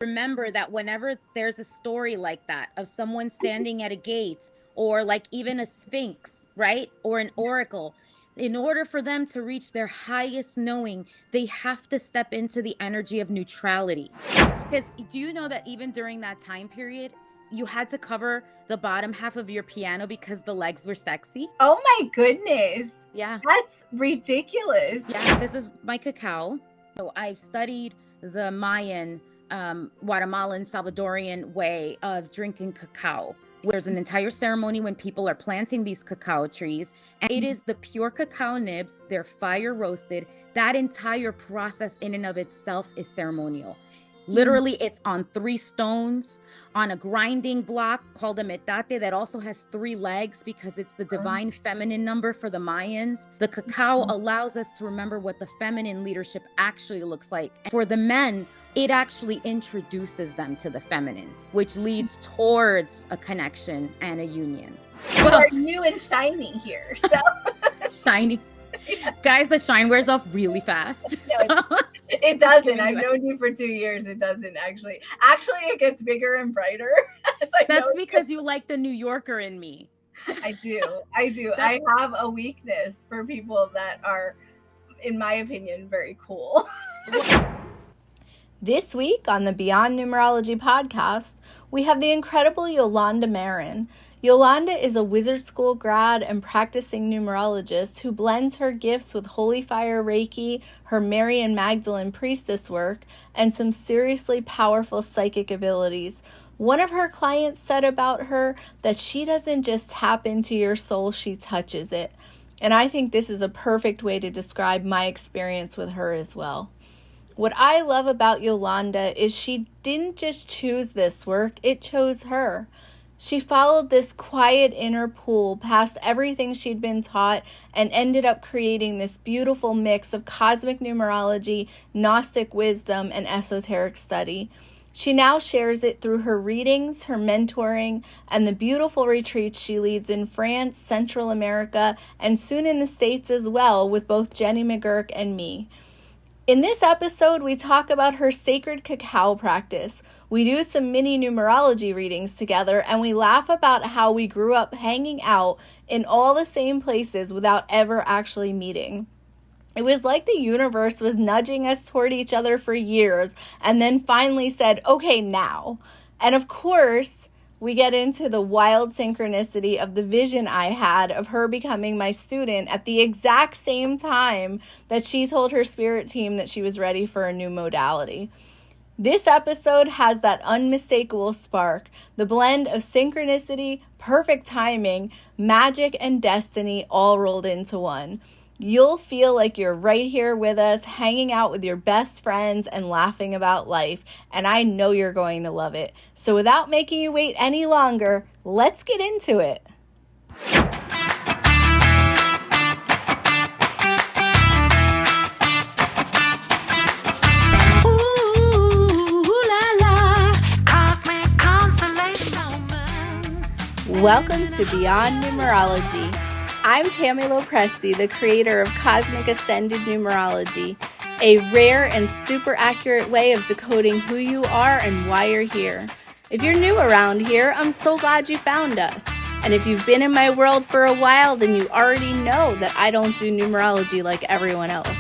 Remember that whenever there's a story like that of someone standing at a gate, or like even a sphinx, right? Or an oracle, in order for them to reach their highest knowing, they have to step into the energy of neutrality. Because do you know that even during that time period, you had to cover the bottom half of your piano because the legs were sexy? Oh my goodness. Yeah. That's ridiculous. Yeah, this is my cacao. So I've studied the Mayan, Guatemalan, Salvadorian way of drinking cacao. There's an entire ceremony when people are planting these cacao trees, and it is the pure cacao nibs. They're fire roasted. That entire process in and of itself is ceremonial. Literally, it's on 3 stones on a grinding block called a metate that also has 3 legs because it's the divine feminine number for the Mayans. The cacao allows us to remember what the feminine leadership actually looks like. And for the men, it actually introduces them to the feminine, which leads towards a connection and a union. You are new and shiny here. So shiny. Guys, the shine wears off really fast. No, it doesn't. I've known you for 2 years. It doesn't actually. Actually, it gets bigger and brighter. That's because you like the New Yorker in me. I do. I have a weakness for people that are, in my opinion, very cool. This week on the Beyond Numerology podcast, we have the incredible Yolanda Marin. Yolanda is a wizard school grad and practicing numerologist who blends her gifts with Holy Fire Reiki, her Mary and Magdalene priestess work, and some seriously powerful psychic abilities. One of her clients said about her that she doesn't just tap into your soul, she touches it. And I think this is a perfect way to describe my experience with her as well. What I love about Yolanda is she didn't just choose this work, it chose her. She followed this quiet inner pull past everything she'd been taught and ended up creating this beautiful mix of cosmic numerology, Gnostic wisdom, and esoteric study. She now shares it through her readings, her mentoring, and the beautiful retreats she leads in France, Central America, and soon in the States as well with both Jenny McGurk and me. In this episode, we talk about her sacred cacao practice. We do some mini numerology readings together, and we laugh about how we grew up hanging out in all the same places without ever actually meeting. It was like the universe was nudging us toward each other for years, and then finally said, okay, now. And of course, we get into the wild synchronicity of the vision I had of her becoming my student at the exact same time that she told her spirit team that she was ready for a new modality. This episode has that unmistakable spark, the blend of synchronicity, perfect timing, magic, and destiny all rolled into one. You'll feel like you're right here with us, hanging out with your best friends and laughing about life, and I know you're going to love it. So without making you wait any longer, let's get into it. Welcome to Beyond Numerology. I'm Tammy Lopresti, the creator of Cosmic Ascended Numerology, a rare and super accurate way of decoding who you are and why you're here. If you're new around here, I'm so glad you found us. And if you've been in my world for a while, then you already know that I don't do numerology like everyone else.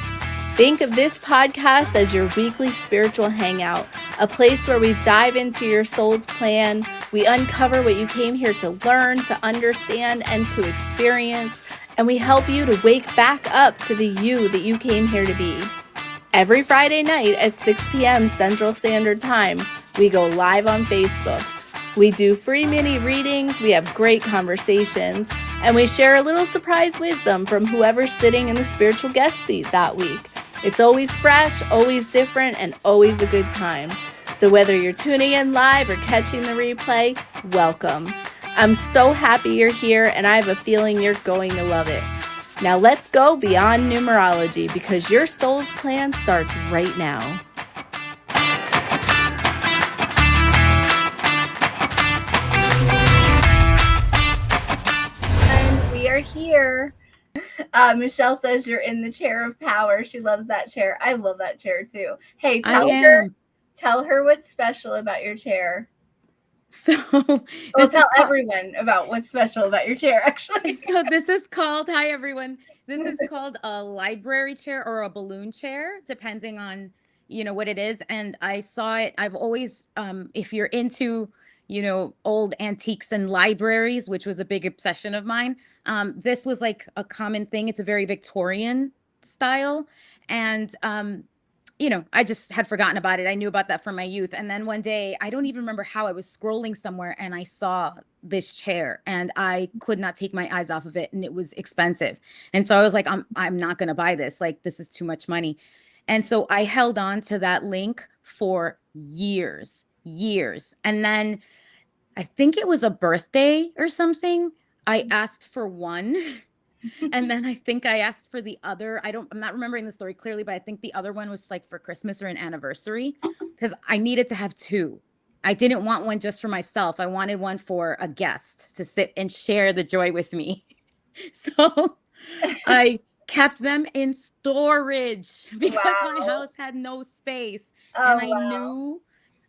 Think of this podcast as your weekly spiritual hangout, a place where we dive into your soul's plan, we uncover what you came here to learn, to understand, and to experience, and we help you to wake back up to the you that you came here to be. Every Friday night at 6 p.m. Central Standard Time, we go live on Facebook. We do free mini readings, we have great conversations, and we share a little surprise wisdom from whoever's sitting in the spiritual guest seat that week. It's always fresh, always different, and always a good time. So whether you're tuning in live or catching the replay, welcome. I'm so happy you're here, and I have a feeling you're going to love it. Now let's go beyond numerology, because your soul's plan starts right now. And we are here. Michelle says you're in the chair of power. She loves that chair. I love that chair too. Hey, Tell her what's special about your chair. So Well, tell everyone about what's special about your chair, actually. So this is called, hi everyone. This is called a library chair or a balloon chair, depending on, what it is. And I saw it, I've always, if you're into, old antiques and libraries, which was a big obsession of mine, this was like a common thing. It's a very Victorian style. And I just had forgotten about it. I knew about that from my youth. And then one day, I don't even remember how, I was scrolling somewhere and I saw this chair and I could not take my eyes off of it, and it was expensive. And so I was like, I'm not going to buy this. Like, this is too much money. And so I held on to that link for years. And then I think it was a birthday or something, I asked for one. And then I think I asked for the other. I'm not remembering the story clearly, but I think the other one was like for Christmas or an anniversary, because I needed to have two. I didn't want one just for myself. I wanted one for a guest to sit and share the joy with me. So I kept them in storage because my house had no space. And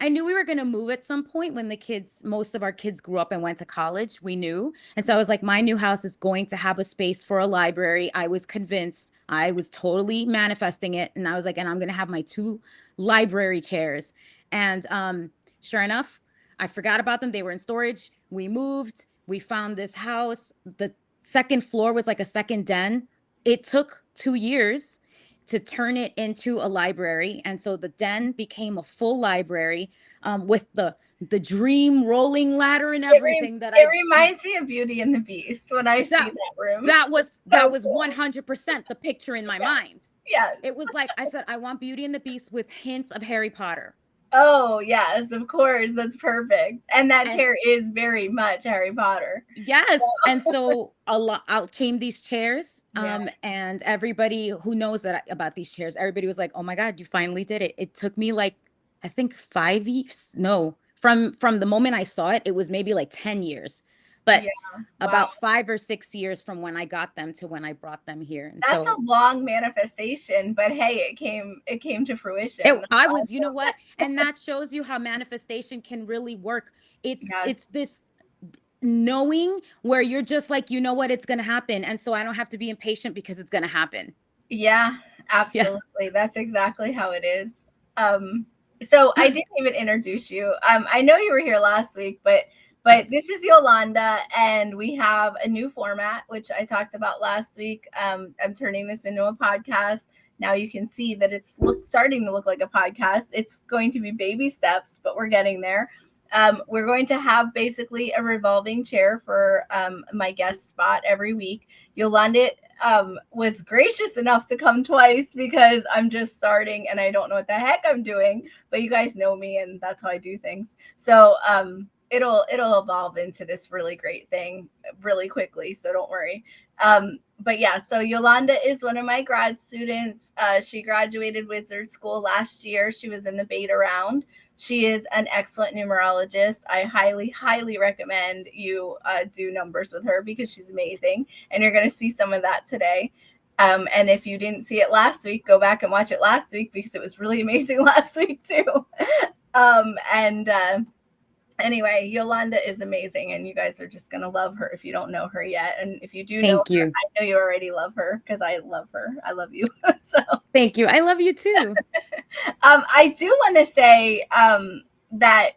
I knew we were going to move at some point when most of our kids grew up and went to college. We knew. And so I was like, my new house is going to have a space for a library. I was convinced. I was totally manifesting it. And I was like, and I'm going to have my 2 library chairs. And sure enough, I forgot about them. They were in storage. We moved. We found this house. The second floor was like a second den. It took 2 years to turn it into a library. And so the den became a full library, with the dream rolling ladder and everything. It reminds me of Beauty and the Beast when I see that room. That was 100% the picture in my mind. Yes. It was like, I said, I want Beauty and the Beast with hints of Harry Potter. Oh, yes, of course. That's perfect. And that chair is very much Harry Potter. Yes. And so out came these chairs. And everybody who knows about these chairs, everybody was like, oh my God, you finally did it. It took me like, I think 5 years. No, from the moment I saw it, it was maybe like 10 years. But about 5 or 6 years from when I got them to when I brought them here. And that's a long manifestation, but hey, it came to fruition. You know what? And that shows you how manifestation can really work. It's this knowing where you're just like, you know what, it's going to happen. And so I don't have to be impatient because it's going to happen. Yeah, absolutely. Yeah. That's exactly how it is. So I didn't even introduce you. I know you were here last week, but this is Yolanda, and we have a new format, which I talked about last week. I'm turning this into a podcast. Now you can see that it's starting to look like a podcast. It's going to be baby steps, but we're getting there. We're going to have basically a revolving chair for my guest spot every week. Yolanda was gracious enough to come twice because I'm just starting and I don't know what the heck I'm doing, but you guys know me and that's how I do things. So it'll evolve into this really great thing really quickly. So don't worry. But yeah, so Yolanda is one of my grad students. She graduated Wizard School last year. She was in the beta round. She is an excellent numerologist. I highly, highly recommend you do numbers with her because she's amazing. And you're going to see some of that today. And if you didn't see it last week, go back and watch it last week because it was really amazing last week too. Anyway, Yolanda is amazing, and you guys are just going to love her if you don't know her yet. And if you do know her, I know you already love her because I love her. I love you. So thank you. I love you too. I do want to say that,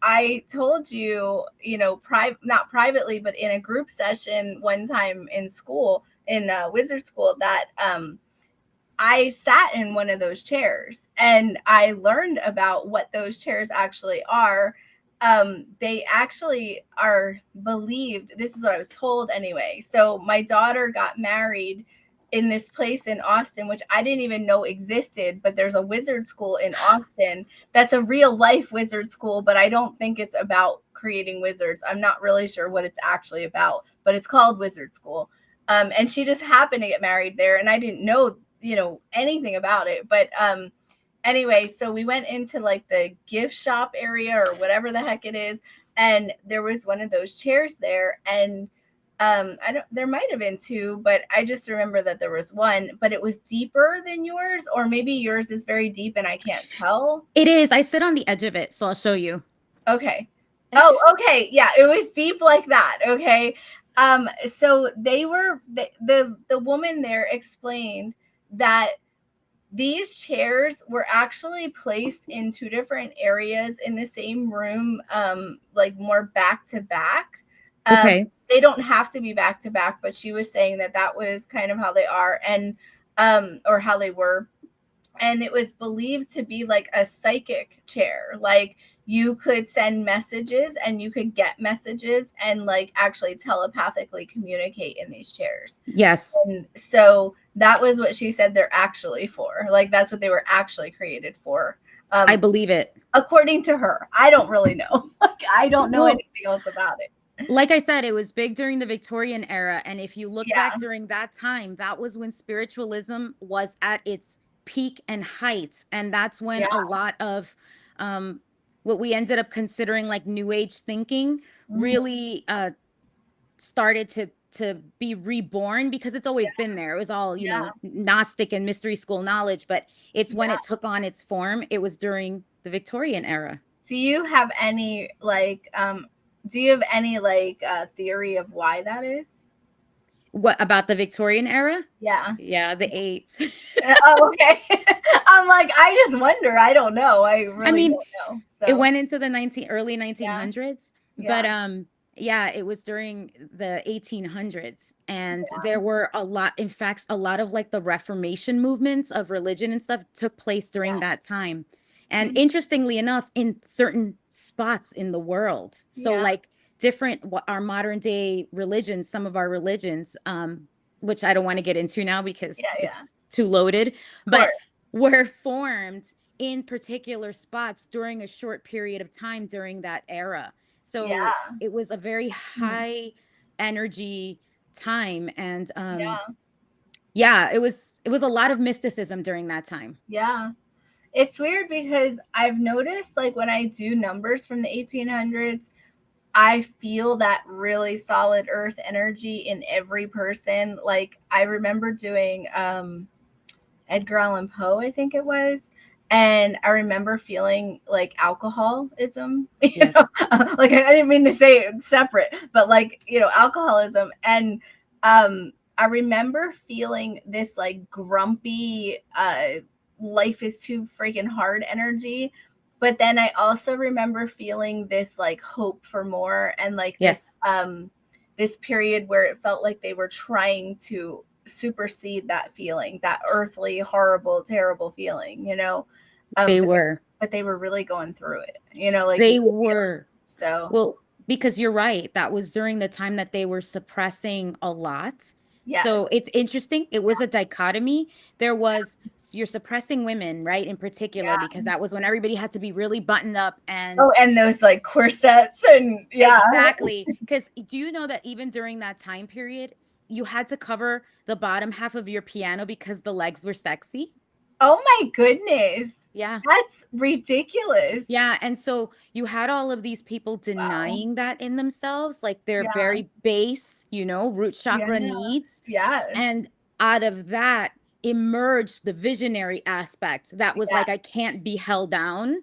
I told you, not privately, but in a group session one time in school, in Wizard School, that I sat in one of those chairs and I learned about what those chairs actually are. They actually are believed. This is what I was told anyway. So my daughter got married in this place in Austin, which I didn't even know existed, but there's a wizard school in Austin. That's a real life wizard school, but I don't think it's about creating wizards. I'm not really sure what it's actually about, but it's called Wizard School. And she just happened to get married there. And I didn't know, anything about it, but, anyway, so we went into like the gift shop area or whatever the heck it is. And there was one of those chairs there. And there might have been two, but I just remember that there was one, but it was deeper than yours, or maybe yours is very deep and I can't tell. It is. I sit on the edge of it, so I'll show you. Okay. Oh, okay. Yeah, it was deep like that. Okay. So the woman there explained that these chairs were actually placed in two different areas in the same room, like more back to back. Okay. They don't have to be back to back, but she was saying that was kind of how they are, and or how they were. And it was believed to be like a psychic chair. Like you could send messages and you could get messages and like actually telepathically communicate in these chairs. Yes. And so that was what she said they're actually for. Like that's what they were actually created for. I believe it. According to her. I don't really know. Like I don't know anything else about it. Like I said, it was big during the Victorian era. And if you look Yeah. back during that time, that was when spiritualism was at its peak and height. And that's when Yeah. a lot of what we ended up considering like new age thinking really started to be reborn, because it's always been there. It was all, you know, Gnostic and mystery school knowledge, but it's when it took on its form. It was during the Victorian era. Do you have any theory of why that is? What about the Victorian era? Yeah. Yeah, the eights. Oh, okay. I'm like, I just wonder. I don't know. I really don't know. So. It went into the early 1900s, but yeah, it was during the 1800s, and there were a lot, in fact, a lot of like the Reformation movements of religion and stuff took place during that time. And interestingly enough, in certain spots in the world. So like different, our modern day religions, some of our religions, which I don't want to get into now because it's too loaded, but were formed in particular spots during a short period of time during that era. So it was a very high energy time. And it was a lot of mysticism during that time. Yeah. It's weird because I've noticed like when I do numbers from the 1800s, I feel that really solid earth energy in every person. Like I remember doing Edgar Allan Poe, I think it was. And I remember feeling like alcoholism, you know? Like I didn't mean to say it separate, but like, you know, alcoholism. And I remember feeling this like grumpy, life is too freaking hard energy. But then I also remember feeling this like hope for more, and like this period where it felt like they were trying to supersede that feeling, that earthly, horrible, terrible feeling, you know. But they were really going through it, you know, like they were. So well, because you're right, that was during the time that they were suppressing a lot. So it's interesting. It was a dichotomy. There was, you're suppressing women, right? In particular, because that was when everybody had to be really buttoned up and and those like corsets and exactly. Because do you know that even during that time period, you had to cover the bottom half of your piano because the legs were sexy? Oh my goodness. Yeah. That's ridiculous. Yeah. And so you had all of these people denying that in themselves, like their very base, you know, root chakra needs. And out of that emerged the visionary aspect that was like, I can't be held down.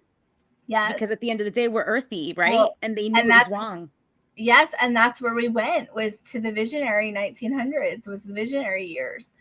Because at the end of the day, we're earthy, right? Well, and they knew it was wrong. Yes. And that's where we went, was to the visionary 1900s, was the visionary years.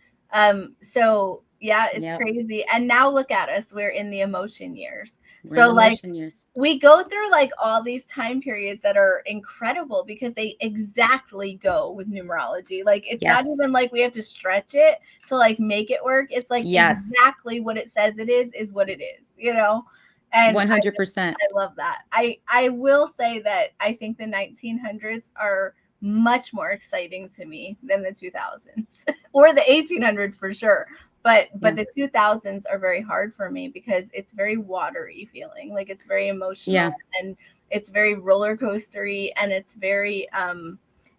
So yeah, it's crazy. And now look at us. We're in the emotion years. We go through like all these time periods that are incredible because they exactly go with numerology. Like it's not even like we have to stretch it to like make it work. It's like exactly what it says it is what it is, you know? And 100%. I love that. I will say that I think the 1900s are much more exciting to me than the 2000s or the 1800s for sure. But the 2000s are very hard for me because it's very watery feeling. Like it's very emotional and it's very roller coastery, and it's very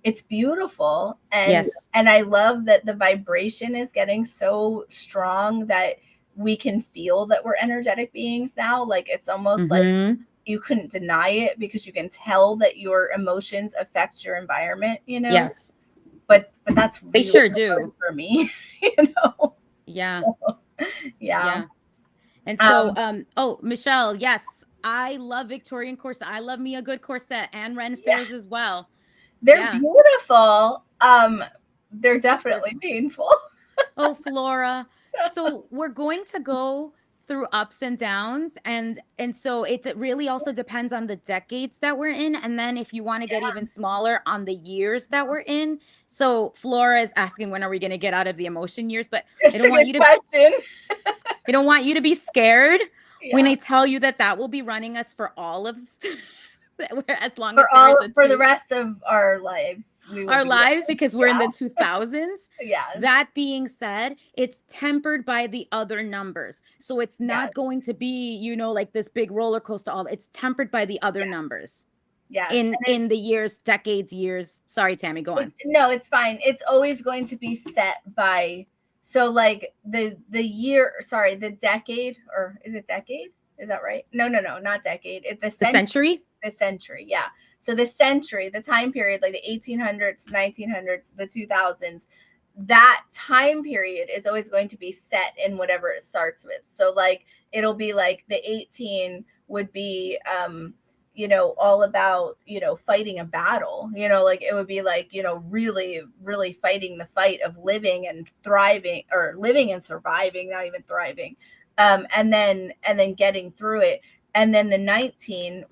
it's beautiful. And and I love that the vibration is getting so strong that we can feel that we're energetic beings now. Like it's almost like you couldn't deny it because you can tell that your emotions affect your environment, you know? but that's They really sure hard do. for me, Yeah. So, yeah. Yeah. And so, oh, Michelle, yes, I love Victorian corset. I love me a good corset and Ren Yeah, fairs as well. they're Yeah. beautiful. They're definitely Beautiful. painful. Oh, Flora. So, So we're going to go through ups and downs, and so it really also depends on the decades that we're in, and then if you want to get even smaller, on the years that we're in. So Flora is asking, when are we going to get out of the emotion years? But I it's a don't want good you to question. I don't want you to be scared when Yeah. I tell you that that will be running us for all of as long as there is a For the two rest of our lives, we will our be lives, there. because we're in the 2000s. Yes. That being said, it's tempered by the other numbers. So it's Yes. not going to be, like this big roller coaster. All it's tempered by the other numbers Yes. in the years, decades, years. Sorry, Tammy, go on. No, it's fine. It's always going to be set by, so like the year, sorry, the decade, or is it decade? Is that right? No, not decade. It's the The century. century? The century, yeah. So the century, the time period, like the 1800s, 1900s, the 2000s, that time period is always going to be set in whatever it starts with. So like it'll be like the 18 would be all about, fighting a battle, like it would be like, really, really fighting the fight of living and thriving, or living and surviving, not even thriving. And then getting through it. And then the 1900s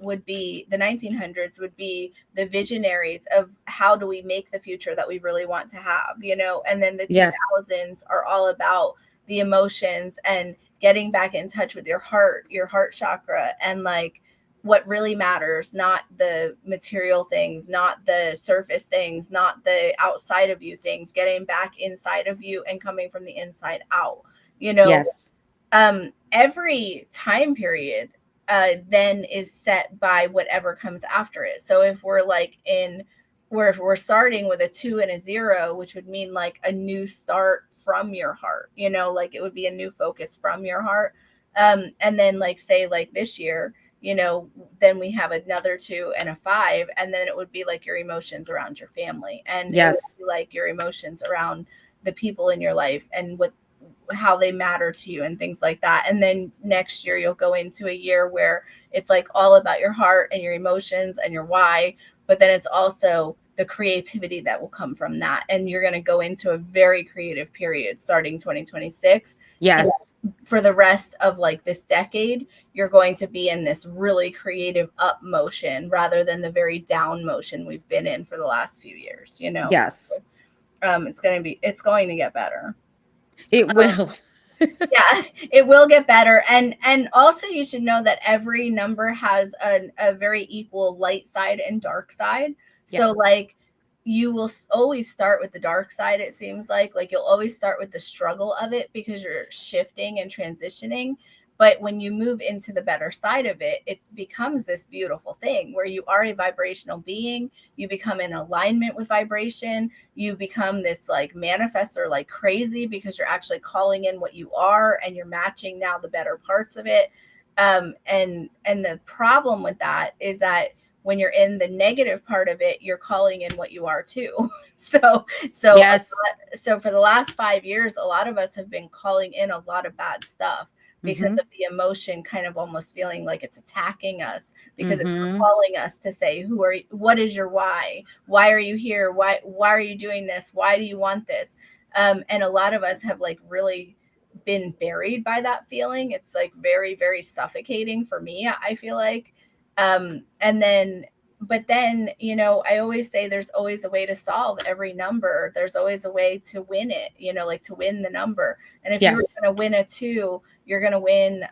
would be the visionaries of how do we make the future that we really want to have, and then the Yes. 2000s are all about the emotions and getting back in touch with your heart chakra, and like what really matters, not the material things, not the surface things, not the outside of you things, getting back inside of you and coming from the inside out, Yes. every time period then is set by whatever comes after it. So if we're like if we're starting with a 2 and a 0, which would mean like a new start from your heart, like it would be a new focus from your heart. And then like say like this year, then we have another 2 and a 5, and then it would be like your emotions around your family, and it would Yes. be like your emotions around the people in your life and how they matter to you and things like that. And then next year you'll go into a year where it's like all about your heart and your emotions and your why, but then it's also the creativity that will come from that. And you're going to go into a very creative period starting 2026. Yes. And for the rest of like this decade, you're going to be in this really creative up motion rather than the very down motion we've been in for the last few years, Yes. So, it's going to get better. It will. Yeah, it will get better. And also you should know that every number has a very equal light side and dark side. So Yep. like you will always start with the dark side, it seems like you'll always start with the struggle of it because you're shifting and transitioning. But when you move into the better side of it, it becomes this beautiful thing where you are a vibrational being. You become in alignment with vibration. You become this like manifestor like crazy because you're actually calling in what you are, and you're matching now the better parts of it. And the problem with that is that when you're in the negative part of it, you're calling in what you are too. so Yes. so for the last 5 years, a lot of us have been calling in a lot of bad stuff because of the emotion kind of almost feeling like it's attacking us, because it's calling us to say, what is your why are you here, why are you doing this, why do you want this? And a lot of us have like really been buried by that feeling. It's like very, very suffocating for me, I feel like. But then, I always say there's always a way to solve every number. There's always a way to win it, like to win the number. And if you're going to win a 2, you're going to win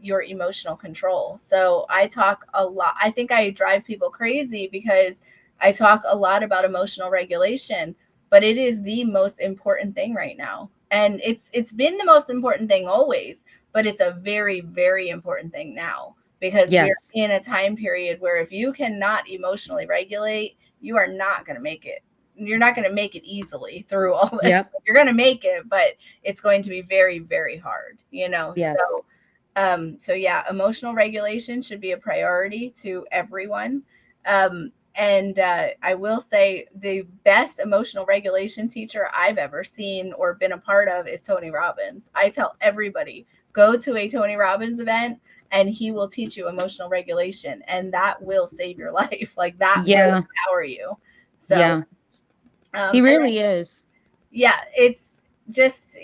your emotional control. So I talk a lot. I think I drive people crazy because I talk a lot about emotional regulation, but it is the most important thing right now. And it's been the most important thing always, but it's a very, very important thing now. Because we're in a time period where if you cannot emotionally regulate, you are not going to make it. You're not going to make it easily through all this. Yep. You're going to make it, but it's going to be very, very hard, Yes. So yeah, emotional regulation should be a priority to everyone. And I will say the best emotional regulation teacher I've ever seen or been a part of is Tony Robbins. I tell everybody, go to a Tony Robbins event and he will teach you emotional regulation, and that will save your life. Like that will empower you. So he really is. Yeah, it's just,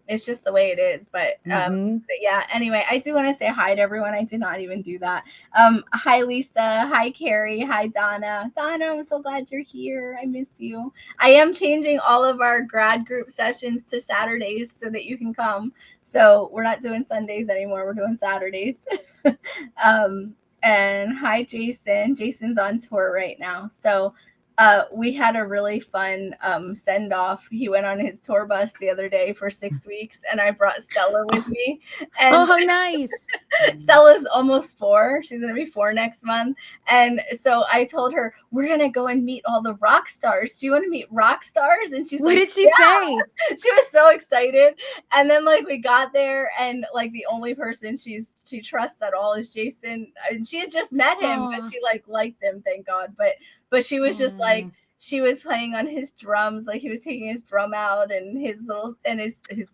it's just the way it is. But yeah, anyway, I do want to say hi to everyone. I did not even do that. Hi, Lisa. Hi, Carrie. Hi, Donna. Donna, I'm so glad you're here. I miss you. I am changing all of our grad group sessions to Saturdays so that you can come. So we're not doing Sundays anymore. We're doing Saturdays. And hi, Jason. Jason's on tour right now. So we had a really fun send off. He went on his tour bus the other day for 6 weeks, and I brought Stella with me. And oh, how nice. Stella's almost 4. She's going to be 4 next month. And so I told her, we're going to go and meet all the rock stars. Do you want to meet rock stars? And she's what like, did she say? She was so excited. And then like we got there, and like the only person she trusts at all is Jason. And she had just met him, but she liked him, thank God. But she was just like, she was playing on his drums, like he was taking his drum out and his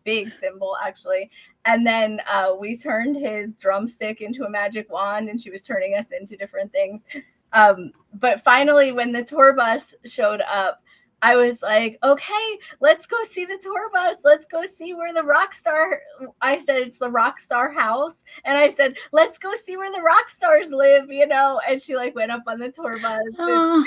big cymbal actually. And then we turned his drumstick into a magic wand, and she was turning us into different things. But finally, when the tour bus showed up, I was like, okay, let's go see the tour bus. Let's go see where the rock star, I said, it's the rock star house. And I said, let's go see where the rock stars live, and she like went up on the tour bus. Oh,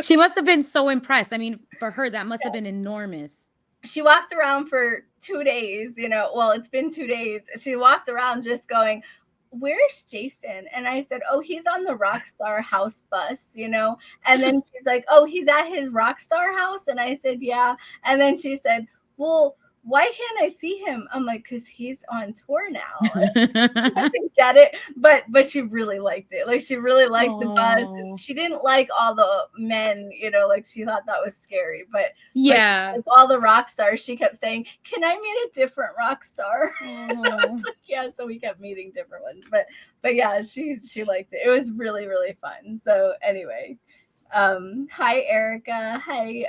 she must have been so impressed. I mean, for her, that must have been enormous. She walked around for 2 days, well, it's been 2 days. She walked around just going, where's Jason? And I said, oh, he's on the Rockstar house bus, and then she's like, oh, he's at his Rockstar house. And I said, yeah. And then she said, well, why can't I see him? I'm like, because he's on tour now. I didn't get it, but she really liked it. Like she really liked the bus. She didn't like all the men, like she thought that was scary. But yeah, but all the rock stars, she kept saying, "Can I meet a different rock star?" I was like, yeah. So we kept meeting different ones. But yeah, she liked it. It was really, really fun. So anyway. Hi Erica, hi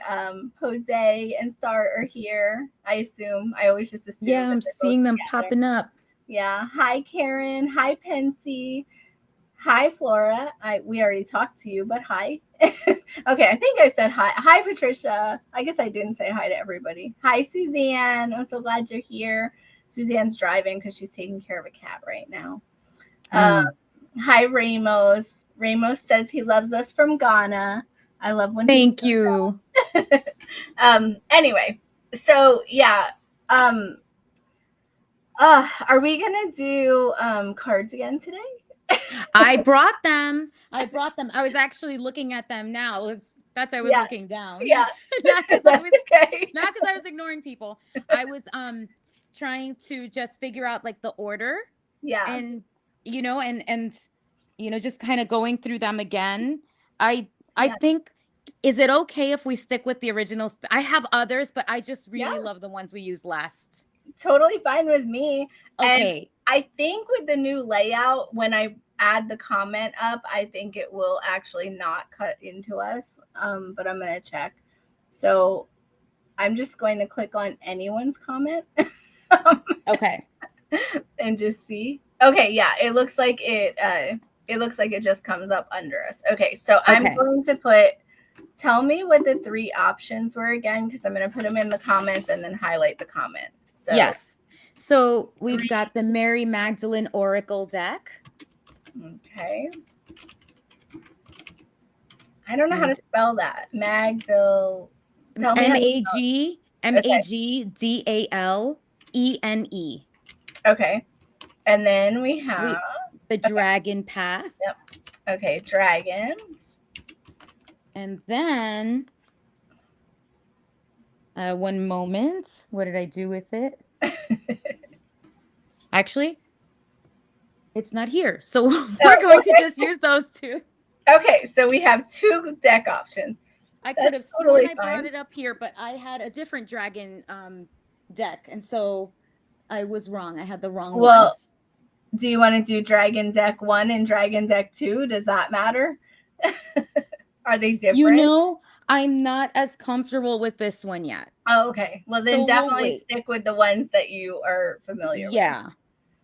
Jose and Star are here. I assume. I always just assume. Yeah, I'm seeing them popping up. Yeah. Hi Karen. Hi Pensy. Hi Flora. We already talked to you, but hi. Okay, I think I said hi. Hi Patricia. I guess I didn't say hi to everybody. Hi Suzanne. I'm so glad you're here. Suzanne's driving because she's taking care of a cat right now. Hi Ramos. Ramos says he loves us from Ghana. I love when thank you. Anyway, so yeah. Are we gonna do cards again today? I brought them. I was actually looking at them now. That's why I was looking down. Yeah. Not because I was ignoring people. I was trying to just figure out like the order. Yeah. And and just kind of going through them again. I think, is it okay if we stick with the original? I have others, but I just really love the ones we used last. Totally fine with me. Okay. And I think with the new layout, when I add the comment up, I think it will actually not cut into us. But I'm going to check. So I'm just going to click on anyone's comment. Okay. And just see. Okay. Yeah. It looks like it just comes up under us. Okay. So I'm going to tell me what the 3 options were again, because I'm going to put them in the comments and then highlight the comment. So, yes. So we've got the Mary Magdalene Oracle deck. Okay. I don't know how to spell that. Magdalene. Magdalene. Okay. And then we have the Dragon Path. Yep. Okay, dragons. And then one moment. What did I do with it? Actually, it's not here. So we're going to just use those 2. Okay, so we have 2 deck options. I could have sworn I brought it up here, but I had a different dragon deck. And so I was wrong. I had the wrong ones. Do you want to do Dragon Deck 1 and Dragon Deck 2? Does that matter? Are they different? You know, I'm not as comfortable with this one yet. Oh, okay. Well, then So we'll definitely wait. stick with the ones that you are familiar with. Yeah.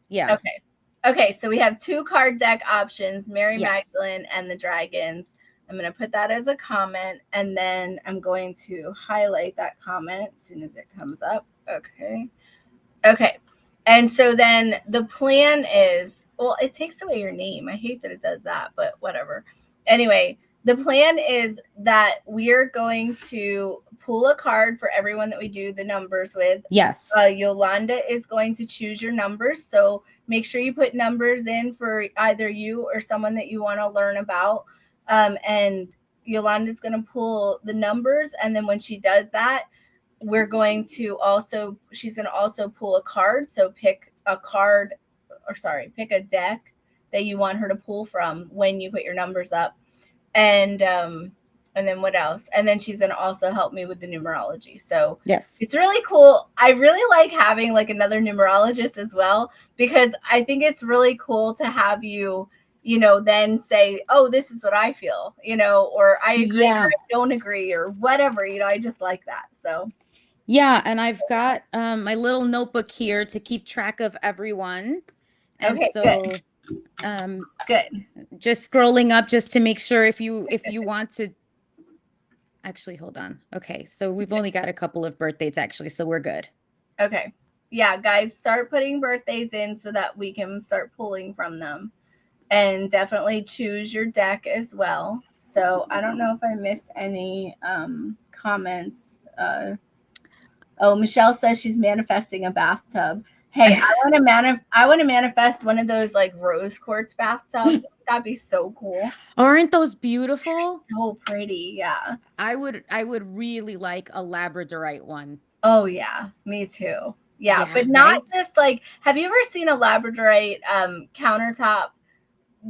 Yeah. Okay. Okay, so we have 2 card deck options, Mary Yes. Magdalene and the Dragons. I'm going to put that as a comment, and then I'm going to highlight that comment as soon as it comes up. Okay. Okay. And so then the plan is, well, it takes away your name. I hate that it does that, but whatever. Anyway, the plan is that we're going to pull a card for everyone that we do the numbers with. Yes. Yolanda is going to choose your numbers. So make sure you put numbers in for either you or someone that you want to learn about. And Yolanda's going to pull the numbers. And then when she does that, we're going to also, she's going to also pull a card. So pick a card, or sorry, pick a deck that you want her to pull from when you put your numbers up. And then what else? And then she's going to also help me with the numerology. So yes, it's really cool. I really like having like another numerologist as well, because I think it's really cool to have you, you know, then say, oh, this is what I feel, you know, or I agree or I don't agree or whatever, you know, I just like that. So yeah, and I've got my little notebook here to keep track of everyone. And okay, so good. Good. Just scrolling up just to make sure if you want to actually hold on. Okay, so we've only got a couple of birth dates actually, so we're good. Okay. Yeah, guys, start putting birthdays in so that we can start pulling from them. And definitely choose your deck as well. So I don't know if I missed any comments. Oh, Michelle says she's manifesting a bathtub. Hey, I want to manifest one of those like rose quartz bathtubs. That'd be so cool. Aren't those beautiful? They're so pretty, yeah. I would really like a labradorite one. Oh yeah, me too. Yeah, but not right? just like, have you ever seen a labradorite countertop?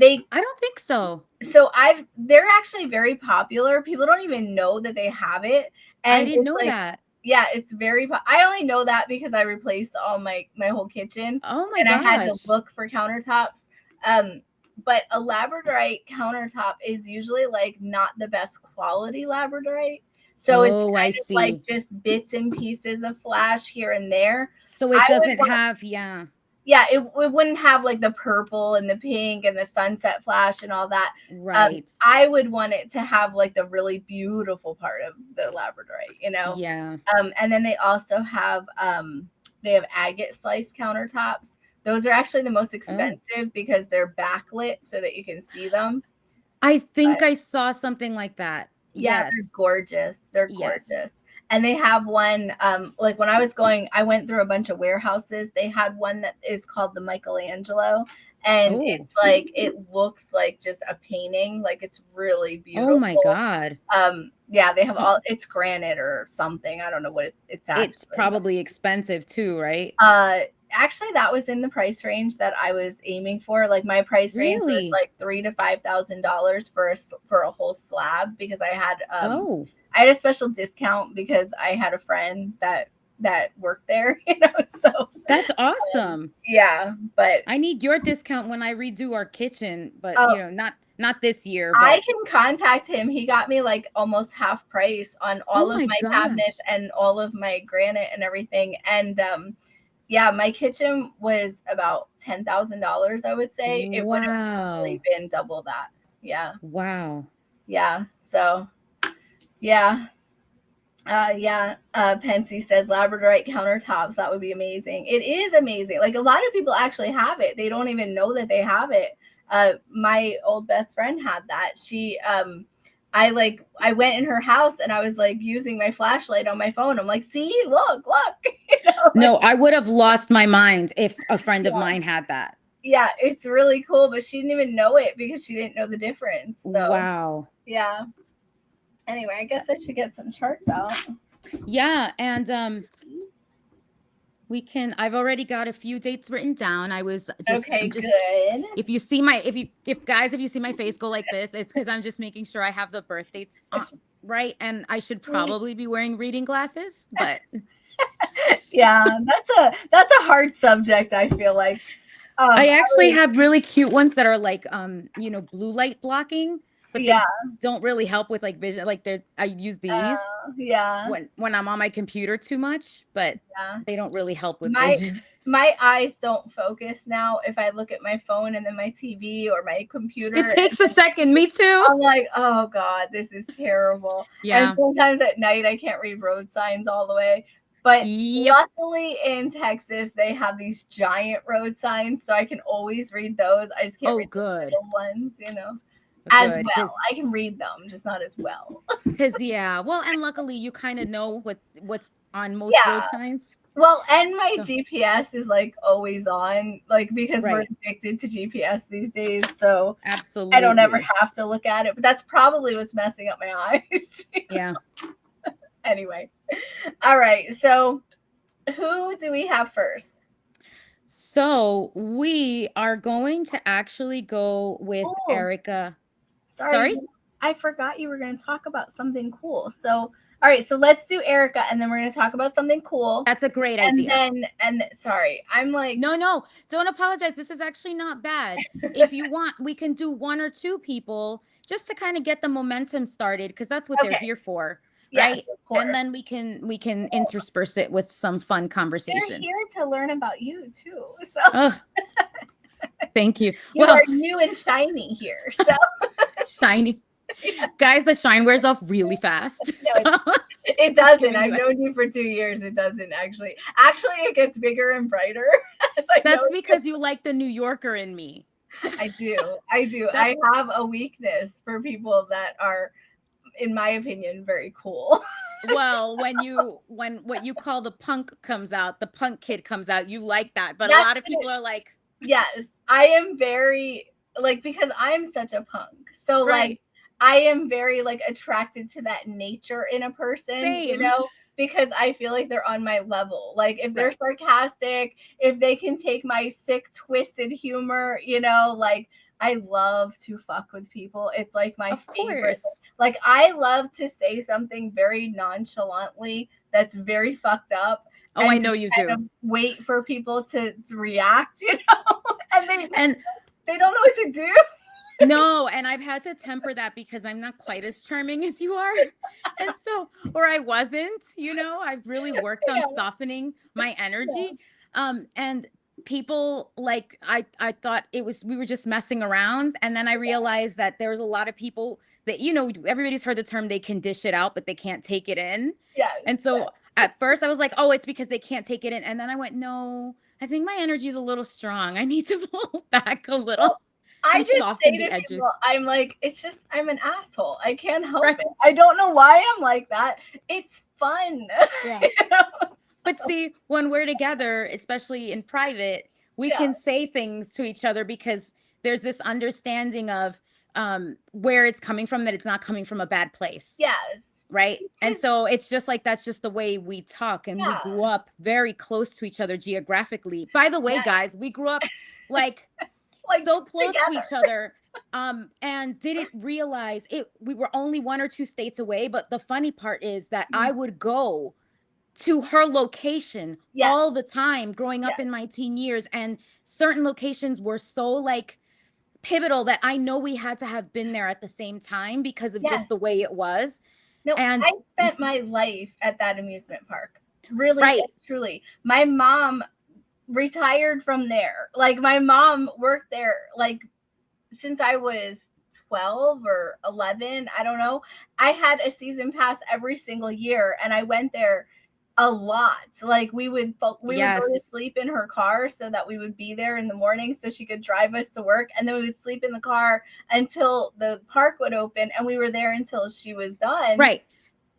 I don't think so. So they're actually very popular. People don't even know that they have it. And I didn't know that. Yeah, it's very. I only know that because I replaced all my whole kitchen. Oh my and gosh. I had to look for countertops. But a labradorite countertop is usually like not the best quality labradorite. So it's kind of like just bits and pieces of flash here and there. So it doesn't have, yeah, it wouldn't have like the purple and the pink and the sunset flash and all that. Right. I would want it to have like the really beautiful part of the labradorite, you know? Yeah. And then they also have they have agate slice countertops. Those are actually the most expensive because they're backlit so that you can see them. I think I saw something like that. Yeah, they're gorgeous. They're gorgeous. Yes. And they have one, like when I went through a bunch of warehouses. They had one that is called the Michelangelo. And it's like, it looks like just a painting. Like it's really beautiful. Oh my God. Yeah, they have it's granite or something. I don't know what it's actually. It's probably expensive too, right? Actually, that was in the price range that I was aiming for. Like my price range was like $3,000 to $5,000 for a whole slab, because I had a special discount because I had a friend that worked there, you know. So that's awesome. Yeah, but I need your discount when I redo our kitchen, but you know, not this year. But I can contact him. He got me like almost half price on all of my cabinets and all of my granite and everything. And yeah, my kitchen was about $10,000, I would say. It would have really been double that. Yeah. Wow. Yeah. So, yeah. Pensy says labradorite countertops. That would be amazing. It is amazing. Like a lot of people actually have it. They don't even know that they have it. My old best friend had that. She, I went in her house and I was like using my flashlight on my phone. I'm like, see, look, you know, no, I would have lost my mind if a friend of mine had that. Yeah, it's really cool, but she didn't even know it because she didn't know the difference. So wow. Yeah. Anyway, I guess I should get some charts out. Yeah, and I've already got a few dates written down. I was just good. If you see my face go like this, it's because I'm just making sure I have the birth dates right, and I should probably be wearing reading glasses, but yeah, that's a hard subject, I feel like. I actually have really cute ones that are like blue light blocking. but Yeah. they don't really help with like vision. Like I use these Yeah. when I'm on my computer too much, but Yeah. they don't really help with My vision. my eyes don't focus now if I look at my phone and then my TV or my computer. It takes a second. Me too. I'm like, oh God, this is terrible. And Yeah. sometimes at night I can't read road signs all the way. But Yep. luckily in Texas, they have these giant road signs, so I can always read those. I just can't Oh, read the good. little ones, as Good. well. I can read them, just not as well. Because yeah. Well, and luckily you kind of know what's on most Yeah. road signs. Well, and my So, GPS is like always on, like because we're right. addicted to GPS these days. So I don't ever Absolutely. have to look at it. But that's probably what's messing up my eyes. Yeah. Anyway. All right. So who do we have first? So we are going to actually go with Oh, Erica. sorry. Sorry? I forgot you were going to talk about something cool. So, all right. So let's do Erica and then we're going to talk about something cool. That's a great And idea. then, sorry, I'm like, No, don't apologize. This is actually not bad. If you want, we can do one or two people just to kind of get the momentum started because that's what they're okay. here for, Yes, right? of course. And then we can intersperse it with some fun They're conversation. here to learn about you too. So Oh, thank you. you Well, are new and shiny here. So shiny. Guys, the shine wears off really fast. no, So it just doesn't. giving I've you known you for 2 years. It doesn't actually. Actually, it gets bigger and brighter as I That's know because you like the New Yorker in me. I do. I do. That's I have a weakness for people that are, in my opinion, very cool. well, when what you call the punk comes out, the punk kid comes out, you like that. But a That's lot of people are like, yes. I am very like because I'm such a punk. So right, like I am very like attracted to that nature in a person, same. because I feel like they're on my level. Like if they're Right. sarcastic, if they can take my sick, twisted humor, like I love to fuck with people. It's like my Of favorite. course. Like I love to say something very nonchalantly that's very fucked up Oh, I and know just you kind do. of wait for people to react, and And they don't know what to do. no, and I've had to temper that because I'm not quite as charming as you are. And so, or I wasn't, I've really worked on Yeah, softening my yeah, energy. And people like I thought we were just messing around. And then I realized that there was a lot of people that, everybody's heard the term they can dish it out, but they can't take it in. yes, And so at first I was like, oh, it's because they can't take it in. And then I went, no, I think my energy is a little strong. I need to pull back a little well, I and just soften say the to people, edges. I'm like, it's just I'm an asshole. I can't help Right. it. I don't know why I'm like that. It's fun. Yeah. You know? But see, when we're together, especially in private, we Yeah. can say things to each other because there's this understanding of where it's coming from, that it's not coming from a bad place. Yes. Right. And Because so it's just like that's just the way we talk. And we grew yeah. up very close to each other geographically. By the way, Yeah. guys, we grew up like Like so close to together. each other, and didn't realize it. We were only 1 or 2 states away. But the funny part is that I would go to her location Yes. all the time growing up Yes. in my teen years, and certain locations were so like pivotal that I know we had to have been there at the same time because of just Yes. the way it was. No, And I spent my life at that amusement park. Really right. and truly. My mom retired from there. Like my mom worked there like since I was 12 or 11, I don't know. I had a season pass every single year and I went there a lot. Like we would go to Yes. sleep in her car so that we would be there in the morning so she could drive us to work, and then we would sleep in the car until the park would open, and we were there until she was done. Right.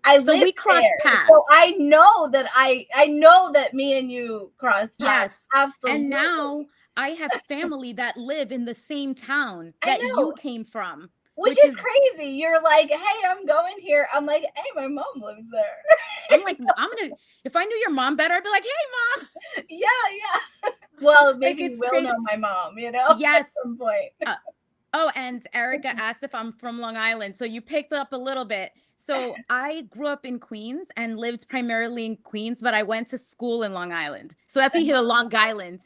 I So we lived crossed there. paths. So I know that me and you crossed paths. Yes. Absolutely. And now I have family that live in the same town I that you know. came from, Which which is is, crazy. You're like, hey, I'm going here. I'm like, hey, my mom lives there. I'm like, if I knew your mom better, I'd be like, hey, mom. Yeah, yeah. Well, Like, maybe you it's will crazy. know my mom, at Yes. some point. Oh, and Erica asked if I'm from Long Island. So you picked up a little bit. So I grew up in Queens and lived primarily in Queens, but I went to school in Long Island. So that's when you hear the Long Island.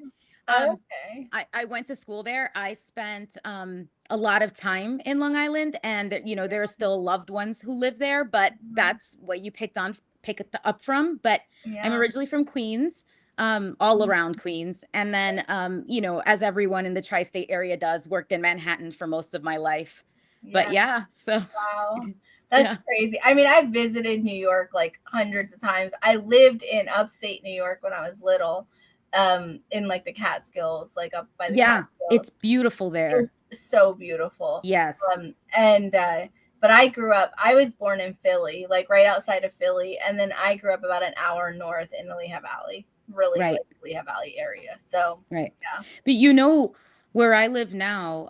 Um, Okay. I went to school there. I spent a lot of time in Long Island, and you know there are still loved ones who live there, but Mhm. that's what you pick it up from. But I'm Yeah. originally from Queens, all Mhm. around Queens, and then you know, as everyone in the tri-state area does, worked in Manhattan for most of my life. But Yeah. yeah, so Wow. That's yeah, crazy. I mean, I've visited New York like hundreds of times. I lived in upstate New York when I was little, in like the Catskills, like up by the yeah, Catskills. it's beautiful there. It's so beautiful. Yes, And but I grew up, I was born in Philly, like right outside of Philly, and then I grew up about an hour north in the Lehigh Valley, really right. like Lehigh Valley area. So Right. yeah, But you know where I live now,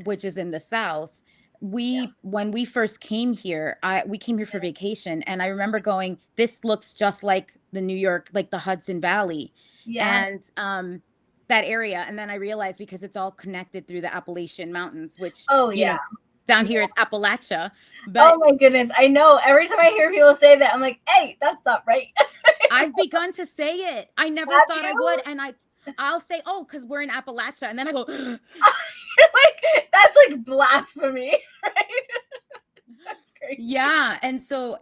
which is in the South, yeah, when we first came here, we came here for yeah, vacation, and I remember going, this looks just like the New York, like the Hudson Valley, yeah. and that area. And then I realized because it's all connected through the Appalachian Mountains, which, Oh you yeah. know, down here it's Appalachia, Oh but my goodness. I know. Every time I hear people say that, I'm like, hey, that's not right. I've begun to say it. I never Have thought I would, you? and I'll say, oh, because we're in Appalachia, and then I go, Like that's like blasphemy, right? That's crazy. yeah, and so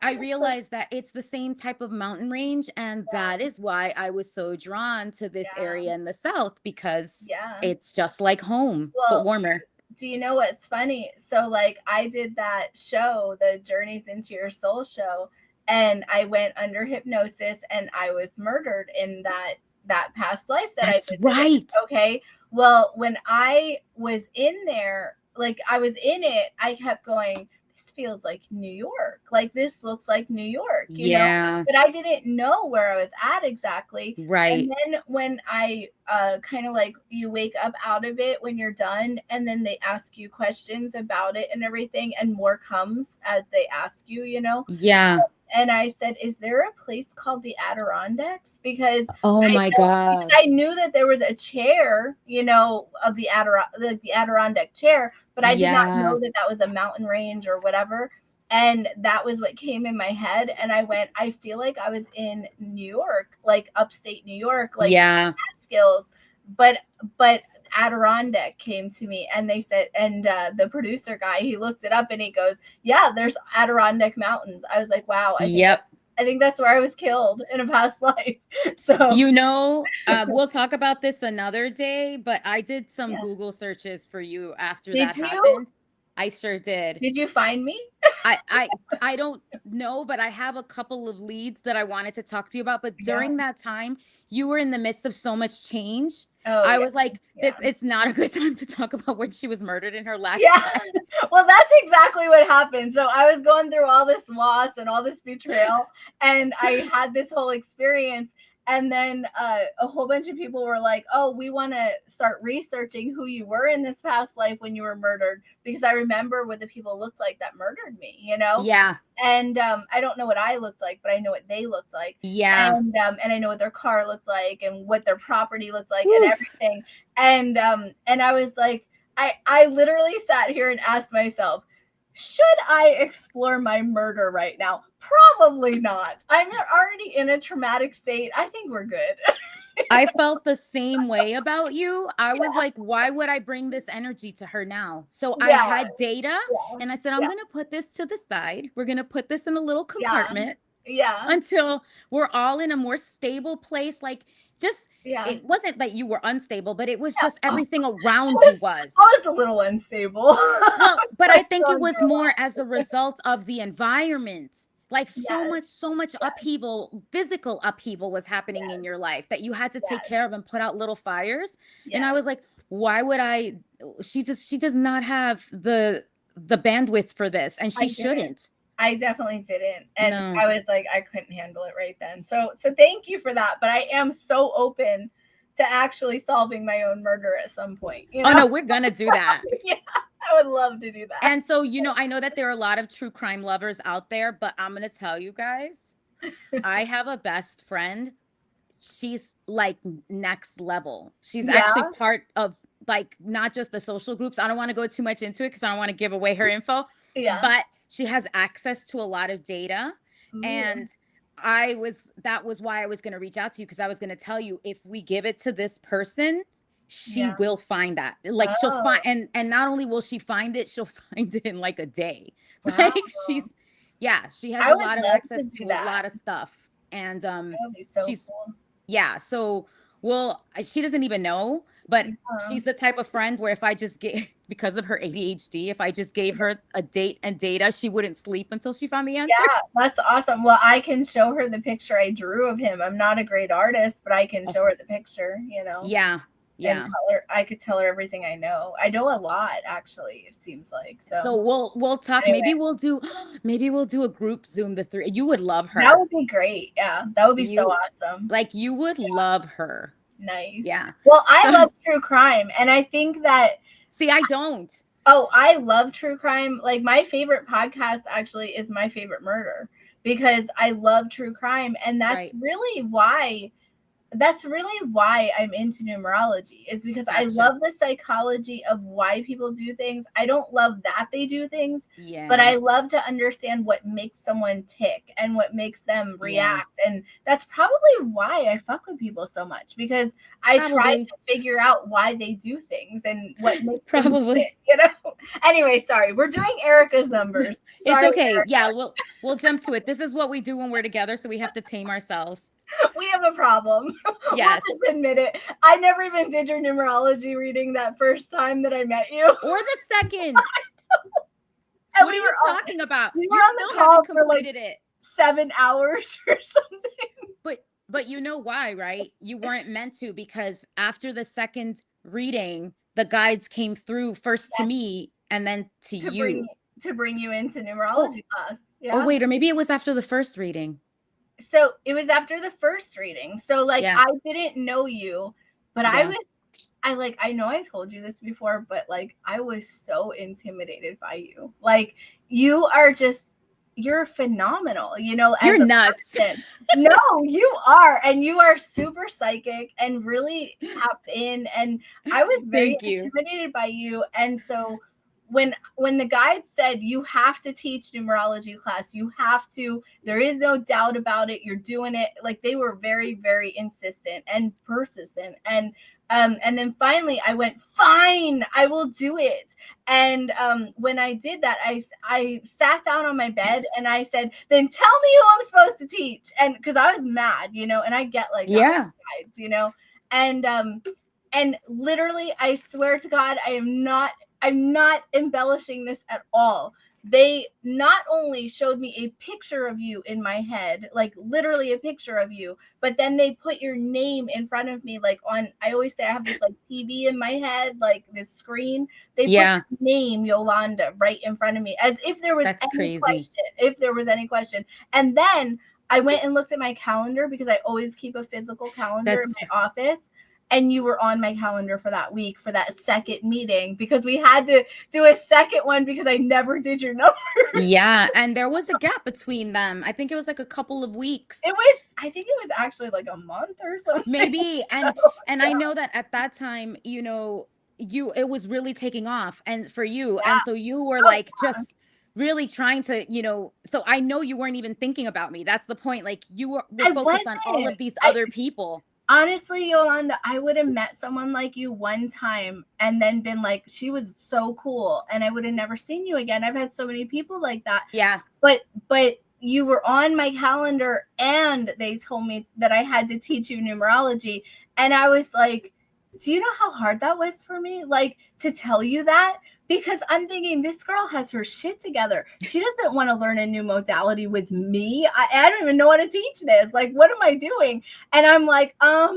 I realized that it's the same type of mountain range, and that is why I was so drawn to this Yeah, area in the South because yeah. it's just like home, but Well, warmer. do you know what's funny? So like I did that show, the Journeys into Your Soul show, and I went under hypnosis and I was murdered in that past life that I That's visited. right. Okay. Well, when I was in there, like I was in it, I kept going, this feels like New York. Like this looks like New York, Yeah, but I didn't know where I was at exactly. And right. then when I kind of like you wake up out of it when you're done, and then they ask you questions about it and everything, and more comes as they ask you. Yeah. And I said, "Is there a place called the Adirondacks?" Because Oh my God. I knew that there was a chair, of the Adirondack chair, but I did not Yeah. know that that was a mountain range or whatever. And that was what came in my head. And I went, I feel like I was in New York, like upstate New York, like Yeah. Catskills, but Adirondack came to me, and they said, and the producer guy, he looked it up and he goes, yeah, there's Adirondack Mountains. I was like, wow, Yep. I think that's where I was killed in a past life. So You know, we'll talk about this another day, but I did some yeah. Google searches for you after Did that you? happened. I sure did. Did you find me? I I I don't know, but I have a couple of leads that I wanted to talk to you about. But Yeah. during that time, you were in the midst of so much change. Oh I yeah. was like, Yeah. this it's not a good time to talk about when she was murdered in her last Yeah. life. Well, that's exactly what happened. So I was going through all this loss and all this betrayal, and I had this whole experience. And then a whole bunch of people were like, "Oh, we want to start researching who you were in this past life when you were murdered," because I remember what the people looked like that murdered me. Yeah, And I don't know what I looked like, but I know what they looked like, yeah. and I know what their car looked like and what their property looked like and Oof. everything. And I was like, I literally sat here and asked myself, should I explore my murder right now? Probably not. I'm already in a traumatic state. I think we're good. I felt the same way about you. I was like, why would I bring this energy to her now? So I Yeah, had data yeah, and I said, I'm yeah, going to put this to the side. We're going to put this in a little yeah, compartment yeah, until we're all in a more stable place. Like, just, yeah. it wasn't that you were unstable, but it was Yeah. just Oh, everything I around you was was. I was a little unstable. I Well, was but I like think it going was through a more lot. as a result of the environment. Like Yes, so much yes, upheaval, physical upheaval was happening in yes, your life that you had to take yes, care of and put out little fires. And I yes. was like, why would I she does not have the bandwidth for this and she I didn't. shouldn't. I definitely didn't. And No. I was like, I couldn't handle it right then. So thank you for that. But I am so open to actually solving my own murder at some point, you Oh know? no, we're gonna do that. Yeah, I would love to do that. And so, you know, I know that there are a lot of true crime lovers out there, but I'm gonna tell you guys, I have a best friend. She's like next level. She's actually Yeah, part of like not just the social groups. I don't want to go too much into it because I don't want to give away her info, yeah. but she has access to a lot of data. Ooh, And that was why I was going to reach out to you, because I was going to tell you, if we give it to this person, she Yeah. will find that. Like she'll Oh, find, and not only will she find it, she'll find it in like a day. wow. Like she has I a would lot of love to access do to a that. lot of stuff. And That would be so she's cool. yeah, so well, she doesn't even know, but Yeah. she's the type of friend where if I just get because of her ADHD, if I just gave her a date and data, she wouldn't sleep until she found the answer. Yeah, that's awesome. Well, I can show her the picture I drew of him. I'm not a great artist, but I can Oh, show her the picture, yeah, and yeah. I could tell her everything I know. I know a lot, actually, it seems like. So So we'll talk. anyway, Maybe we'll do a group Zoom, the three. You would love that her. would be great. Yeah, that would be so You awesome. like you would love her. Nice. Yeah. Well, I So love true crime, and I think that see, I don't. I love true crime. Like my favorite podcast actually is My Favorite Murder because I love true crime, and Right. that's really why I'm into numerology, is because I Gotcha. love the psychology of why people do things. I don't love that they do things, but Yeah. I love to understand what makes someone tick and what makes them Yeah. react. And that's probably why I fuck with people so much, because I try Probably. to figure out why they do things and what makes them Probably. tick. Anyway, sorry, we're doing Erica's numbers. It's Sorry, okay. Erica. Yeah, we'll jump to it. This is what we do when we're together, so we have to tame ourselves. We have a problem. We'll Yes. just admit it. I never even did your numerology reading that first time that I met you. Or the second. And What are we you were on, talking about? we were You on the still call haven't for like completed it. 7 hours or something. But you know why, right? You weren't meant to, because after the second reading, the guides came through first to me and then to to bring you. to bring you into Oh, numerology class. oh Yeah. wait, or maybe it was after the first reading. So it was after the first reading. So like Yeah. I didn't know you, but Yeah. I know I told you this before, but like I was so intimidated by you. Like you're phenomenal, You're as a nuts. person. No, you are, and you are super psychic and really tapped in, and I was very Thank you. intimidated by you. And so when the guide said you have to teach numerology class, there is no doubt about it, you're doing it, like they were very, very insistent and persistent. And then finally I went, fine, I will do it. And when I did that, I sat down on my bed and I said, then tell me who I'm supposed to teach. And because I was mad, and I get like that Yeah. with guides. And literally, I swear to God, I'm not embellishing this at all. They not only showed me a picture of you in my head, like literally a picture of you, but then they put your name in front of me, like I always say I have this like TV in my head, like this screen. They put Yeah. your name, Yolanda, right in front of me, as if there was That's any crazy. question. If there was any question. And then I went and looked at my calendar, because I always keep a physical calendar in my office. And you were on my calendar for that week, for that second meeting, because we had to do a second one because I never did your number. Yeah. And there was a gap between them. I think it was like a couple of weeks. I think it was actually like a month or something. Maybe. And Yeah. I know that at that time, it was really taking off and for you. Yeah. And so you were Oh, like yeah. just really trying to, so I know you weren't even thinking about me. That's the point. Like you were I focused on all wasn't. of these other people. Honestly, Yolanda, I would have met someone like you one time and then been like, she was so cool, and I would have never seen you again. I've had so many people like that. Yeah. But you were on my calendar, and they told me that I had to teach you numerology. And I was like, do you know how hard that was for me? Like, to tell you that? Because I'm thinking, this girl has her shit together. She doesn't want to learn a new modality with me. I don't even know how to teach this. Like, what am I doing? And I'm like, have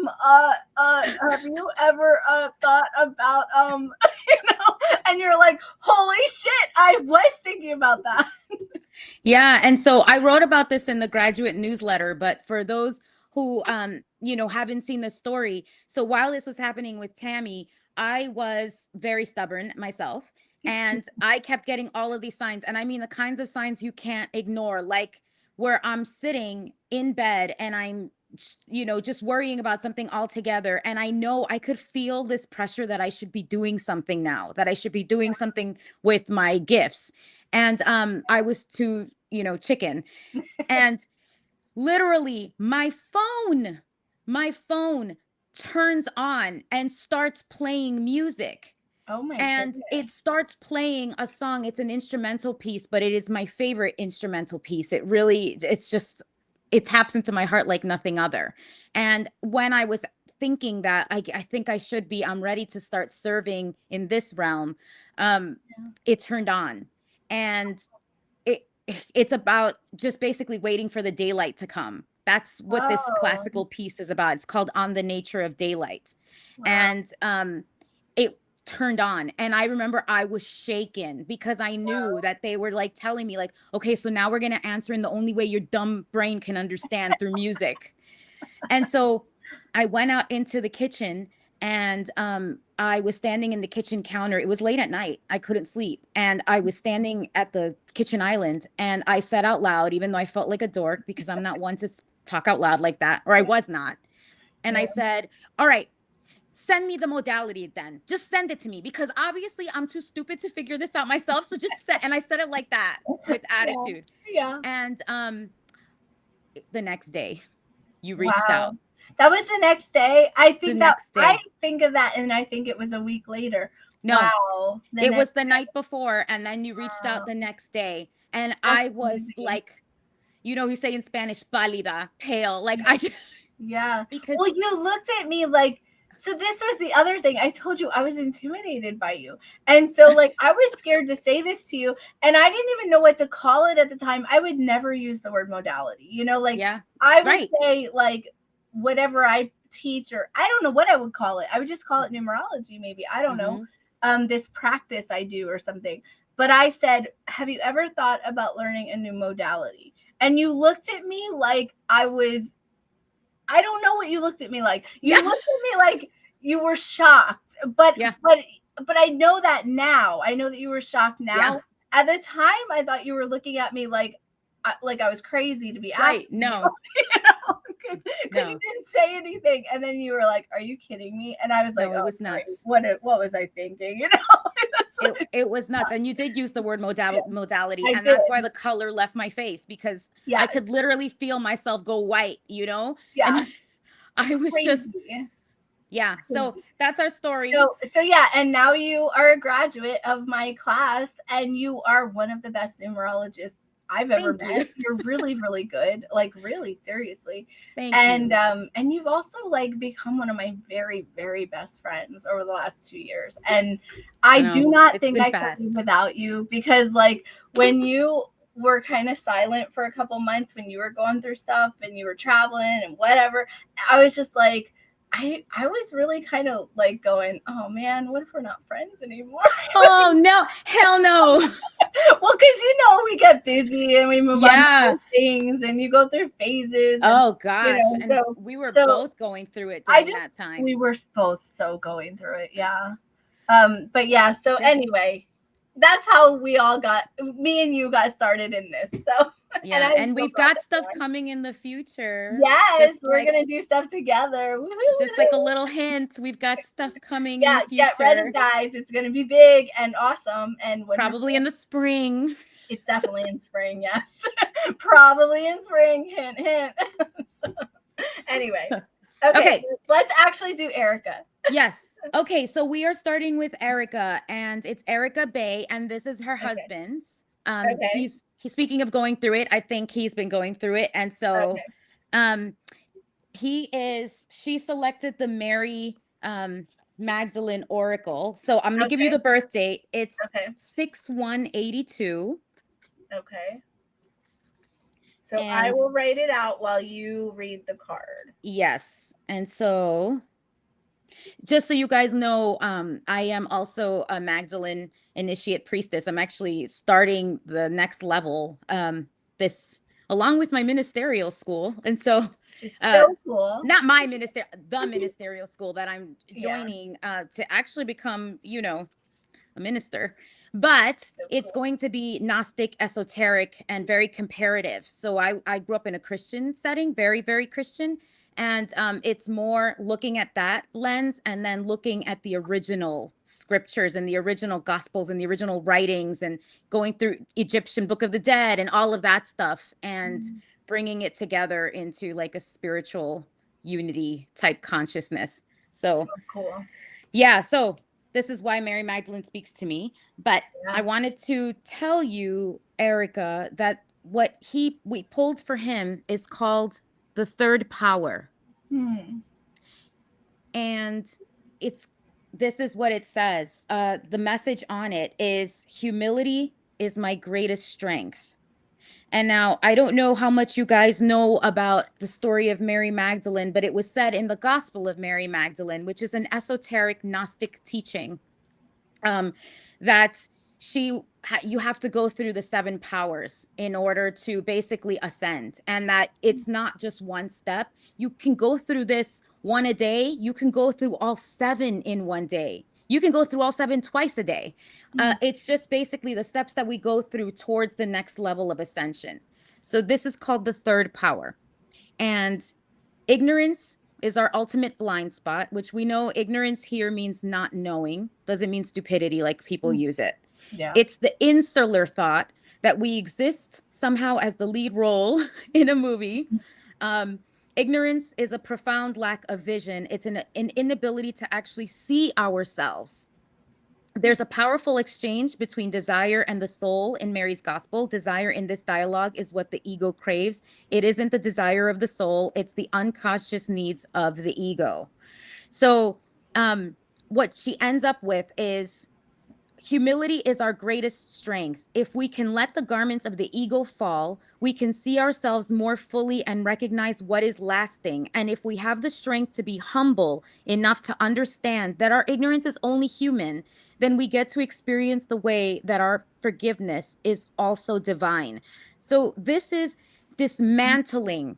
you ever thought about, and you're like, holy shit, I was thinking about that. Yeah. And so I wrote about this in the graduate newsletter, but for those who, haven't seen the story. So while this was happening with Tammy, I was very stubborn myself, and I kept getting all of these signs. And I mean, the kinds of signs you can't ignore, like where I'm sitting in bed and I'm, just worrying about something altogether. And I know I could feel this pressure that I should be doing something now, that I should be doing something with my gifts. And I was too, chicken. And literally my phone turns on and starts playing music. Oh my And goodness. it starts playing a song. It's an instrumental piece, but it is my favorite instrumental piece. It taps into my heart like nothing other. And when I was thinking that I think I'm ready to start serving in this realm, it turned on. And it it's about just basically waiting for the daylight to come. That's what this Oh, classical piece is about. It's called On the Nature of Daylight. wow. And it turned on, and I remember I was shaken because I knew that they were like telling me like, okay, so now we're going to answer in the only way your dumb brain can understand, through music. And so I went out into the kitchen, and I was standing in the kitchen counter. It was late at night. I couldn't sleep. And I was standing at the kitchen island, and I said out loud, even though I felt like a dork because I'm not one to talk out loud like that, or I was not. And I Yeah. said, all right, send me the modality then. Just send it to me, because obviously I'm too stupid to figure this out myself. So just send, and I said it like that with Yeah. attitude. Yeah. And the next day you reached Wow. out. That was the next day. I The think that next I day. think of that and I think it was a week later. No, Wow. it was the night before, and then you reached out Wow. the next day. And That's I was amazing. like, we say in Spanish, pálida, pale. Like I just, Yeah. because Well, you looked at me like, so this was the other thing. I told you I was intimidated by you. And so like I was scared to say this to you, and I didn't even know what to call it at the time. I would never use the word modality. Like yeah, I would right. say like whatever I teach, or I don't know what I would call it. I would just call it numerology maybe. I don't know. This practice I do or something. But I said, "Have you ever thought about learning a new modality?" And you looked at me like I don't know what you looked at me like. You looked at me like you were shocked. But Yeah. but I know that now. I know that you were shocked now. Yeah. At the time, I thought you were looking at me like I was crazy to be asking. Right. No. Because No. you didn't say anything, and then you were like, "Are you kidding me?" And I was like, No, it "Oh, was great. nuts. What was I thinking?" It was nuts. And you did use the word modality. I And did. that's why the color left my face, because Yeah. I could literally feel myself go white, Yeah. And I was just, Crazy. yeah. So that's our story. So yeah, and now you are a graduate of my class, and you are one of the best numerologists I've ever met. You're really, really good, like really seriously. Thank you. And you've also like become one of my very, very best friends over the last 2 years. And I do not think I could be without you, because like when you were kind of silent for a couple months when you were going through stuff and you were traveling and whatever, I was just like, I was really kind of like going, oh man, what if we're not friends anymore? Oh no, hell no. Well, because we get busy and we move on to things, and you go through phases. Oh gosh, and so, we were both going through it during that time. We were both so going through it, yeah. But yeah, so anyway, that's how we all me and you got started in this. So yeah, and we've got stuff coming in the future. Yes, we're gonna do stuff together. Woo-hoo. Just like a little hint, we've got stuff coming in the future. Get ready, guys. It's gonna be big and awesome and wonderful. Probably in the spring. It's definitely in spring, yes. Probably in spring. Hint, hint. Anyway. Okay. Let's actually do Erica. Yes. Okay. So we are starting with Erica, and it's Erica Bay, and this is her husband's. He's speaking of going through it. I think he's been going through it. And so she selected the Mary Magdalene Oracle. So I'm going to give you the birth date. It's 6/1/82. Okay. So I will write it out while you read the card. Yes. And so just so you guys know, I am also a Magdalene initiate priestess. I'm actually starting the next level this along with my ministerial school. And so cool. Not my the ministerial school that I'm joining to actually become, a minister. But it's going to be Gnostic, esoteric, and very comparative. So I grew up in a Christian setting, very, very Christian. And it's more looking at that lens, and then looking at the original scriptures and the original gospels and the original writings, and going through Egyptian Book of the Dead and all of that stuff. And bringing it together into like a spiritual unity type consciousness. So cool. yeah, so this is why Mary Magdalene speaks to me. But Yeah. I wanted to tell you, Erica, that what we pulled for him is called the third power. And this is what it says. The message on it is humility is my greatest strength. And now I don't know how much you guys know about the story of Mary Magdalene, but it was said in the Gospel of Mary Magdalene, which is an esoteric Gnostic teaching, that you have to go through the 7 powers in order to basically ascend, and that it's not just one step. You can go through this one a day. You can go through all 7 in one day. You can go through all 7 twice a day. It's just basically the steps that we go through towards the next level of ascension. So this is called the third power. And ignorance is our ultimate blind spot, which we know ignorance here means not knowing, doesn't mean stupidity like people use it. Yeah. It's the insular thought that we exist somehow as the lead role in a movie. Ignorance is a profound lack of vision. It's an inability to actually see ourselves. There's a powerful exchange between desire and the soul in Mary's gospel. Desire in this dialogue is what the ego craves. It isn't the desire of the soul, it's the unconscious needs of the ego. So, what she ends up with is humility is our greatest strength. If we can let the garments of the ego fall, we can see ourselves more fully and recognize what is lasting. And if we have the strength to be humble enough to understand that our ignorance is only human, then we get to experience the way that our forgiveness is also divine. So this is dismantling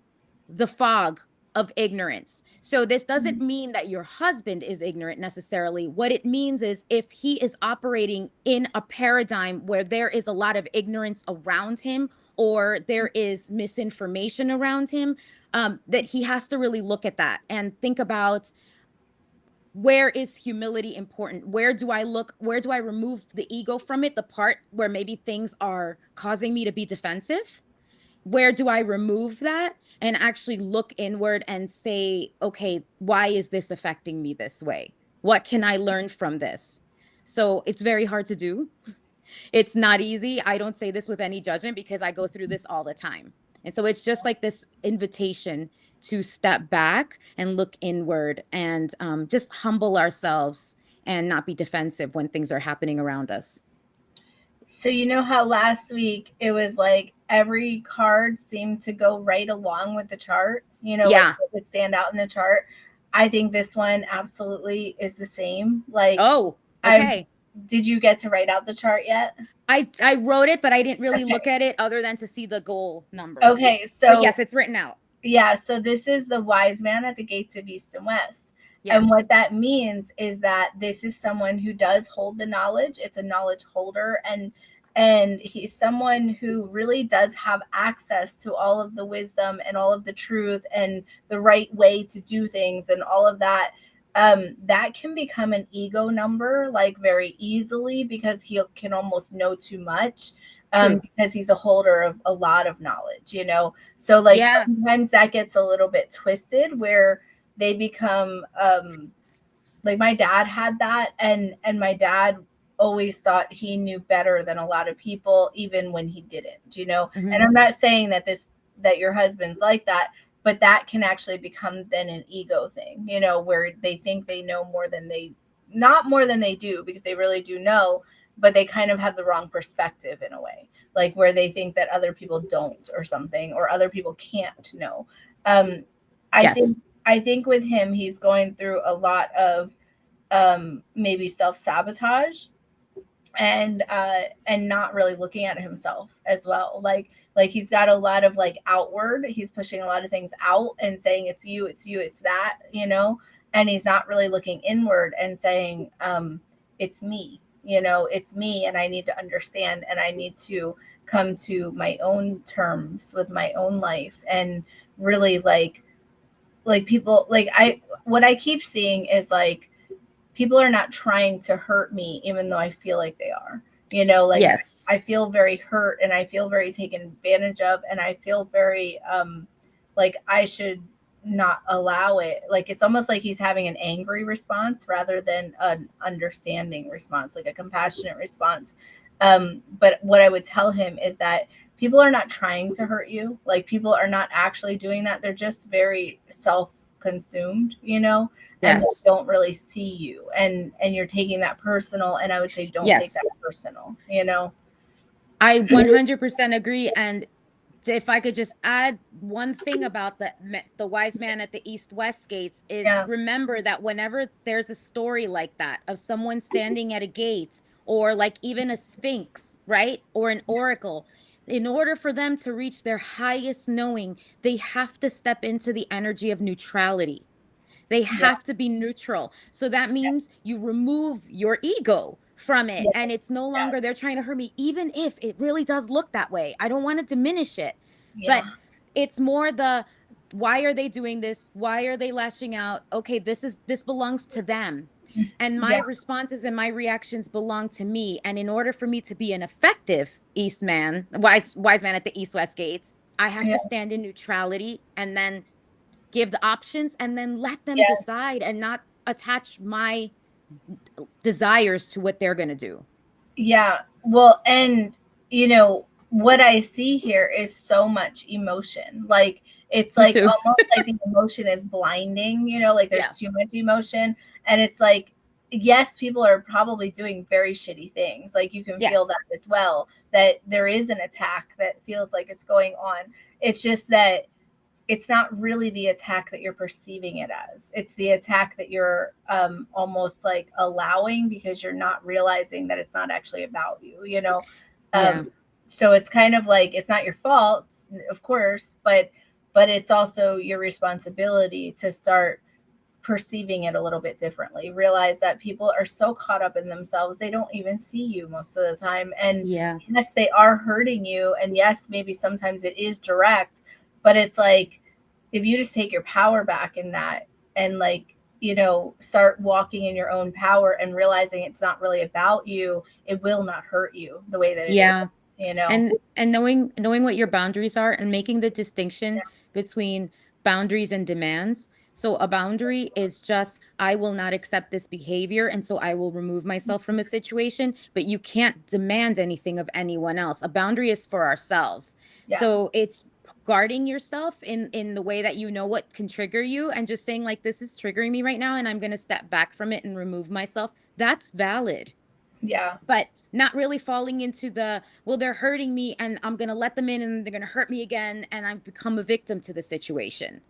the fog of ignorance. So this doesn't mean that your husband is ignorant necessarily. What it means is if he is operating in a paradigm where there is a lot of ignorance around him, or there is misinformation around him, that he has to really look at that and think about, where is humility important? Where do I remove the ego from it? The part where maybe things are causing me to be defensive? Where do I remove that and actually look inward and say, okay, why is this affecting me this way? What can I learn from this? So it's very hard to do. It's not easy. I don't say this with any judgment because I go through this all the time. And so it's just like this invitation to step back and look inward and just humble ourselves and not be defensive when things are happening around us. So you know how last week it was like every card seemed to go right along with the chart, Yeah. like it would stand out in the chart. I think this one absolutely is the same. Like, oh, okay. Did you get to write out the chart yet? I wrote it, but I didn't really Okay. look at it other than to see the goal numbers. Okay, so but yes, it's written out. Yeah, so this is the wise man at the gates of East and West. Yes. And what that means is that this is someone who does hold the knowledge. It's a knowledge holder, and he's someone who really does have access to all of the wisdom and all of the truth and the right way to do things and all of that. That can become an ego number like very easily because he can almost know too much. Because he's a holder of a lot of knowledge, So like sometimes that gets a little bit twisted where they become like my dad had that, and my dad always thought he knew better than a lot of people, even when he didn't, Mm-hmm. And I'm not saying that your husband's like that, but that can actually become then an ego thing, where they think they know not more than they do, because they really do know, but they kind of have the wrong perspective in a way, like where they think that other people don't or something, or other people can't know. I think with him, he's going through a lot of maybe self-sabotage and not really looking at himself as well. Like he's got a lot of like outward, he's pushing a lot of things out and saying it's you, it's that, and he's not really looking inward and saying, it's me. It's me, and I need to understand, and I need to come to my own terms with my own life. And really like people, what I keep seeing is like people are not trying to hurt me, even though I feel like they are. Like Yes. I feel very hurt and I feel very taken advantage of, and I feel very like I should not allow it. Like it's almost like he's having an angry response rather than an understanding response, like a compassionate response. But what I would tell him is that people are not trying to hurt you. Like people are not actually doing that. They're just very self-consumed, and they Yes. don't really see you, and you're taking that personal. And I would say don't take Yes. that personal. I 100% agree. And if I could just add one thing about the wise man at the east-west gates is Yeah, remember that whenever there's a story like that of someone standing at a gate or like even a sphinx, right? Or an oracle, in order for them to reach their highest knowing, they have to step into the energy of neutrality. They yeah, have to be neutral. So that means you remove your ego from it. yeah, And it's no longer yes, they're trying to hurt me, even if it really does look that way. I don't want to diminish it. But yeah, it's more the why are they doing this? Why are they lashing out? Okay, this belongs to them. And my yeah, responses and my reactions belong to me. And in order for me to be an effective wise man at the East West gates, I have yeah, to stand in neutrality and then give the options and then let them yeah, decide and not attach my desires to what they're going to do. yeah. Well, and what I see here is so much emotion. Like it's Me like too. almost like the emotion is blinding, like Yeah. there's too much emotion. And it's like, yes, people are probably doing very shitty things. Like you can feel that Yes. as well, that there is an attack that feels like it's going on. It's just that it's not really the attack that you're perceiving it as. It's the attack that you're almost like allowing because you're not realizing that it's not actually about you. Yeah. So it's kind of like it's not your fault, of course, but it's also your responsibility to start perceiving it a little bit differently. Realize that people are so caught up in themselves, they don't even see you most of the time. And Yeah. yes, they are hurting you. And yes, maybe sometimes it is direct, but it's like if you just take your power back in that and like, start walking in your own power and realizing it's not really about you, it will not hurt you the way that it is, Yeah. you know? And knowing what your boundaries are and making the distinction between boundaries and demands. So a boundary is just I will not accept this behavior and so I will remove myself from a situation, but you can't demand anything of anyone else. A boundary is for ourselves. Yeah. So it's guarding yourself in the way that you know what can trigger you and just saying like this is triggering me right now and I'm going to step back from it and remove myself. That's valid, Yeah. but not really falling into the well they're hurting me and I'm going to let them in and they're going to hurt me again and I've become a victim to the situation.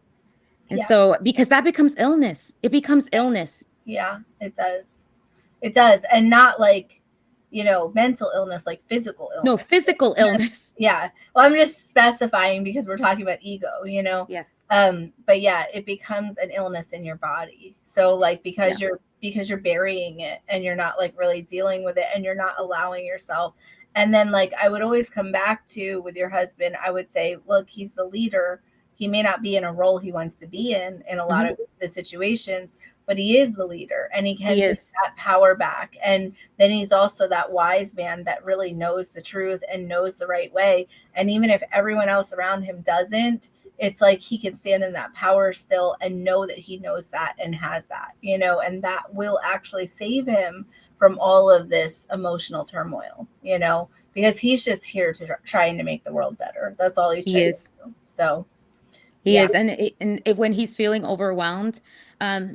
And Yeah. so because that becomes illness, it becomes illness. Yeah. It does. It does. And not like, mental illness, like physical No, illness. physical illness. Yeah. Well, I'm just specifying because we're talking about ego. Yes. But yeah, it becomes an illness in your body. So like Yeah. because you're burying it and you're not like really dealing with it and you're not allowing yourself. And then like I would always come back to with your husband, I would say, look, he's the leader. He may not be in a role he wants to be in a lot Mhm. of the situations, but he is the leader and he can He take is. that power back. And then he's also that wise man that really knows the truth and knows the right way. And even if everyone else around him doesn't, it's like he can stand in that power still and know that he knows that and has that, and that will actually save him from all of this emotional turmoil, because he's just here to trying to make the world better. That's all he's He trying to is. do. So, He yeah. is. And if when he's feeling overwhelmed,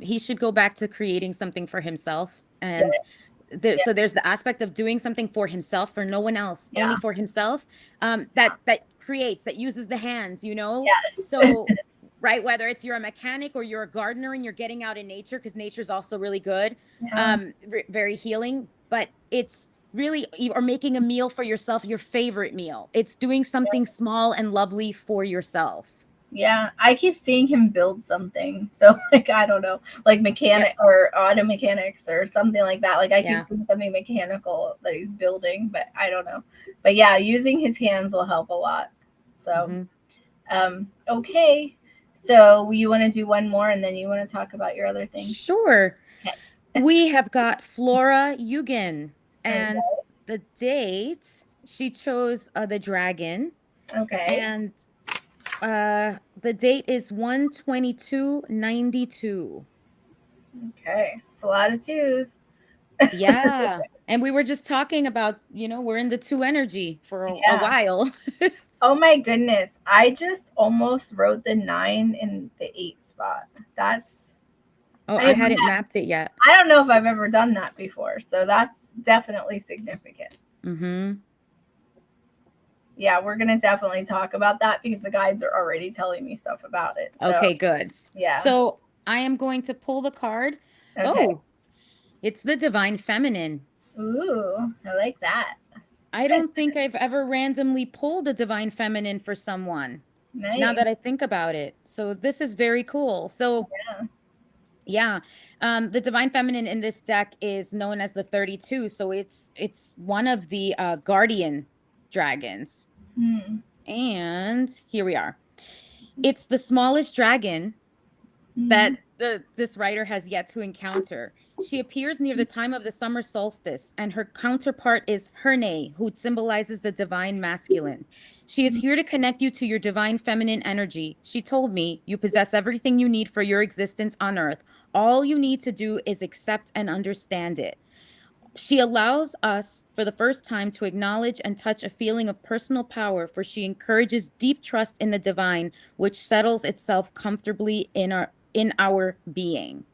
he should go back to creating something for himself. And Yes. Yeah. so there's the aspect of doing something for himself, for no one else, only Yeah. for himself. That creates, that uses the hands, you know. Yes. So right, whether it's you're a mechanic or you're a gardener and you're getting out in nature, because nature's also really good, Yeah. very healing. But it's really you are making a meal for yourself, your favorite meal. It's doing something small and lovely for yourself. Yeah, I keep seeing him build something. So like I don't know, like Yep. mechanic or auto mechanics or something like that. Like I keep Yeah. seeing something mechanical that he's building, but I don't know. But yeah, using his hands will help a lot. So Hmm. okay. So you want to do one more and then you want to talk about your other thing? Sure. Okay. We have got Flora Eugen, Okay. and the date, she chose the dragon, Okay. and the date is 1/22/92. Okay. It's a lot of twos. Yeah. And we were just talking about, we're in the two energy for a Yeah. while. Oh my goodness. I just almost wrote the 9 in the 8 spot. That's Oh, I I have hadn't mapped it yet. I don't know if I've ever done that before, so that's definitely significant. Mm-hmm. Yeah, we're gonna definitely talk about that because the guides are already telling me stuff about it. So Okay, good. yeah. So I am going to pull the card. Okay. Oh, it's the Divine Feminine. Ooh, I like that. I don't think I've ever randomly pulled a Divine Feminine for someone, now Nice. that I think about it. So this is very cool. So Yeah. yeah, the Divine Feminine in this deck is known as the 32. So it's one of the guardian dragons. Hmm. And here we are. It's the smallest dragon Hmm. that this writer has yet to encounter. She appears near the time of the summer solstice, and her counterpart is Herne, who symbolizes the divine masculine. She is here to connect you to your divine feminine energy. She told me, you possess everything you need for your existence on earth. All you need to do is accept and understand it. She allows us for the first time to acknowledge and touch a feeling of personal power, for she encourages deep trust in the divine, which settles itself comfortably in our being.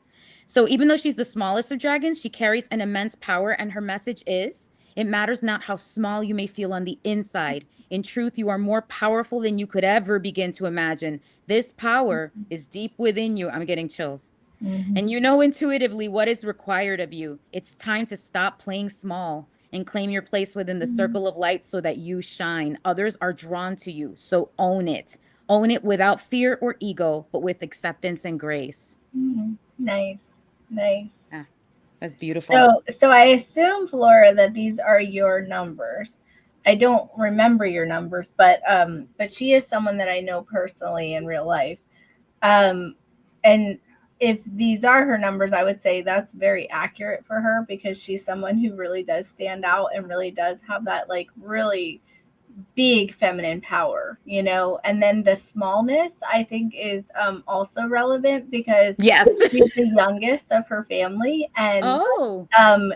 So even though she's the smallest of dragons, she carries an immense power, and her message is, it matters not how small you may feel on the inside. In truth, you are more powerful than you could ever begin to imagine. This power is deep within you. I'm getting chills. Hmm. And you know intuitively what is required of you. It's time to stop playing small and claim your place within the circle of light so that you shine. Others are drawn to you. So own it. Own it without fear or ego, but with acceptance and grace. Nice. Nice. Ah, that's beautiful. So I assume, Flora, that these are your numbers. I don't remember your numbers, but she is someone that I know personally in real life. Um, and if these are her numbers, I would say that's very accurate for her because she's someone who really does stand out and really does have that like really big feminine power, you know. And then the smallness I think is also relevant because Yes. she's the youngest of her family, and Oh.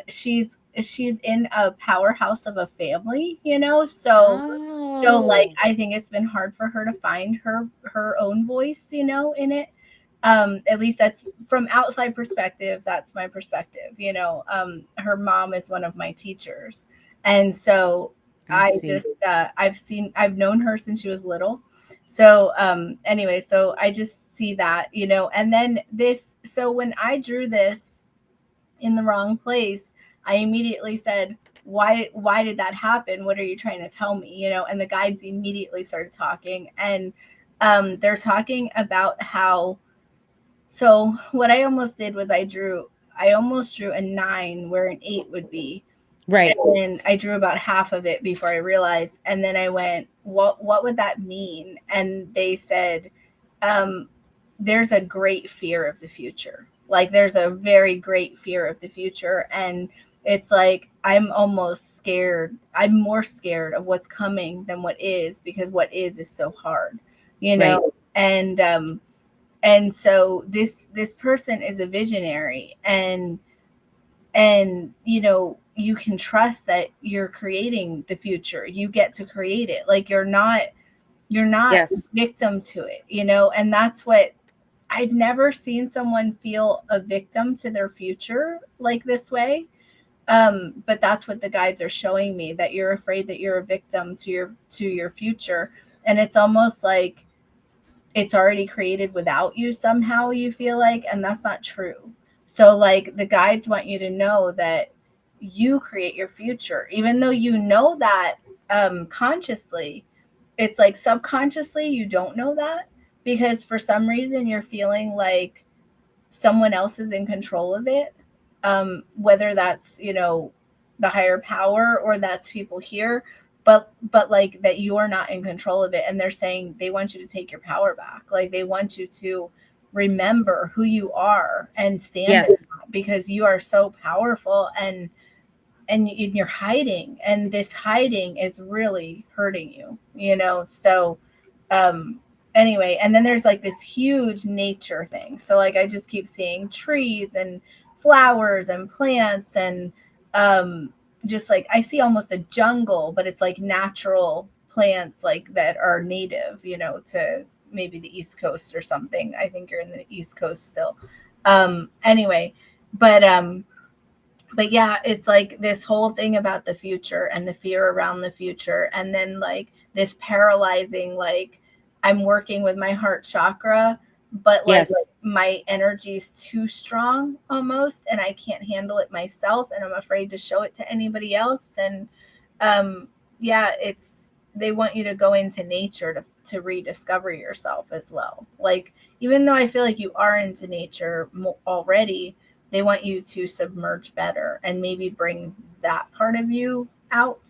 she's in a powerhouse of a family, you know. So like Oh. I think it's been hard for her to find her own voice, you know, in it. At least that's from outside perspective, that's my perspective, you know. Her mom is one of my teachers, and so I see. I've known her since she was little. So anyway, so I just see that, you know. And then so when I drew this in the wrong place, I immediately said, why did that happen? What are you trying to tell me? You know, and the guides immediately started talking, and they're talking about how, so what I almost did was I almost drew a 9 where an 8 would be. Right. And I drew about half of it before I realized. And then I went, what would that mean? And they said, um, there's a great fear of the future. Like there's a very great fear of the future. And it's like I'm almost scared. I'm more scared of what's coming than what is, because what is so hard, you know. Right. And so this person is a visionary, and you know, you can trust that you're creating the future. You get to create it. Like you're not a Yes. victim to it, you know. And that's what I've never seen someone feel a victim to their future like this way. But that's what the guides are showing me, that you're afraid that you're a victim to your future. And it's almost like it's already created without you somehow, you feel like, and that's not true. So like the guides want you to know that you create your future, even though you know that consciously. It's like subconsciously you don't know that, because for some reason you're feeling like someone else is in control of it, whether that's, you know, the higher power or that's people here, but like that you're not in control of it. And they're saying they want you to take your power back. Like they want you to remember who you are and stand in Yes. that, because you are so powerful. you're hiding, and this hiding is really hurting you, you know? So, anyway, and then there's like this huge nature thing. So like I just keep seeing trees and flowers and plants, and just like I see almost a jungle, but it's like natural plants like that are native, you know, to maybe the East Coast or something. I think you're in the East Coast still. Anyway, but but yeah, it's like this whole thing about the future and the fear around the future. And then like this paralyzing, like I'm working with my heart chakra, but like Yes. my energy is too strong almost, and I can't handle it myself. And I'm afraid to show it to anybody else. And yeah, it's, they want you to go into nature to rediscover yourself as well. Like, even though I feel like you are into nature already, they want you to submerge better and maybe bring that part of you out,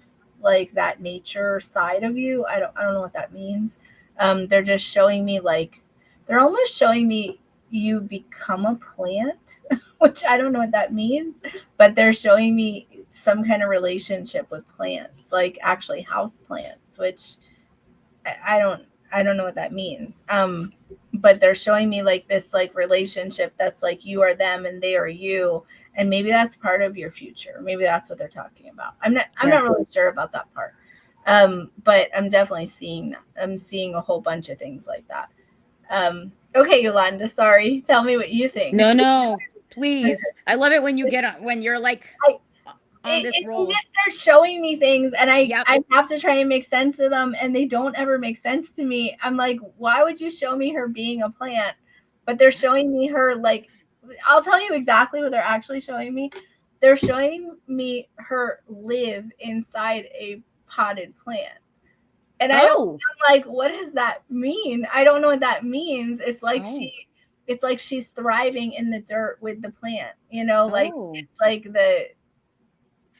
like that nature side of you. I don't know what that means. They're just showing me, like, they're almost showing me you become a plant, which I don't know what that means, but they're showing me some kind of relationship with plants, like actually house plants, which I don't know what that means. But they're showing me like this like relationship that's like you are them and they are you, and maybe that's part of your future. Maybe that's what they're talking about. I'm not really sure about that part. But I'm definitely seeing that. I'm seeing a whole bunch of things like that. Okay, Yolanda, sorry. Tell me what you think. No, please. I love it when you get on, when you're like on this They roll. just start showing me things, and Yep. I have to try and make sense of them, and they don't ever make sense to me. I'm like, why would you show me her being a plant? But they're showing me her, like, I'll tell you exactly what they're actually showing me. They're showing me her live inside a potted plant. And I'm like, what does that mean? I don't know what that means. It's like it's like she's thriving in the dirt with the plant, you know, like it's like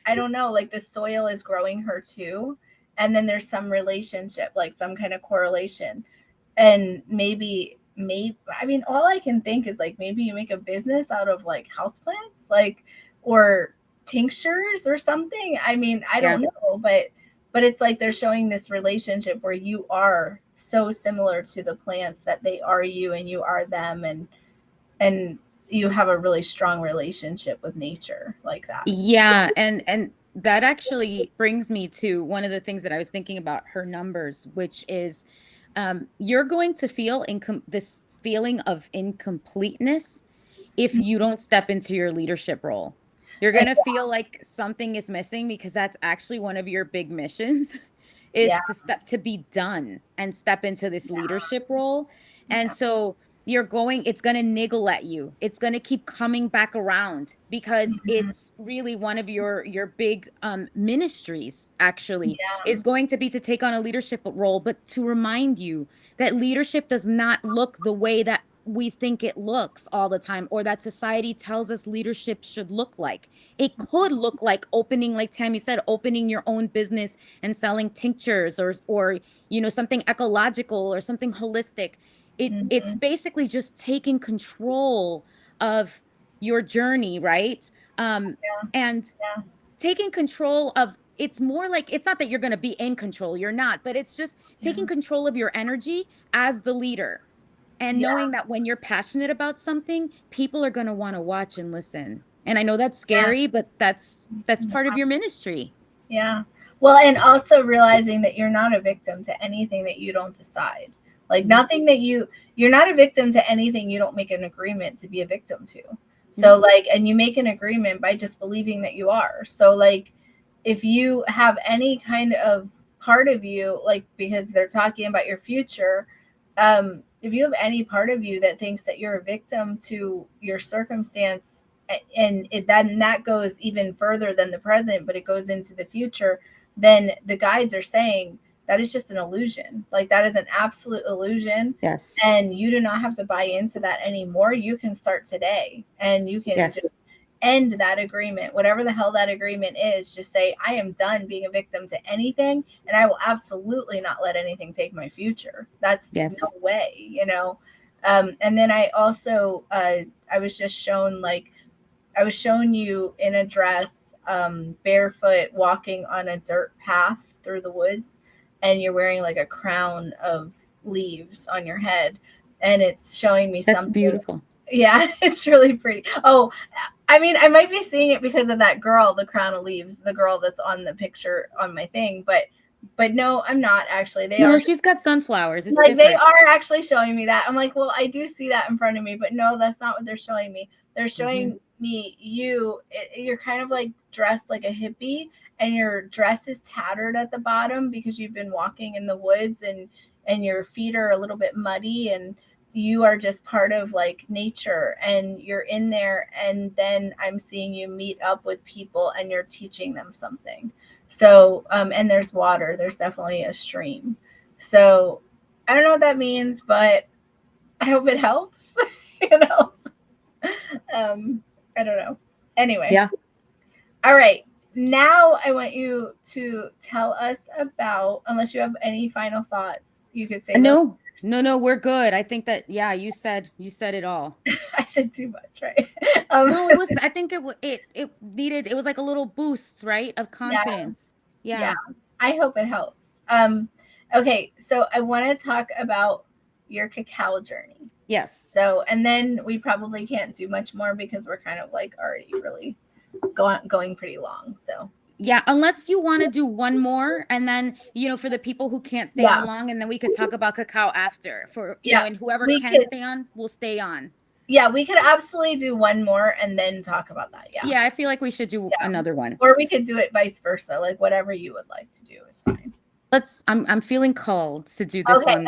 I don't know, like the soil is growing her too. And then there's some relationship, like some kind of correlation. And maybe, I mean, all I can think is like maybe you make a business out of like houseplants, like, or tinctures or something. I mean, I don't know, but it's like they're showing this relationship where you are so similar to the plants that they are you and you are them, and you have a really strong relationship with nature like that. Yeah, and that actually brings me to one of the things that I was thinking about her numbers, which is you're going to feel this feeling of incompleteness if you don't step into your leadership role. You're going to feel like something is missing because that's actually one of your big missions Yeah. is to be done and step into this leadership role. And Yeah. so it's going to niggle at you. It's going to keep coming back around because it's really one of your big ministries actually is going to be to take on a leadership role, but to remind you that leadership does not look the way that we think it looks all the time, or that society tells us leadership should look like. It could look like opening, like Tammy said, opening your own business and selling tinctures, or something ecological or something holistic. It's basically just taking control of your journey, right? And taking control of, it's more like, it's not that you're going to be in control, you're not, but it's just taking control of your energy as the leader, and knowing that when you're passionate about something, people are going to want to watch and listen. And I know that's scary, but that's part of your ministry. Yeah. Well, and also realizing that you're not a victim to anything that you don't decide. Like nothing that you're not a victim to anything you don't make an agreement to be a victim to. So like, and you make an agreement by just believing that you are. So like, if you have any kind of part of you, like, because they're talking about your future, if you have any part of you that thinks that you're a victim to your circumstance, and that goes even further than the present, but it goes into the future, then the guides are saying that is just an illusion. Like that is an absolute illusion. Yes. And you do not have to buy into that anymore. You can start today, and you can just end that agreement, whatever the hell that agreement is. Just say, I am done being a victim to anything, and I will absolutely not let anything take my future. That's no way, you know. And then I also I was shown you in a dress, barefoot walking on a dirt path through the woods, and you're wearing like a crown of leaves on your head, and it's showing me That's something. beautiful. Yeah, it's really pretty. Oh, I mean, I might be seeing it because of that girl, the crown of leaves, the girl that's on the picture on my thing, but no, I'm not actually. No, she's got sunflowers. It's like different. they are actually showing me that. I'm like, well, I do see that in front of me, but no, that's not what they're showing me. They're showing me you're kind of like dressed like a hippie, and your dress is tattered at the bottom because you've been walking in the woods, and your feet are a little bit muddy, and you are just part of like nature, and you're in there, and then I'm seeing you meet up with people and you're teaching them something. So and there's water, there's definitely a stream. So I don't know what that means, but I hope it helps. you know, I don't know. Anyway. Yeah. All right. Now I want you to tell us about, unless you have any final thoughts, you could say. No, we're good. I think that, yeah, you said it all. I said too much, right? No, it was, I think it needed, it was like a little boost, right? Of confidence. Yeah. I hope it helps. Okay. So I want to talk about your cacao journey. Yes. So, and then we probably can't do much more because we're kind of like already really going pretty long. So yeah, unless you want to do one more, and then, for the people who can't stay on long, and then we could talk about cacao after, for, and whoever can stay on will stay on. Yeah, we could absolutely do one more and then talk about that. Yeah. Yeah, I feel like we should do another one. Or we could do it vice versa. Like whatever you would like to do is fine. I'm feling called to do this one.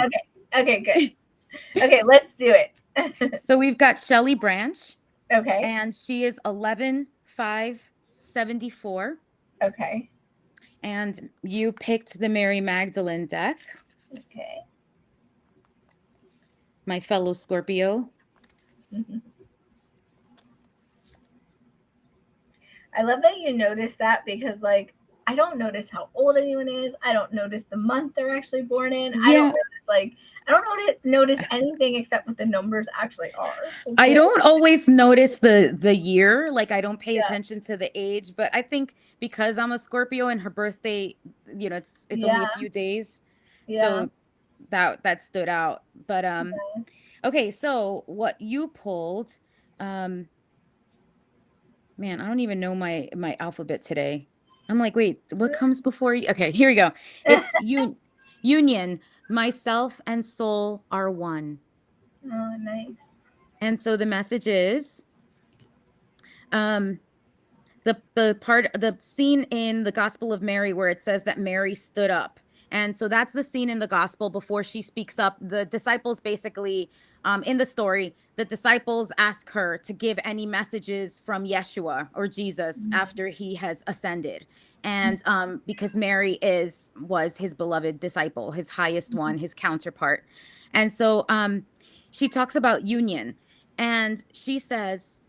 Okay, good. Okay, let's do it. So we've got Shelly Branch. Okay. And she is 11/5/74. Okay. And you picked the Mary Magdalene deck. Okay. My fellow Scorpio. I love that you noticed that, because like I don't notice how old anyone is. I don't notice the month they're actually born in. Yeah. I don't notice anything except what the numbers actually are. I don't always notice the year. Like I don't pay attention to the age, but I think because I'm a Scorpio and her birthday, it's only a few days. So that stood out. But okay, so what you pulled, man, I don't even know my alphabet today. I'm like, wait, what comes before you? Okay, here we go. It's union. Myself and soul are one. Oh, nice. And so the message is, the scene in the Gospel of Mary where it says that Mary stood up. And so that's the scene in the gospel before she speaks up. The disciples basically, in the story, the disciples ask her to give any messages from Yeshua or Jesus after he has ascended. And because Mary was his beloved disciple, his highest one, his counterpart. And so she talks about union, and she says,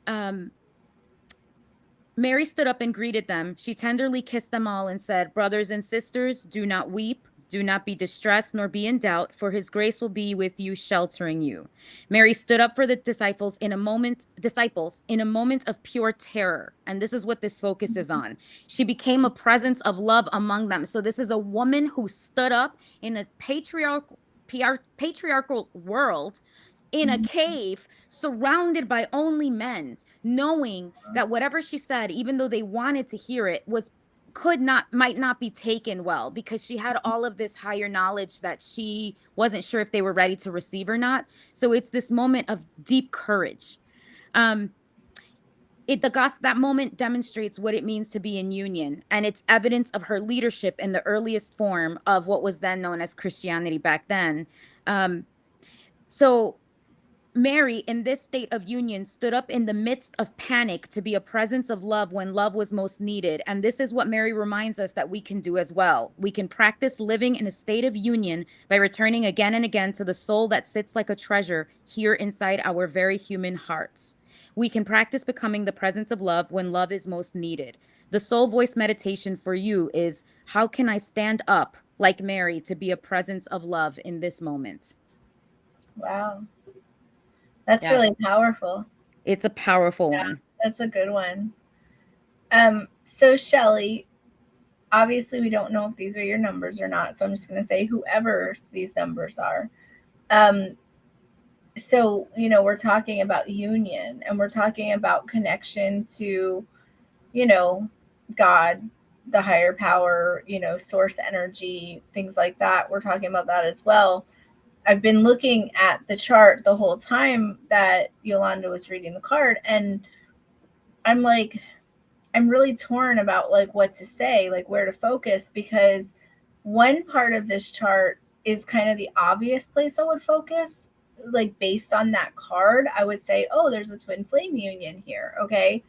Mary stood up and greeted them. She tenderly kissed them all and said, "Brothers and sisters, do not weep. Do not be distressed nor be in doubt, for his grace will be with you, sheltering you." Mary stood up for the disciples in a moment of pure terror. And this is what this focus is on. She became a presence of love among them. So this is a woman who stood up in a patriarchal world, in a cave, surrounded by only men, knowing that whatever she said, even though they wanted to hear it, might not be taken well, because she had all of this higher knowledge that she wasn't sure if they were ready to receive or not. So it's this moment of deep courage. That moment demonstrates what it means to be in union, and it's evidence of her leadership in the earliest form of what was then known as Christianity back then. So Mary, in this state of union, stood up in the midst of panic to be a presence of love when love was most needed. And this is what Mary reminds us that we can do as well. We can practice living in a state of union by returning again and again to the soul that sits like a treasure here inside our very human hearts. We can practice becoming the presence of love when love is most needed. The soul voice meditation for you is, how can I stand up like Mary to be a presence of love in this moment? Wow. That's really powerful. It's a powerful one. That's a good one. So Shelly, obviously we don't know if these are your numbers or not, so I'm just going to say whoever these numbers are. So, you know, we're talking about union, and we're talking about connection to, you know, God, the higher power, you know, source energy, things like that. We're talking about that as well. I've been looking at the chart the whole time that Yolanda was reading the card, and I'm like, I'm really torn about like what to say, like where to focus, because one part of this chart is kind of the obvious place I would focus. Like based on that card, I would say, oh, there's a twin flame union here. Okay.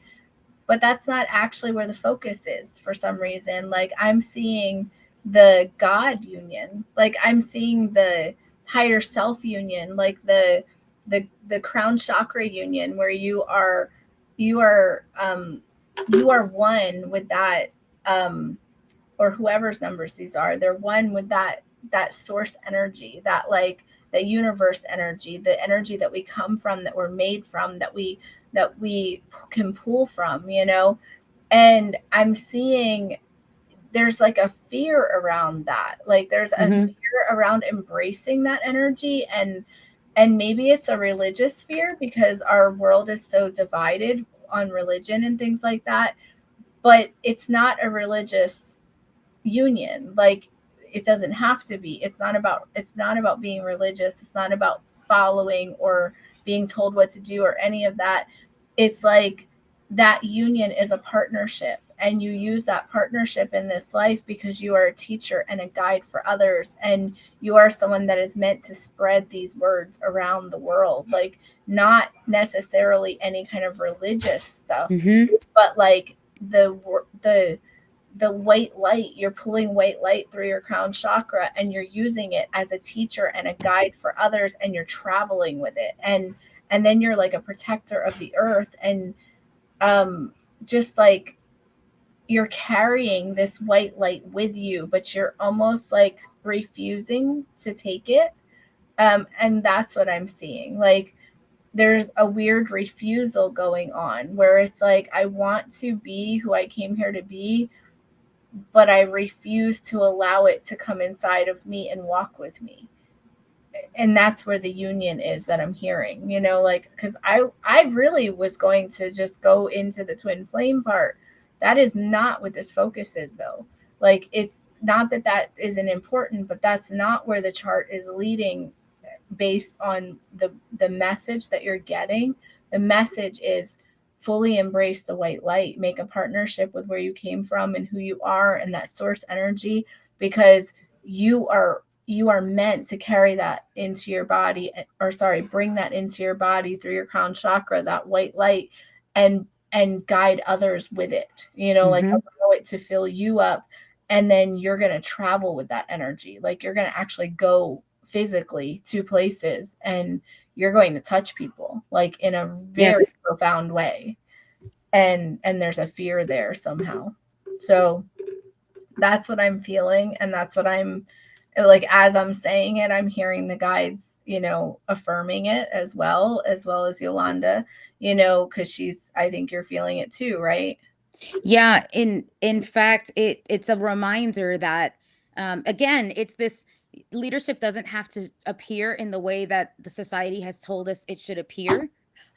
But that's not actually where the focus is for some reason. Like I'm seeing the God union, like I'm seeing the higher self union, like the crown chakra union, where you are you are one with that, or whoever's numbers these are, they're one with that source energy, that like the universe energy, the energy that we come from, that we're made from, that we can pull from, you know. And I'm seeing there's like a fear around that, like there's a Mm-hmm. fear around embracing that energy. And maybe it's a religious fear because our world is so divided on religion and things like that, but it's not a religious union. Like it doesn't have to be. It's not about being religious. It's not about following or being told what to do or any of that. It's like that union is a partnership, and you use that partnership in this life because you are a teacher and a guide for others, and you are someone that is meant to spread these words around the world, like not necessarily any kind of religious stuff, Mm-hmm. but like the white light, you're pulling white light through your crown chakra, and you're using it as a teacher and a guide for others, and you're traveling with it, and then you're like a protector of the earth, and um just like you're carrying this white light with you, but you're almost like refusing to take it. And that's what I'm seeing. Like there's a weird refusal going on where it's like I want to be who I came here to be, but I refuse to allow it to come inside of me and walk with me. And that's where the union is that I'm hearing, you know, like because I really was going to just go into the twin flame part. That is not what this focus is, though. Like it's not that that isn't important, but that's not where the chart is leading based on the message that you're getting. The message is fully embrace the white light, make a partnership with where you came from and who you are and that source energy, because you are meant to carry that into your body, or sorry, bring that into your body through your crown chakra, that white light, and guide others with it, you know, like Mm-hmm. allow it to fill you up. And then you're going to travel with that energy, like you're going to actually go physically to places, and you're going to touch people like in a very Yes. profound way. And there's a fear there somehow. So that's what I'm feeling, and that's what I'm like as I'm saying it, I'm hearing the guides, you know, affirming it as well as Yolanda, you know, because she's, I think you're feeling it too, right? Yeah, in fact, it's a reminder that again, it's this leadership doesn't have to appear in the way that the society has told us it should appear,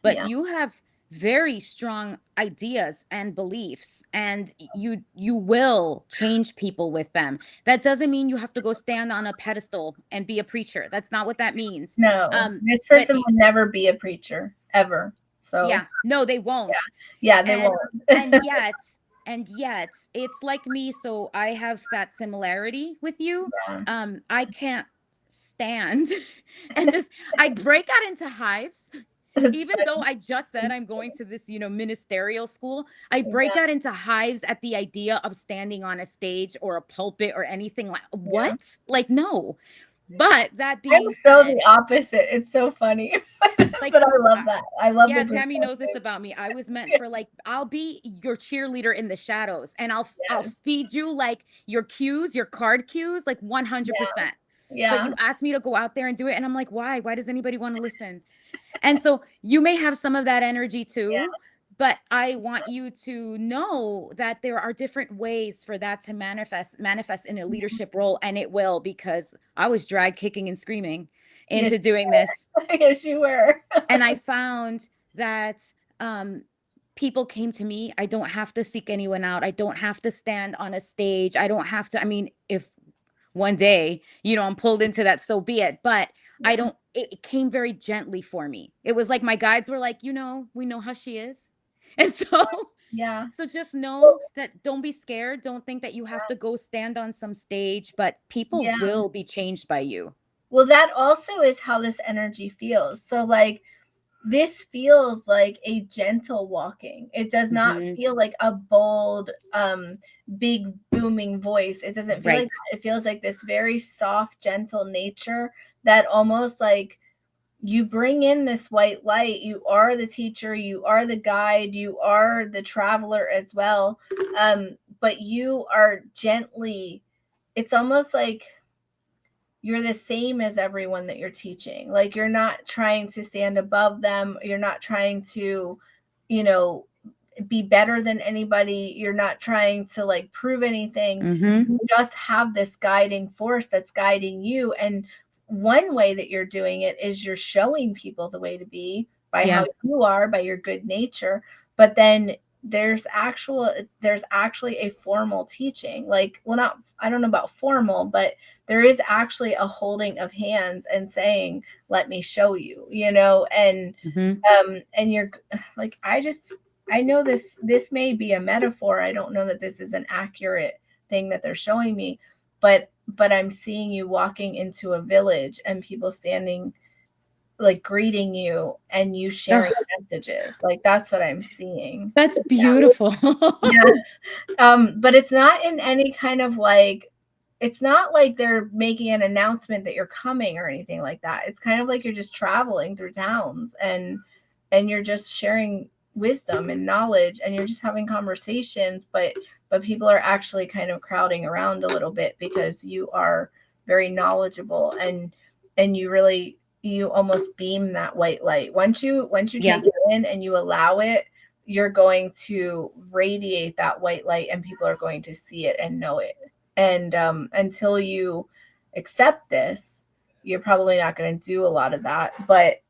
but Yeah. you have very strong ideas and beliefs, and you will change people with them. That doesn't mean you have to go stand on a pedestal and be a preacher. That's not what that means. No, this But person would never be a preacher ever. So yeah, no, they yeah, won't. yeah, they and won't. and yet and yet it's like me, so I have that similarity with you. Yeah. I can't stand and just I break out into hives. It's Even though funny. I just said I'm going to this, ministerial school, I break Yeah, out into hives at the idea of standing on a stage or a pulpit or anything. Like yeah. what? Like no. But that I'm being so said, the opposite. It's so funny. like But I love that. I love the yeah, Tammy knows this perspective. about me. I was meant for, like, I'll be your cheerleader in the shadows, and I'll Yes. feed you like your cues, your card cues, like Yeah. 100%. But Yeah. you asked me to go out there and do it, and I'm like, why? Why does anybody want to listen? And so you may have some of that energy too, Yeah. But I want you to know that there are different ways for that to manifest in a leadership role, and it will, because I was dragged kicking and screaming Yes, into doing this. yes, you were. And I found that people came to me. I don't have to seek anyone out. I don't have to stand on a stage. I don't have to, I mean, if one day, I'm pulled into that, so be it. But I Yeah. don't, it came very gently for me. It was like my guides were like, we know how she is. And Yeah. so just know that, don't be scared. Don't think that you have to go stand on some stage, but people Yeah. will be changed by you. Well, that also is how this energy feels. So, like, this feels like a gentle walking. It does not Hmm. feel like a bold, big booming voice. It doesn't feel like Right. that. It feels like this very soft, gentle nature that almost like you bring in this white light. You are the teacher, you are the guide, you are the traveler as well. But you are gently, it's almost like you're the same as everyone that you're teaching. Like, you're not trying to stand above them. You're not trying to, you know, be better than anybody. You're not trying to like prove anything. Hmm. You just have this guiding force that's guiding you. And one way that you're doing it is you're showing people the way to be by Yeah. how you are, by your good nature. But then there's actually a formal teaching. Like, well, not, I don't know about formal, but there is actually a holding of hands and saying, let me show you, Hmm. and you're like, I know this may be a metaphor. I don't know that this is an accurate thing that they're showing me, but I'm seeing you walking into a village and people standing, like, greeting you and you sharing Oh, messages. Like, that's what I'm seeing. that's beautiful. Yeah. But it's not in any kind of like, it's not like they're making an announcement that you're coming or anything like that. It's kind of like you're just traveling through towns and you're just sharing wisdom and knowledge and you're just having conversations, but people are actually kind of crowding around a little bit because you are very knowledgeable and you almost beam that white light. Once you Yeah. take it in and you allow it, you're going to radiate that white light and people are going to see it and know it. And until you accept this, you're probably not going to do a lot of that. But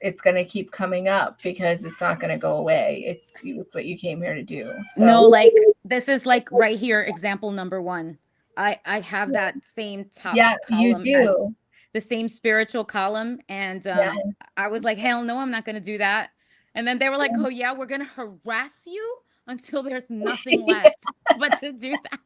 it's going to keep coming up because it's not going to go away. It's what you came here to do. No, So like this is like right here, example number one. I have that same top yeah, you column as do. the same spiritual column. And Yeah. I was like, hell no, I'm not gonna do that. And then they were like, oh yeah, we're gonna harass you until there's nothing left but to do that.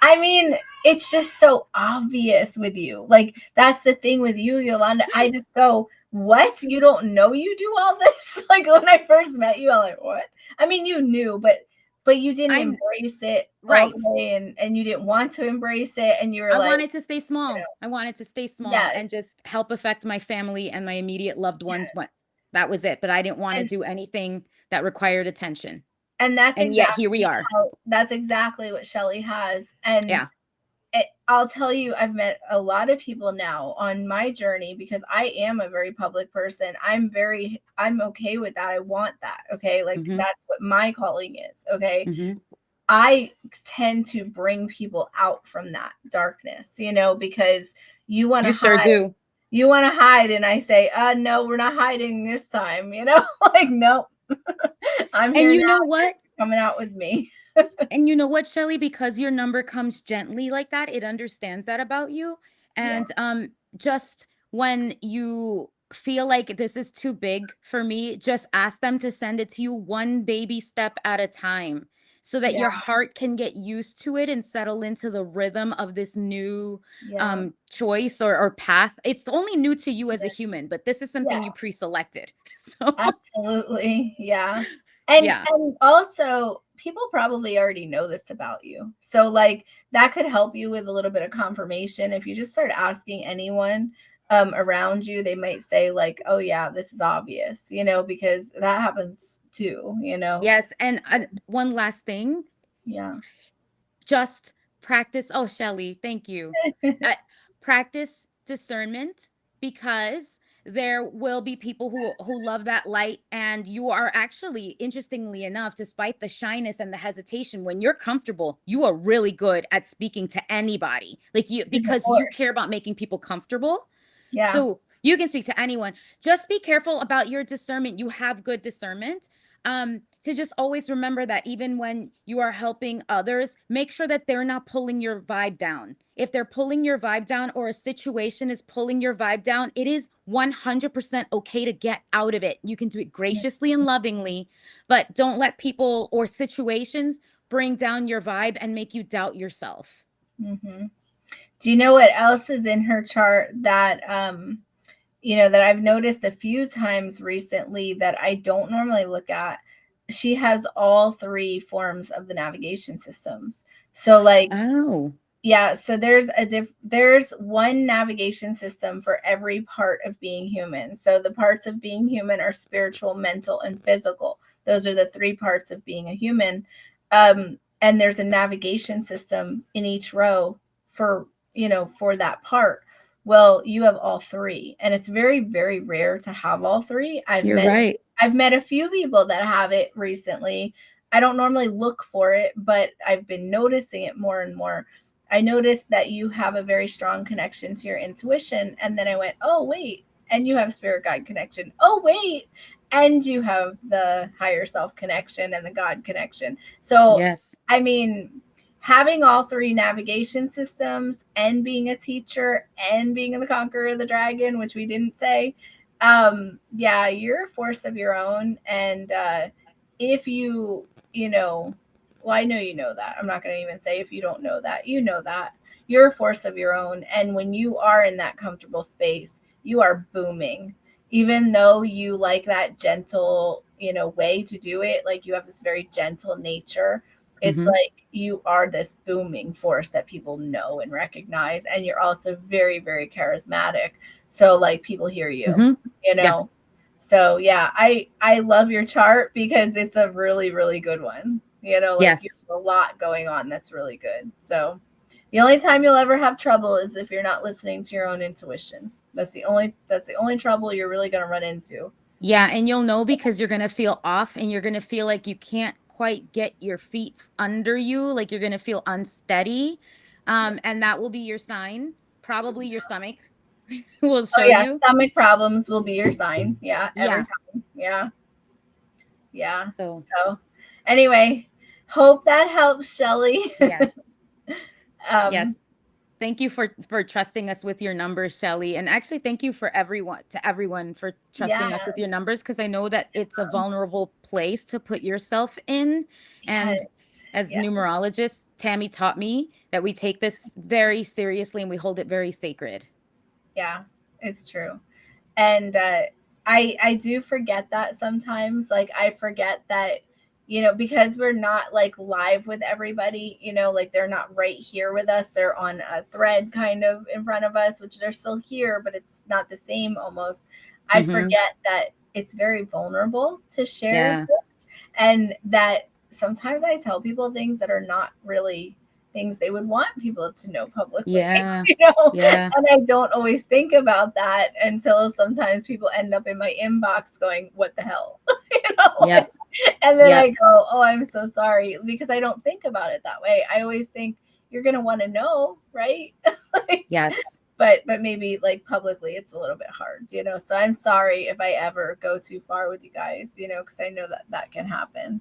I mean, it's just so obvious with you. Like, that's the thing with you, Yolanda. I just go, what? You don't know you do all this? Like, when I first met you, I'm like, what? I mean, you knew, but you didn't I'm embrace it all right. the way, and you didn't want to embrace it, and you were I like, wanted to stay small. I wanted to stay small and yes. just help affect my family and my immediate loved ones. Yes. But that was it. But I didn't want to And do anything that required attention. and And yet here we are. that's exactly what Shelley has. And Yeah. I'll tell you, I've met a lot of people now on my journey because I am a very public person. I'm okay with that. I want that. Okay. Like, Hmm. that's what my calling is. Okay. Hmm. I tend to bring people out from that darkness, because you want to You sure hide. do. You want to hide. And I say, no, we're not hiding this time, like, nope. I'm And here you now. know what? Coming out with me. And you know what, Shelly? Because your number comes gently like that, it understands that about you. Yeah. And just when you feel like this is too big for me, just ask them to send it to you one baby step at a time so that Yeah. your heart can get used to it and settle into the rhythm of this new Yeah. choice or path. It's only new to you as a human, but this is Yeah. something you pre-selected. So Absolutely. Yeah. And yeah. also, people probably already know this about you. So, like, that could help you with a little bit of confirmation. If you just start asking anyone around you, they might say, like, oh yeah, this is obvious, because that happens too. Yes. And one last thing, Yeah. just practice. Oh, Shelly, thank you. Uh, Practice discernment, because there will be people who love that light, and you are actually, interestingly enough, despite the shyness and the hesitation, when you're comfortable, you are really good at speaking to anybody, like you, Of because you course. care about making people comfortable. Yeah. So you can speak to anyone. Just be careful about your discernment. You have good discernment. To just always remember that even when you are helping others, make sure that they're not pulling your vibe down. If they're pulling your vibe down, or a situation is pulling your vibe down, it is 100% okay to get out of it. You can do it graciously and lovingly, but don't let people or situations bring down your vibe and make you doubt yourself. Mm-hmm. Do you know what else is in her chart that that I've noticed a few times recently that I don't normally look at? She has all three forms of the navigation systems. So like, Oh. yeah, so there's one navigation system for every part of being human. So the parts of being human are spiritual, mental, and physical. Those are the three parts of being a human. And there's a navigation system in each row for that part. Well, you have all three, and it's very, very rare to have all three. You're right. I've met a few people that have it recently. I don't normally look for it, but I've been noticing it more and more. I noticed that you have a very strong connection to your intuition. And then I went, oh, wait. And you have spirit guide connection. Oh, wait. And you have the higher self connection and the God connection. So, Yes. I mean, having all three navigation systems and being a teacher and being the conqueror of the dragon, which we didn't say, yeah, you're a force of your own. And if well, I know you know that. I'm not going to even say if you don't know that. You know that. You're a force of your own. And when you are in that comfortable space, you are booming. Even though you like that gentle, way to do it, like you have this very gentle nature, it's Mm-hmm. like you are this booming force that people know and recognize. And you're also very, very charismatic. So like people hear you, Mm-hmm. you Yeah. know. So yeah, I love your chart because it's a really, really good one. Like you Yes. have a lot going on that's really good. So the only time you'll ever have trouble is if you're not listening to your own intuition. That's the only trouble you're really going to run into. Yeah, and you'll know because you're gonna feel off, and you're gonna feel like you can't quite get your feet under you, like you're gonna feel unsteady. Yeah. And that will be your sign. Probably your stomach will Oh show yeah, you. stomach problems will be your sign. Yeah, every Yeah. time. Yeah. Yeah. So So anyway, hope that helps, Shelly. yes. Yes. um Thank you for trusting us with your numbers, Shelly. And actually, thank you for everyone for yeah. trusting us with your numbers, because I know that it's a vulnerable place to put yourself in. Yeah. And as Yeah. numerologists, Tammy taught me that we take this very seriously and we hold it very sacred. Yeah. It's true. And I do forget that sometimes. Like I forget that, because we're not like live with everybody, like they're not right here with us. They're on a thread kind of in front of us, which they're still here, but it's not the same almost. I Mm-hmm. forget that it's very vulnerable to share Yeah. this, and that sometimes I tell people things that are not really things they would want people to know publicly. Yeah. Yeah. And I don't always think about that until sometimes people end up in my inbox going, what the hell? Yep. And then I Yep. go, oh, I'm so sorry, because I don't think about it that way. I always think you're going to want to know, right? Like, Yes. but maybe like publicly it's a little bit hard, so I'm sorry if I ever go too far with you guys, because I know that can happen.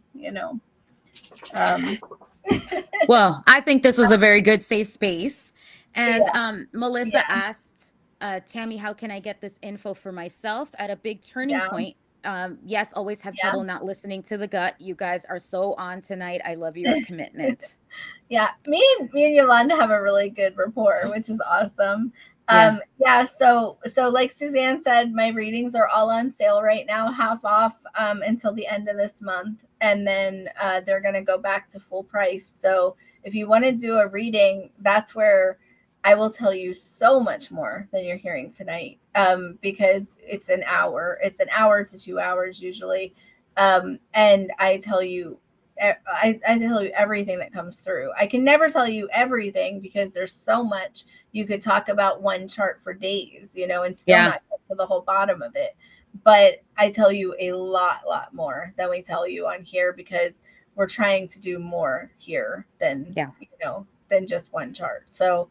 um Well, I think this was a very good safe space. And yeah. Melissa Yeah. asked, Tammy, how can I get this info for myself at a big turning Yeah. point? Yes, always have Yeah. trouble not listening to the gut. You guys are so on tonight. I love your commitment. Yeah, me and Yolanda have a really good rapport, which is awesome. Yeah. Yeah, so like Suzanne said, my readings are all on sale right now, half off until the end of this month, and then they're going to go back to full price. So if you want to do a reading, that's where I will tell you so much more than you're hearing tonight, because it's an hour to 2 hours usually, and I tell you everything that comes through. I can never tell you everything because there's so much. You could talk about one chart for days, and still Yeah. not get to the whole bottom of it. But I tell you a lot more than we tell you on here, because we're trying to do more here than, than just one chart. So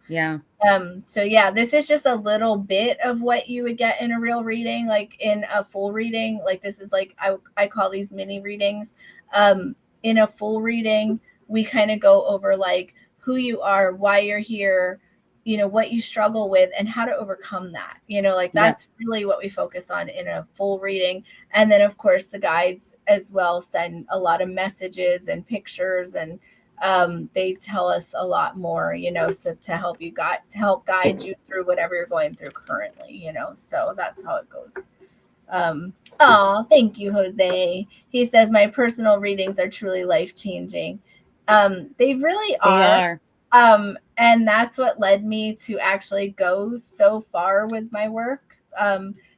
so yeah, this is just a little bit of what you would get in a real reading. Like in a full reading, like this is like, I call these mini readings. In a full reading, we kind of go over like who you are, why you're here, what you struggle with, and how to overcome that. Like that's really what we focus on in a full reading. And then of course the guides as well send a lot of messages and pictures, and they tell us a lot more, so to help guide you through whatever you're going through currently, so that's how it goes. Oh, thank you, Jose. He says my personal readings are truly life-changing. They really are. And that's what led me to actually go so far with my work,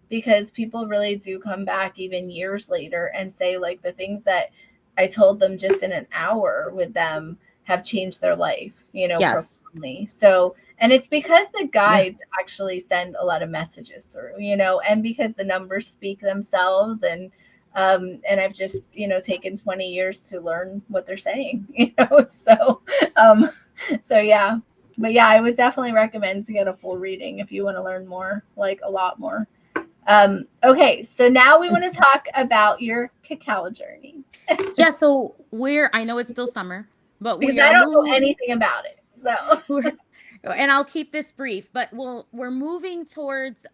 because people really do come back even years later and say like the things that I told them just in an hour with them have changed their life, profoundly. So, and it's because the guides actually send a lot of messages through, and because the numbers speak themselves, and I've just, taken 20 years to learn what they're saying, so, so yeah, but yeah, I would definitely recommend to get a full reading if you want to learn more, like a lot more. Okay, so now we want to talk about your cacao journey. So I know it's still summer, but because I don't know anything about it. So, and I'll keep this brief, but we're moving towards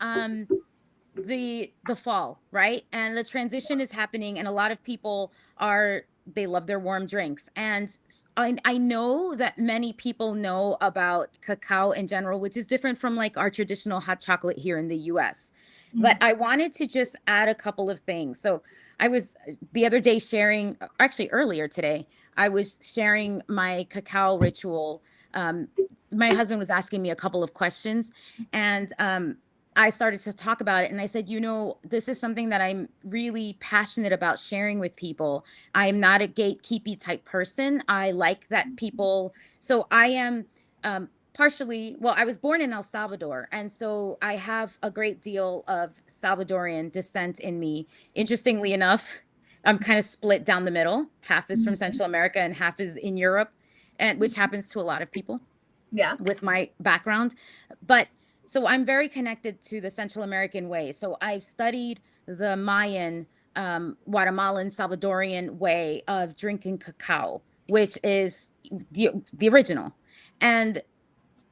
the fall, right? And the transition is happening, and a lot of people they love their warm drinks. And I know that many people know about cacao in general, which is different from like our traditional hot chocolate here in the US. But I wanted to just add a couple of things. So I was the other day actually earlier today, I was sharing my cacao ritual. My husband was asking me a couple of questions, and I started to talk about it, and I said, this is something that I'm really passionate about sharing with people. I'm not a gatekeepy type person. I like that people, so I am partially, I was born in El Salvador, and so I have a great deal of Salvadorian descent in me. Interestingly enough, I'm kind of split down the middle. Half is from Central America and half is in Europe, and which happens to a lot of people with my background. But so I'm very connected to the Central American way. So I've studied the Mayan, Guatemalan, Salvadorian way of drinking cacao, which is the original. And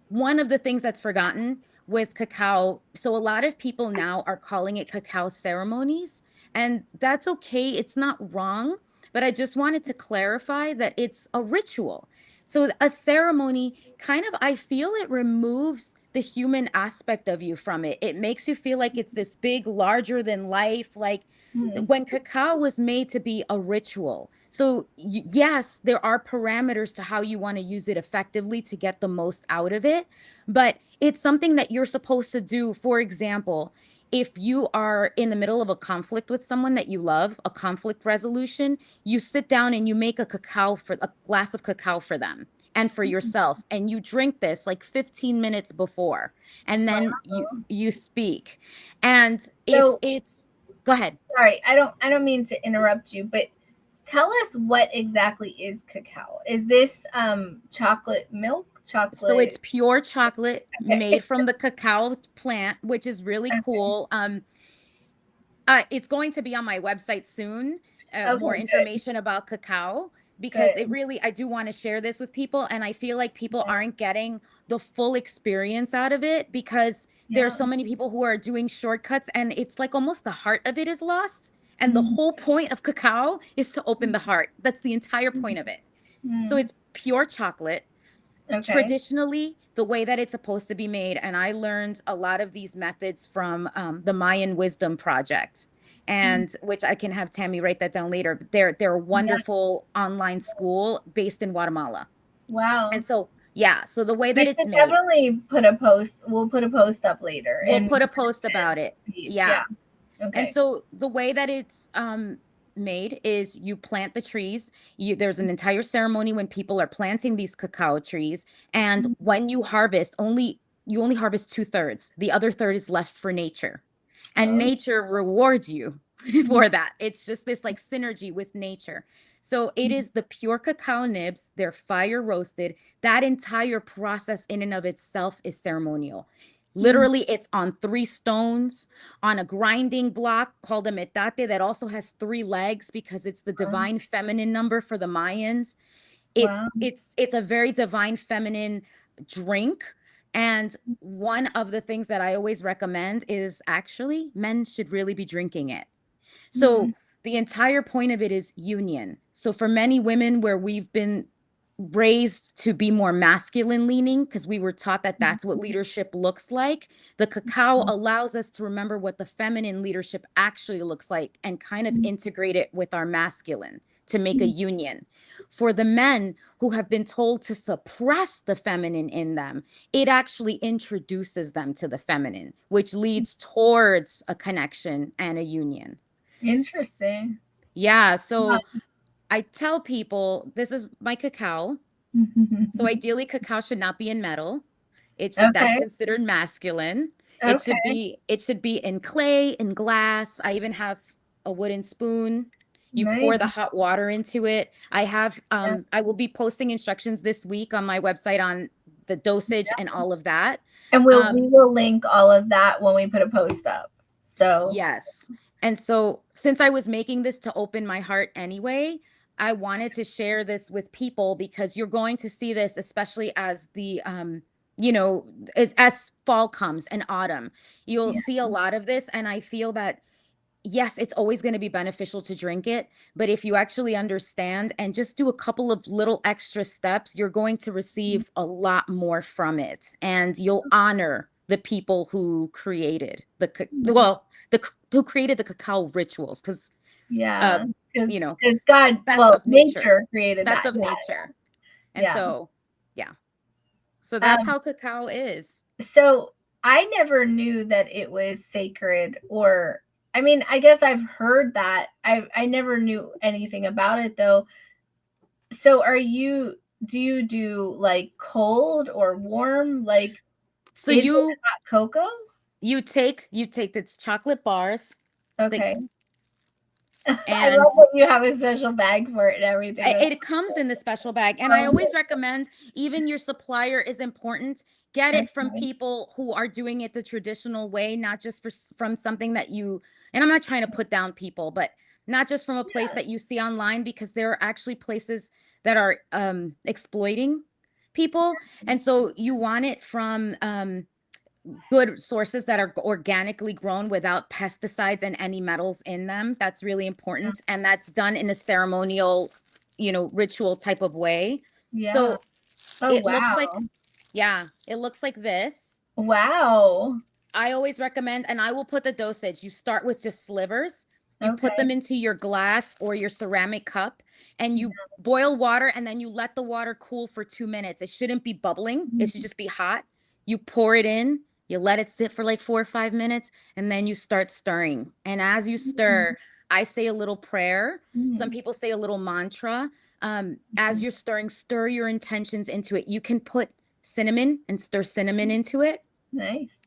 one of the things that's forgotten with cacao, so a lot of people now are calling it cacao ceremonies, and that's okay. It's not wrong, but I just wanted to clarify that it's a ritual. So a ceremony kind of, I feel it removes the human aspect of you from it. It makes you feel like it's this big, larger than life, like when cacao was made to be a ritual. So yes, there are parameters to how you want to use it effectively to get the most out of it, but it's something that you're supposed to do. For example, if you are in the middle of a conflict with someone that you love, a conflict resolution, you sit down and you make a glass of cacao for them and for yourself, and you drink this like 15 minutes before, and then you speak. And if it's, go ahead. Sorry, I don't mean to interrupt you, but tell us what exactly is cacao. Is this chocolate milk? So it's pure chocolate made from the cacao plant, which is really cool. It's going to be on my website soon, more information about cacao, because I do want to share this with people. And I feel like people aren't getting the full experience out of it, because there are so many people who are doing shortcuts, and it's like almost the heart of it is lost. And the whole point of cacao is to open the heart. That's the entire point of it. So it's pure chocolate. Traditionally, the way that it's supposed to be made, and I learned a lot of these methods from the Mayan Wisdom Project, and which I can have Tammy write that down later. They're a wonderful online school based in Guatemala. Wow. And so so the way that it's made, definitely put a post. We'll put a post up later. We'll put a post about it. Yeah. And so the way that it's made is you plant the trees. There's an entire ceremony when people are planting these cacao trees, and when you harvest, you only harvest 2/3. The other third is left for nature. and Oh. nature rewards you for that. It's just this like synergy with nature. So it is the pure cacao nibs, they're fire roasted. That entire process in and of itself is ceremonial. Literally, it's on 3 stones on a grinding block called a metate that also has 3 legs because it's the divine feminine number for the Mayans. Wow. It's a very divine feminine drink. And one of the things that I always recommend is actually men should really be drinking it. So the entire point of it is union. So for many women where we've been raised to be more masculine leaning because we were taught that that's what leadership looks like, the cacao allows us to remember what the feminine leadership actually looks like and kind of integrate it with our masculine to make a union. For the men who have been told to suppress the feminine in them, it actually introduces them to the feminine, which leads towards a connection and a union. Interesting. Yeah, so I tell people this is my cacao. So ideally, cacao should not be in metal. That's Okay. considered masculine. Okay. It should be in clay, in glass. I even have a wooden spoon. You pour the Nice. hot water into it. I will be posting instructions this week on my website on the dosage and all of that. And we will link all of that when we put a post up. So Yes. And so since I was making this to open my heart anyway, I wanted to share this with people because you're going to see this, especially as the as fall comes and autumn. You'll see a lot of this. And I feel that yes, it's always going to be beneficial to drink it, but if you actually understand and just do a couple of little extra steps, you're going to receive a lot more from it, and you'll honor the people who created who created the cacao rituals, because yeah, you know because God, that's well, of nature. nature created That's that. of nature, and Yeah. so yeah, so that's how cacao is. So I never knew that it was sacred, or I mean, I guess I've heard that. I never knew anything about it though. So do you do like cold or warm? Like, So is it hot cocoa? you take its chocolate bars. Okay. I And love that you have a special bag for it and everything. it comes in the special bag. And I always recommend, even your supplier is important. Get it from people who are doing it the traditional way, not just from something that and I'm not trying to put down people, but not just from a place that you see online, because there are actually places that are exploiting people. And so you want it from good sources that are organically grown without pesticides and any metals in them. That's really important. And that's done in a ceremonial, ritual type of way. Yeah. So Oh, it looks like, wow. it looks like this. Wow. I always recommend, and I will put the dosage. You start with just slivers. You put Okay. them into your glass or your ceramic cup, and you boil water, and then you let the water cool for 2 minutes. It shouldn't be bubbling. It should just be hot. You pour it in, you let it sit for like 4 or 5 minutes, and then you start stirring. And as you stir, I say a little prayer. Some people say a little mantra. As you're stirring, stir your intentions into it. You can put cinnamon and stir cinnamon into it. Nice.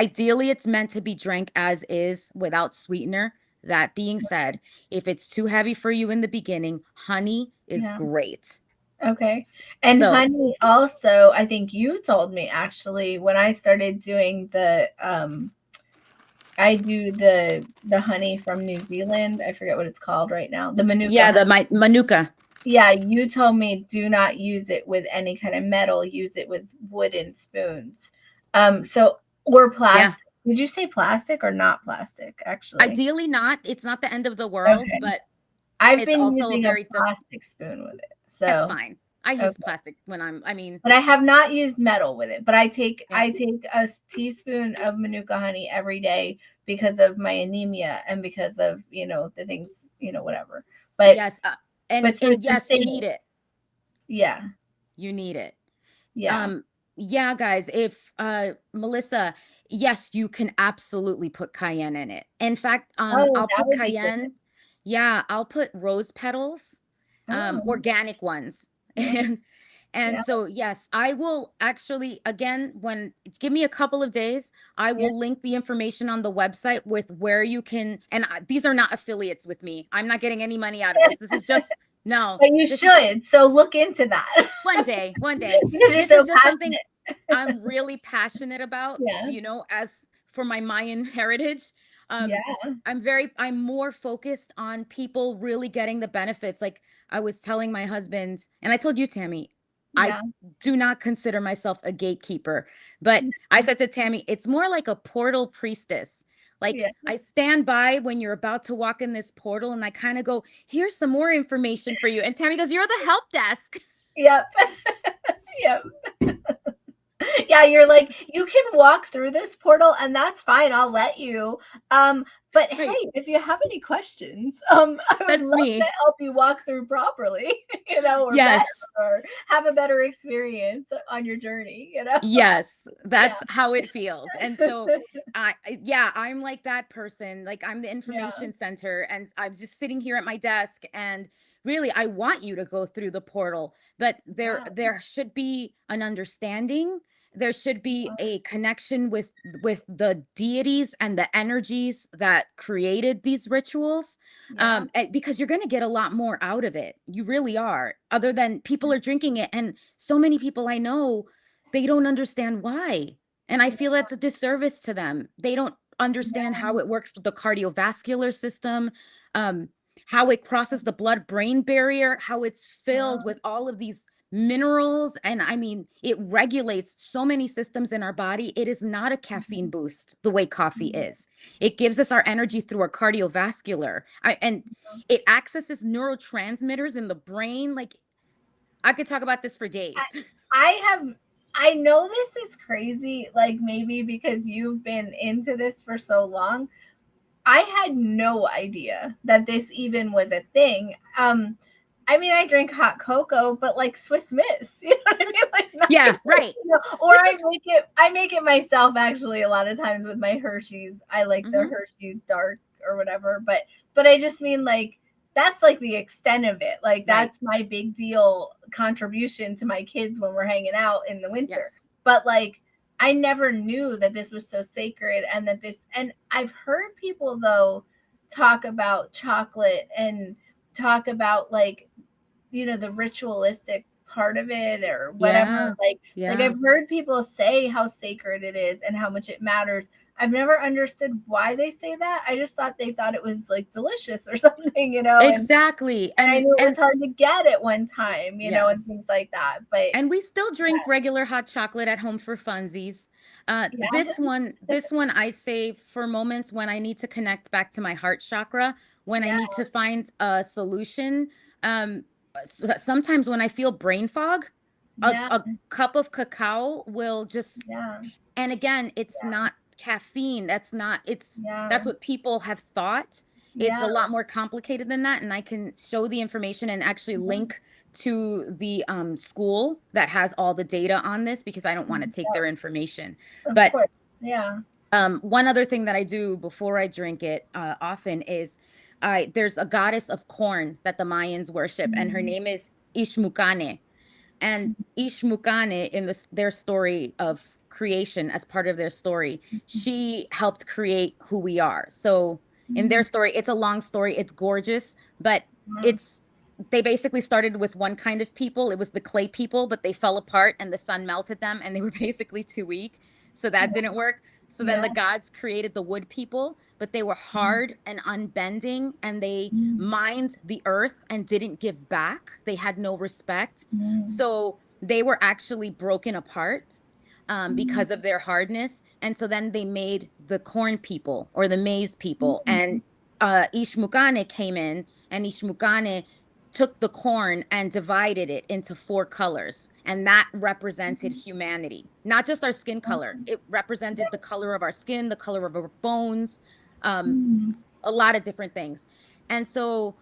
Ideally, it's meant to be drank as is without sweetener. That being said, if it's too heavy for you in the beginning, honey is great. Okay. And honey also, I think you told me actually, when I started doing I do the honey from New Zealand. I forget what it's called right now. The Manuka. Yeah, the Manuka. Yeah, you told me do not use it with any kind of metal. Use it with wooden spoons. Or plastic. Yeah. Did you say plastic or not plastic? Actually, ideally not. It's not the end of the world, but I've been using a plastic spoon with it, so that's fine. I use plastic when but I have not used metal with it. But I take a teaspoon of Manuka honey every day because of my anemia and because of the things whatever. But yes, and yes, you need it. Yeah, you need it. Yeah. Yeah, guys, if Melissa, yes, you can absolutely put cayenne in it. In fact, I'll put cayenne. Yeah, I'll put rose petals, organic ones. And Yeah. so, yes, I will actually, again, give me a couple of days, I Yeah. will link the information on the website with where you can, and these are not affiliates with me. I'm not getting any money out of this. This is just, no, But you this is should. So look into that. one day. Because you're This so is just something passionate. I'm really passionate about, Yeah. as for my Mayan heritage. Um, Yeah. I'm more focused on people really getting the benefits. Like I was telling my husband, and I told you, Tammy, I Yeah. do not consider myself a gatekeeper, but I said to Tammy, it's more like a portal priestess. Like Yeah. I stand by when you're about to walk in this portal and I kind of go, here's some more information for you. And Tammy goes, you're the help desk. Yep. Yep. Yeah, you're like, you can walk through this portal and that's fine. I'll let you. But Right. hey, if you have any questions, I would That's love to me. help you walk through properly, or better, Yes. or have a better experience on your journey, Yes, Yeah. that's how it feels. And so yeah, I'm like that person. Like I'm the Yeah. information center and I'm just sitting here at my desk and really I want you to go through the portal, but Yeah. there should be an understanding. There should be a connection with the deities and the energies that created these rituals. Yeah. Because you're going to get a lot more out of it. You really are. Other than people are drinking it and so many people I know they don't understand why. And I feel that's a disservice to them. They don't understand how it works with the cardiovascular system, um, how it crosses the blood brain barrier, how it's filled with all of these minerals. And I mean, it regulates so many systems in our body. It is not a caffeine boost the way coffee is. It gives us our energy through our cardiovascular. And it accesses neurotransmitters in the brain. Like, I could talk about this for days. I know this is crazy, like maybe because you've been into this for so long. I had no idea that this even was a thing. I mean, I drink hot cocoa, but like Swiss Miss, you know what I mean? Like Yeah, nothing, right. or I make it myself actually a lot of times with my Hershey's. I like the Mhm. Hershey's dark or whatever, but I just mean like that's like the extent of it. Like Right. that's my big deal contribution to my kids when we're hanging out in the winter. Yes. But like I never knew that this was so sacred and I've heard people though talk about chocolate and talk about like, the ritualistic part of it or whatever. Yeah. Like Yeah. I've heard people say how sacred it is and how much it matters. I've never understood why they say that. I just thought they thought it was like delicious or something, Exactly. and I knew it was And hard to get at one time, and yes. things like that. But And we still drink regular hot chocolate at home for funsies. yeah, This one I save for moments when I need to connect back to my heart chakra, when I yeah, need to find a solution. Um, Sometimes when I feel brain fog, yeah, a cup of cacao will just, yeah, and again, it's not caffeine. yeah, That's what people have thought. It's yeah, a lot more complicated than that. And I can show the information and actually link to the school that has all the data on this because I don't want to take yeah, their information. of But course. Yeah. one other thing that I do before I drink it often is there's a goddess of corn that the Mayans worship, and her Mhm. name is Ishmukane. And Ishmukane, in their story of creation, as part of their story, she helped create who we are. So in their Mhm. story, it's a long story, it's gorgeous, but Mhm. it's they basically started with one kind of people. It was the clay people, but they fell apart and the sun melted them and they were basically too weak. So that didn't work. So then Yeah. the gods created the wood people, but they were hard and unbending and they Mhm. mined the earth and didn't give back. They had no respect. Mhm. So they were actually broken apart Mhm. because of their hardness. And so then they made the corn people or the maize people. And Ishmukane came in, and Ishmukane took the corn and divided it into four colors. And that represented humanity, not just our skin color. It represented the color of our skin, the color of our bones, um, Mhm. a lot of different things. And so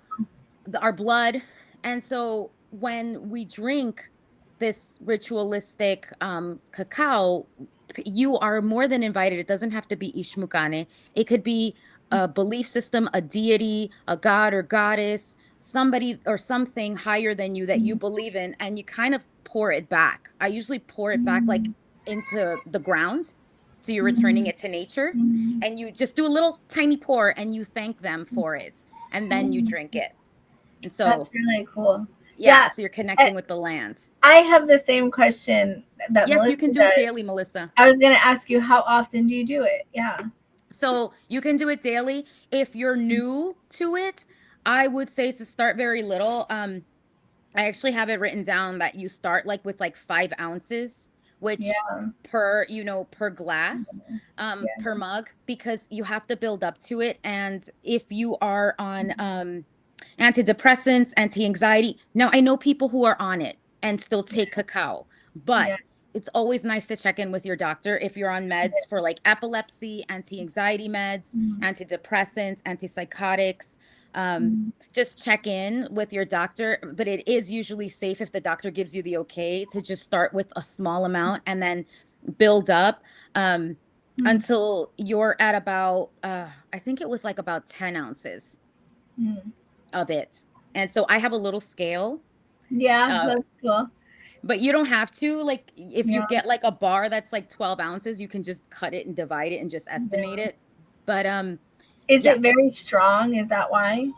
our blood. And so when we drink this ritualistic cacao, you are more than invited. It doesn't have to be Ishmukane. It could be a belief system, a deity, a god or goddess, somebody or something higher than you that you believe in, and you kind of pour it back. I usually pour it back like into the ground. So you're returning it to nature, and you just do a little tiny pour and you thank them for it, and then you drink it. And That's so, really cool. yeah, Yeah, so you're connecting with the land. I have the same question that Yes, you Melissa can do it does. daily, Melissa. I was going to ask you, how often do you do it? Yeah. So you can do it daily. If you're new to it, I would say to start very little. I actually have it written down that you start like with like 5 ounces, which Yeah. per glass, Yeah. per mug, because you have to build up to it. And if you are on antidepressants, anti-anxiety, now I know people who are on it and still take cacao, but Yeah. it's always nice to check in with your doctor if you're on meds for like epilepsy, anti-anxiety meds, antidepressants, antipsychotics. Just check in with your doctor, but it is usually safe if the doctor gives you the okay to just start with a small amount and then build up until you're at about I think it was like about 10 ounces of it. And so I have a little scale, Yeah, uh, that's cool. but you don't have to. Like, if you Yeah. get like a bar that's like 12 ounces, you can just cut it and divide it and just estimate it. But Is yeah, it very strong? Is that why?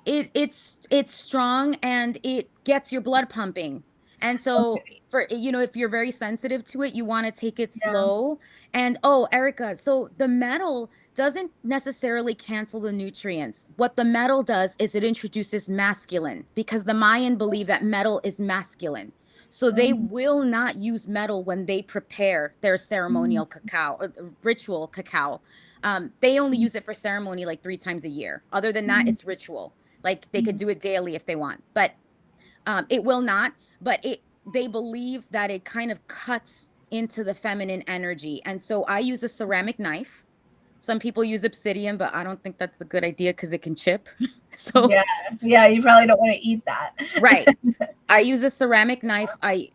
it's strong and it gets your blood pumping. And so Okay. for if you're very sensitive to it, you want to take it Yeah. slow. And oh, Erica, so the metal doesn't necessarily cancel the nutrients. What the metal does is it introduces masculine, because the Mayan believe that metal is masculine. So they will not use metal when they prepare their ceremonial cacao, ritual cacao. They only use it for ceremony like 3 times a year. Other than that, it's ritual. Like, they could do it daily if they want, but it will not. But they believe that it kind of cuts into the feminine energy. And so I use a ceramic knife. Some people use obsidian, but I don't think that's a good idea because it can chip. So, Yeah. Yeah. You probably don't want to eat that. right. I use a ceramic knife. I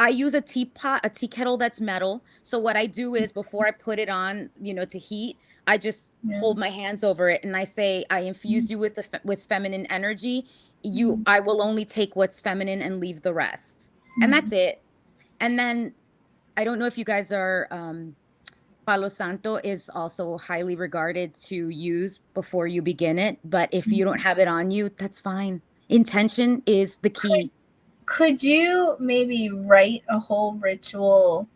use a teapot, a tea kettle that's metal. So what I do is, before I put it on, to heat, I just Yeah. hold my hands over it and I say, I infuse you with with feminine energy. I will only take what's feminine and leave the rest. And that's it. And then, I don't know if you guys are Palo Santo is also highly regarded to use before you begin it, but if you don't have it on you, that's fine. Intention is the key. Could you maybe write a whole ritual?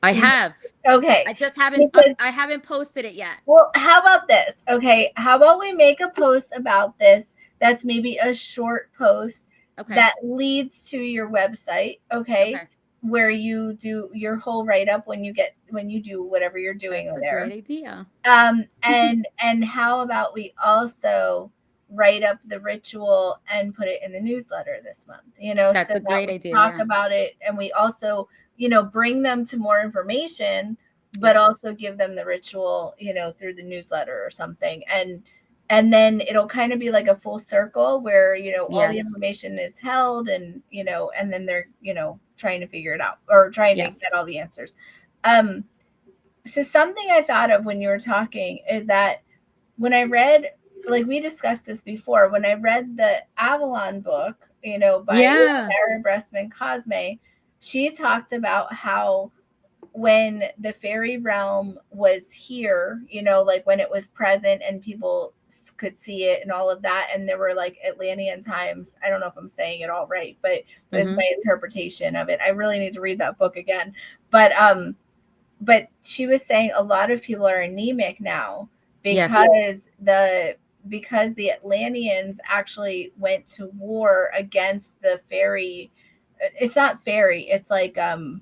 I have. Okay. I just haven't Because, I haven't posted it yet. well, how about this? Okay. How about we make a post about this that's maybe a short post Okay. that leads to your website, okay? Okay. Where you do your whole write up when you do whatever you're doing That's a there. great idea. And how about we also write up the ritual and put it in the newsletter this month, so That's a that great we idea, talk yeah. about it, and we also, bring them to more information, but Yes. also give them the ritual, through the newsletter or something. And then it'll kind of be like a full circle where, all the Yes. information is held, and then they're, trying to figure it out or trying to get Yes. all the answers. Um, so something I thought of when you were talking is that when I read, like we discussed this before, when I read the Avalon book, by Yeah. Sarah Bressman Cosme, she talked about how when the fairy realm was here, like when it was present and people could see it and all of that, and there were like Atlantean times. I don't know if I'm saying it all right, but it's my interpretation of it. I really need to read that book again. But she was saying a lot of people are anemic now Yes. because the Atlanteans actually went to war against the fairy. It's not fairy. It's like The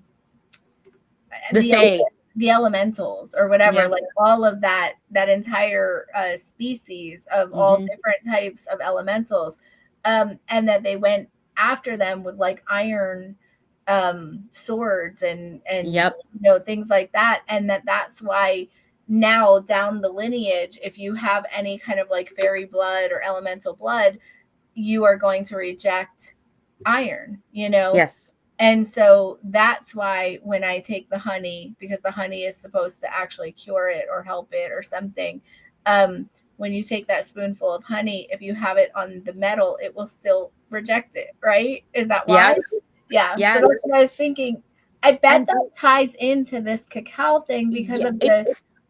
the Fae. the elementals or whatever. Yeah. Like all of that entire species of all different types of elementals, and that they went after them with like iron swords and Yep. things like that, and that's why now down the lineage, if you have any kind of like fairy blood or elemental blood, you are going to reject iron. Yes. And so that's why when I take the honey, because the honey is supposed to actually cure it or help it or something, when you take that spoonful of honey, if you have it on the metal, it will still reject it, right? Is that why? Yes. Yeah. Yes. So that's what I was thinking. I bet And that ties into this cacao thing because yeah, of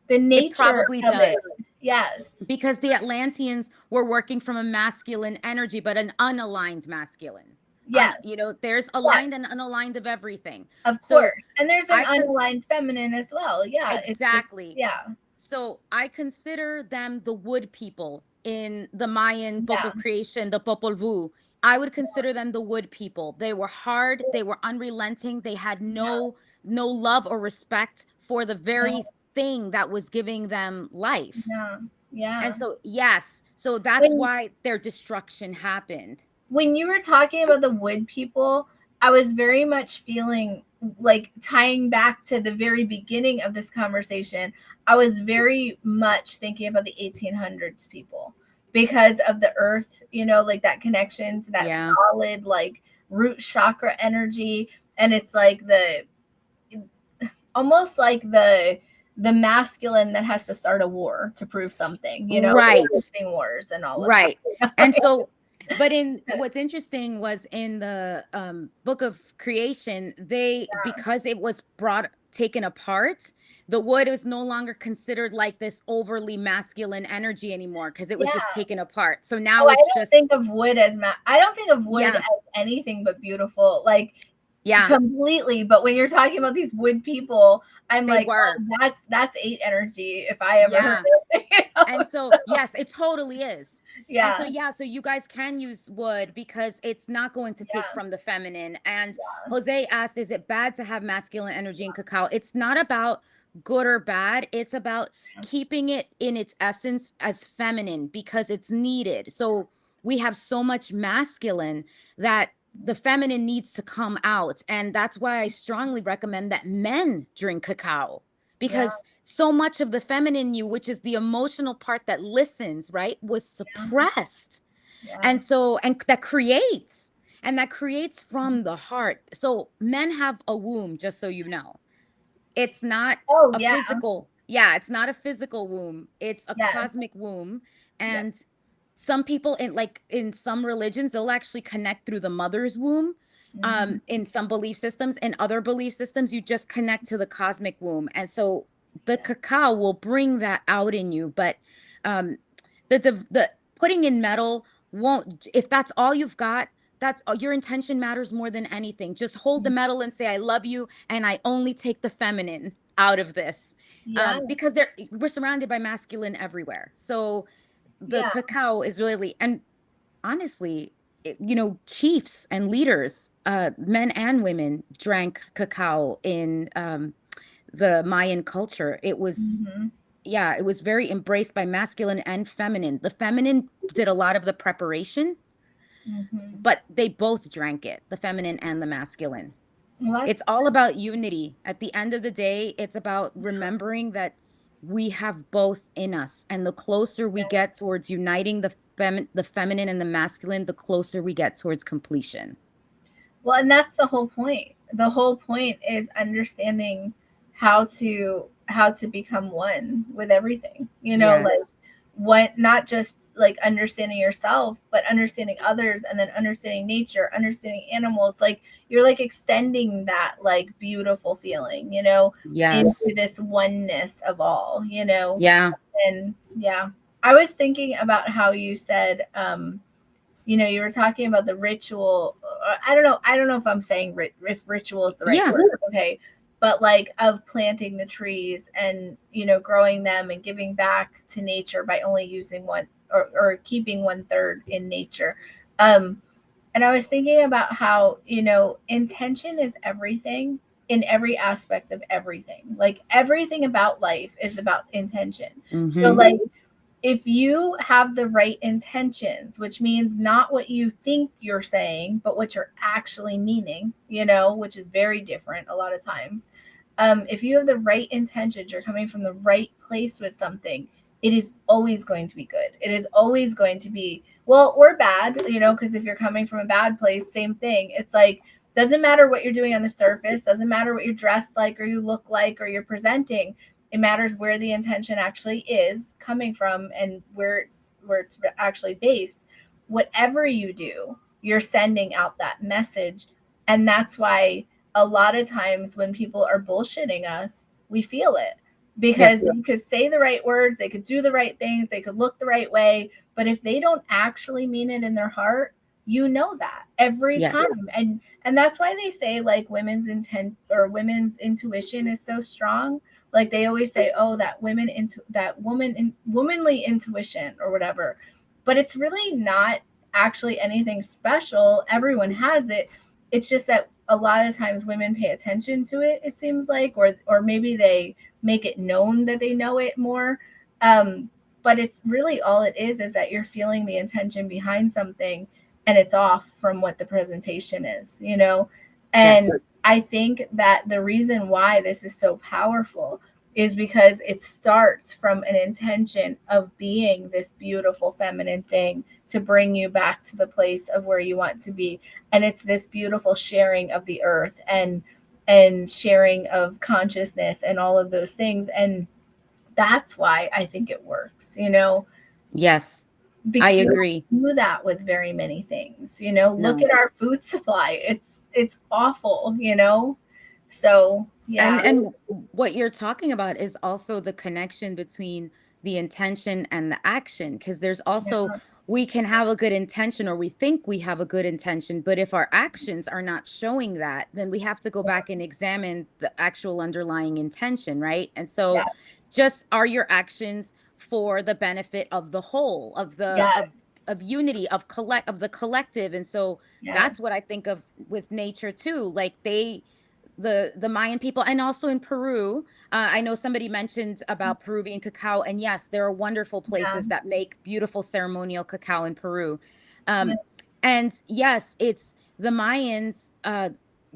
the nature probably of it. does. Yes. Because the Atlanteans were working from a masculine energy, but an unaligned masculine. Yes. You know, there's aligned and unaligned of everything. Of So course. And there's an I unaligned feminine as well. Yeah. exactly. It's just, yeah. So I consider them the wood people in the Mayan book Yeah. of creation, the Popol Vuh. I would consider them the wood people. They were hard, they were unrelenting, they had no love or respect for the very thing that was giving them life. Yeah. Yeah. And so yes, so that's why their destruction happened. When you were talking about the wood people, I was very much feeling like tying back to the very beginning of this conversation. I was very much thinking about the 1800s people because of the earth, you know, like that connection to that solid, like root chakra energy. And it's like almost like the masculine that has to start a war to prove something, you know, right? Wars and all of right. that. And so, but in what's interesting was in the book of creation, because it was taken apart, the wood was no longer considered like this overly masculine energy anymore because it was just taken apart. So now it's I don't think of wood as I don't think of wood as anything but beautiful. Like completely. But when you're talking about these wood people, I'm like, oh, that's 8 energy if I ever heard it. You know? And so yes, it totally is. And so so you guys can use wood because it's not going to take from the feminine. And Jose asked, is it bad to have masculine energy in cacao? It's not about good or bad. It's about keeping it in its essence as feminine because it's needed. So we have so much masculine that the feminine needs to come out. And that's why I strongly recommend that men drink cacao, because so much of the feminine in you, which is the emotional part that listens, right, was suppressed. And so, and that creates from the heart. So men have a womb, just so you know. It's not a physical, it's not a physical womb. It's a cosmic womb. And some people in some religions, they'll actually connect through the mother's womb. In some belief systems, in other belief systems, you just connect to the cosmic womb. And so the cacao will bring that out in you. But the putting in metal won't, if that's all you've got, that's your intention matters more than anything. Just hold the metal and say, I love you. And I only take the feminine out of this. Because we're surrounded by masculine everywhere. So the cacao is really, and honestly, you know, chiefs and leaders, men and women, drank cacao in the Mayan culture. It was, it was very embraced by masculine and feminine. The feminine did a lot of the preparation, but they both drank it, the feminine and the masculine. It's all about unity. At the end of the day, it's about remembering that we have both in us. And the closer we get towards uniting the feminine and the masculine, the closer we get towards completion. Well, and that's the whole point. The whole point is understanding how to become one with everything. You know, like what, not just like understanding yourself, but understanding others, and then understanding nature, understanding animals. Like you're like extending that like beautiful feeling, you know, into this oneness of all, you know. And I was thinking about how you said you know, you were talking about the ritual. I don't know if I'm saying if ritual is the right word. Okay. But like of planting the trees and, you know, growing them and giving back to nature by only using one or keeping 1/3 in nature. And I was thinking about how, you know, intention is everything in every aspect of everything. Like everything about life is about intention. So like if you have the right intentions, which means not what you think you're saying, but what you're actually meaning, you know, which is very different a lot of times. If you have the right intentions, you're coming from the right place with something, it is always going to be good. It is always going to be, well, or bad, you know, because if you're coming from a bad place, same thing. It's like, doesn't matter what you're doing on the surface, doesn't matter what you're dressed like or you look like or you're presenting. It matters where the intention actually is coming from and where it's actually based. Whatever you do, you're sending out that message. And that's why a lot of times when people are bullshitting us, we feel it, because Yes. you could say the right words, they could do the right things, they could look the right way, but if they don't actually mean it in their heart, you know that every Yes. time. And that's why they say like women's intent or women's intuition is so strong. Like they always say, oh, that womanly intuition or whatever, but it's really not actually anything special. Everyone has it. It's just that a lot of times women pay attention to it, it seems like, or maybe they make it known that they know it more. But it's really all it is that you're feeling the intention behind something and it's off from what the presentation is, you know? And Yes. I think that the reason why this is so powerful is because it starts from an intention of being this beautiful feminine thing to bring you back to the place of where you want to be. And it's this beautiful sharing of the earth and sharing of consciousness and all of those things. And that's why I think it works, you know? Yes. Because I you don't agree. do that with very many things, you know? Look No. at our food supply. It's awful, you know? So yeah. And what you're talking about is also the connection between the intention and the action, because there's also, Yeah. we can have a good intention or we think we have a good intention, but if our actions are not showing that, then we have to go back and examine the actual underlying intention, right? And so Yeah. just, are your actions for the benefit of the whole, of the Yes. of unity, of the collective? And so Yes. that's what I think of with nature too. Like the Mayan people, and also in Peru. I know somebody mentioned about Peruvian cacao, and yes, there are wonderful Yeah. places that make beautiful ceremonial cacao in Peru. Yeah. Um, and yes, it's the Mayans.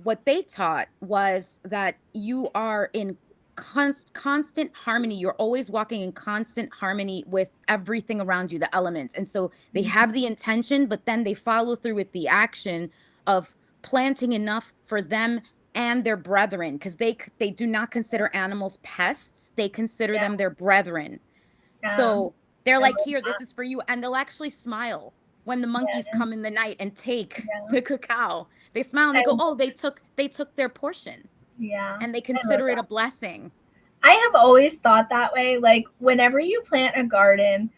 What they taught was that you are in constant harmony. You're always walking in constant harmony with everything around you, the elements. And so they have the intention, but then they follow through with the action of planting enough for them and their brethren, because they do not consider animals pests. They consider Yeah. them their brethren. Yeah. So they're I like, love here, this that. is for you. And they'll actually smile when the monkeys Yeah. come in the night and take Yeah. the cacao. They smile and they go, And oh, they took their portion, yeah. and they I love consider it a that. blessing. I have always thought that way. Like whenever you plant a garden,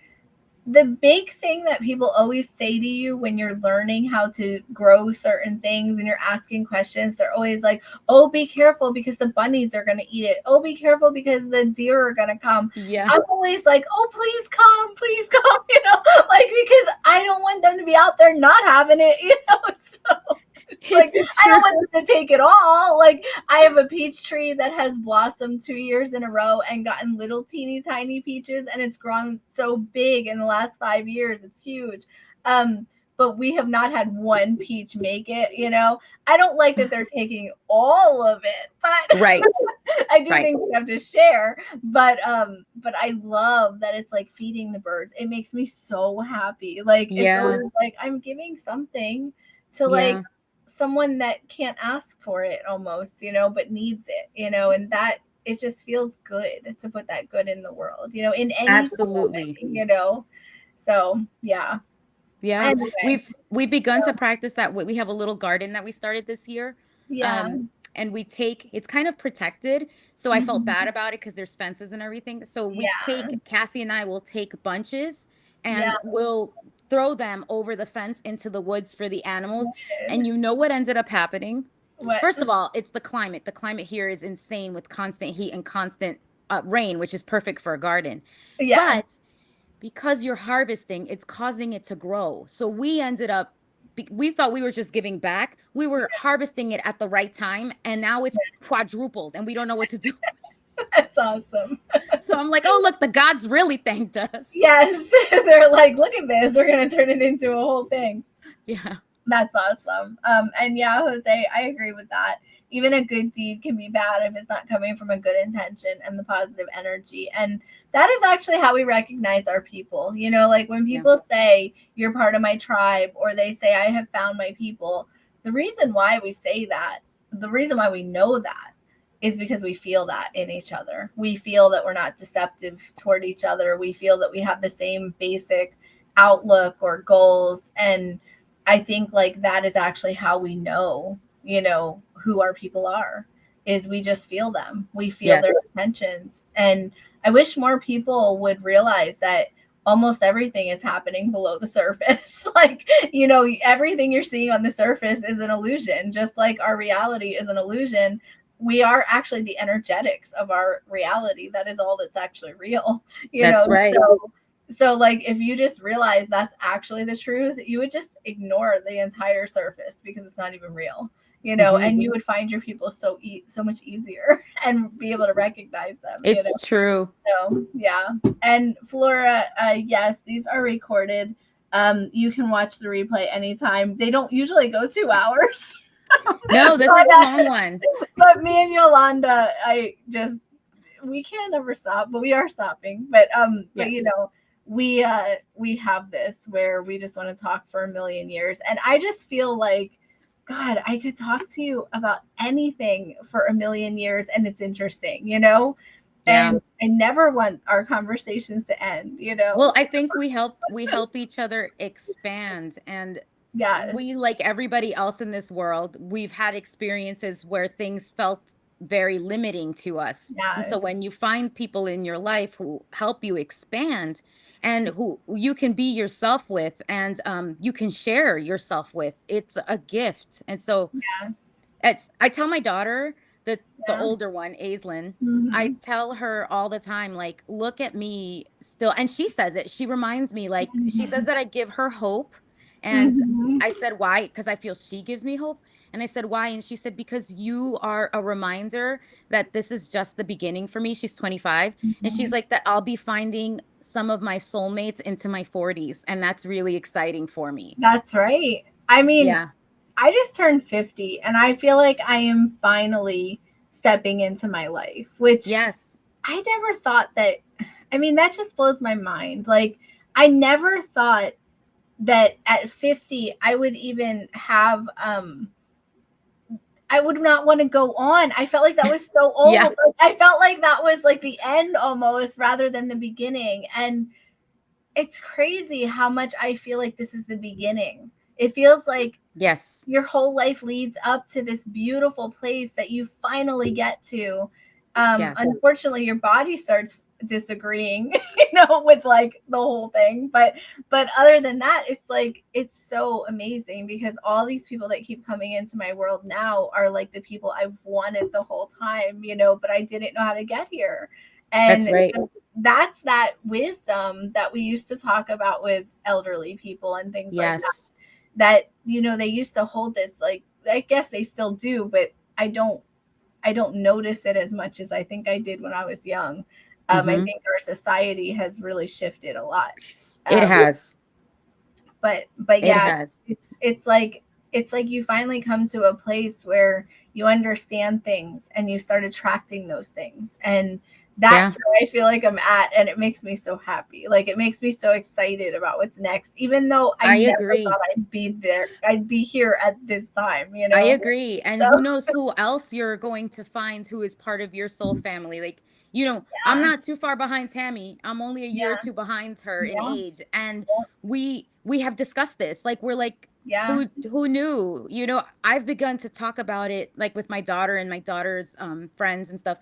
the big thing that people always say to you when you're learning how to grow certain things and you're asking questions, they're always like, oh, be careful because the bunnies are going to eat it. Oh, be careful because the deer are going to come. Yeah. I'm always like, oh, please come, you know, like, because I don't want them to be out there not having it, you know, so it's like, It's I true. don't want them to take it all. Like, I have a peach tree that has blossomed 2 years in a row and gotten little teeny tiny peaches, and it's grown so big in the last 5 years. It's huge. Um, but we have not had one peach make it, you know. I don't like that they're taking all of it, but Right. I do Right. think we have to share. But I love that it's like feeding the birds. It makes me so happy. Like it's Yeah. always like I'm giving something to like Yeah. someone that can't ask for it almost, you know, but needs it, you know, and that it just feels good to put that good in the world, you know, in any small way, Absolutely. you know. So yeah. Yeah. Anyway, We've begun to so practice that. We have a little garden that we started this year. yeah. And it's kind of protected. So I felt bad Mhm. about it because there's fences and everything. So Yeah. Cassie and I will take bunches Yeah. and we'll throw them over the fence into the woods for the animals. And Good. you know what ended up happening? What? First of all, it's the climate. The climate here is insane with constant heat and constant rain, which is perfect for a garden. Yeah. But because you're harvesting, it's causing it to grow. So we thought we were just giving back. We were harvesting it at the right time, and now it's quadrupled, and we don't know what to do. That's awesome. So I'm like, oh, look, the gods really thanked us. Yes. They're like, look at this. We're going to turn it into a whole thing. Yeah. That's awesome. And yeah, Jose, I agree with that. Even a good deed can be bad if it's not coming from a good intention and the positive energy. And that is actually how we recognize our people. You know, like when Yeah. people say, you're part of my tribe, or they say, I have found my people, the reason why we say that, the reason why we know that is because we feel that in each other. We feel that we're not deceptive toward each other. We feel that we have the same basic outlook or goals. And I think like that is actually how we know, you know, who our people are, is we just feel them. We feel their intentions. And I wish more people would realize that almost everything is happening below the surface. Like, you know, everything you're seeing on the surface is an illusion, just like our reality is an illusion. We are actually the energetics of our reality. That is all that's actually real, you That's know? right. So like, if you just realize that's actually the truth, you would just ignore the entire surface because it's not even real, you know, and you would find your people so much easier and be able to recognize them. It's you know? true. So yeah. And Flora, yes, these are recorded. You can watch the replay anytime. They don't usually go 2 hours. No, this is a long one. But me and Yolanda, we can't ever stop, but we are stopping. But you know, we have this where we just want to talk for a million years. And I just feel like, God, I could talk to you about anything for a million years and it's interesting, you know? Yeah. And I never want our conversations to end, you know? Well, I think we help each other expand. And we, like everybody else in this world, we've had experiences where things felt very limiting to us. And so when you find people in your life who help you expand and who you can be yourself with, and you can share yourself with, it's a gift. And so I tell my daughter, the older one, Aislinn, I tell her all the time, like, look at me still. And she says it. She reminds me, like, she says that I give her hope. And I said, why? Because I feel she gives me hope. And I said, why? And she said, because you are a reminder that this is just the beginning for me. She's 25. And she's like, that I'll be finding some of my soulmates into my 40s. And that's really exciting for me. That's right. I mean, I just turned 50 and I feel like I am finally stepping into my life, which I never thought that. I mean, that just blows my mind. Like, I never thought that at 50 I would even have I would not want to go on. I felt like that was so old. Like, I felt like that was like the end almost rather than the beginning. And it's crazy how much I feel like this is the beginning. It feels like your whole life leads up to this beautiful place that you finally get to. Unfortunately, your body starts disagreeing, you know, with like the whole thing. But other than that, it's like, it's so amazing because all these people that keep coming into my world now are like the people I've wanted the whole time, you know, but I didn't know how to get here. And that's that wisdom that we used to talk about with elderly people and things like that, you know, they used to hold this, like, I guess they still do, but I don't notice it as much as I think I did when I was young. I think our society has really shifted a lot. It has. But yeah, it's like you finally come to a place where you understand things and you start attracting those things. And that's where I feel like I'm at. And it makes me so happy. Like, it makes me so excited about what's next, even though I never thought I'd be there. I'd be here at this time, you know? I agree. And who knows who else you're going to find who is part of your soul family. Like, you know, I'm not too far behind Tammy. I'm only a year or two behind her in age. And we have discussed this. Like, we're like, who knew? You know, I've begun to talk about it, like, with my daughter and my daughter's friends and stuff.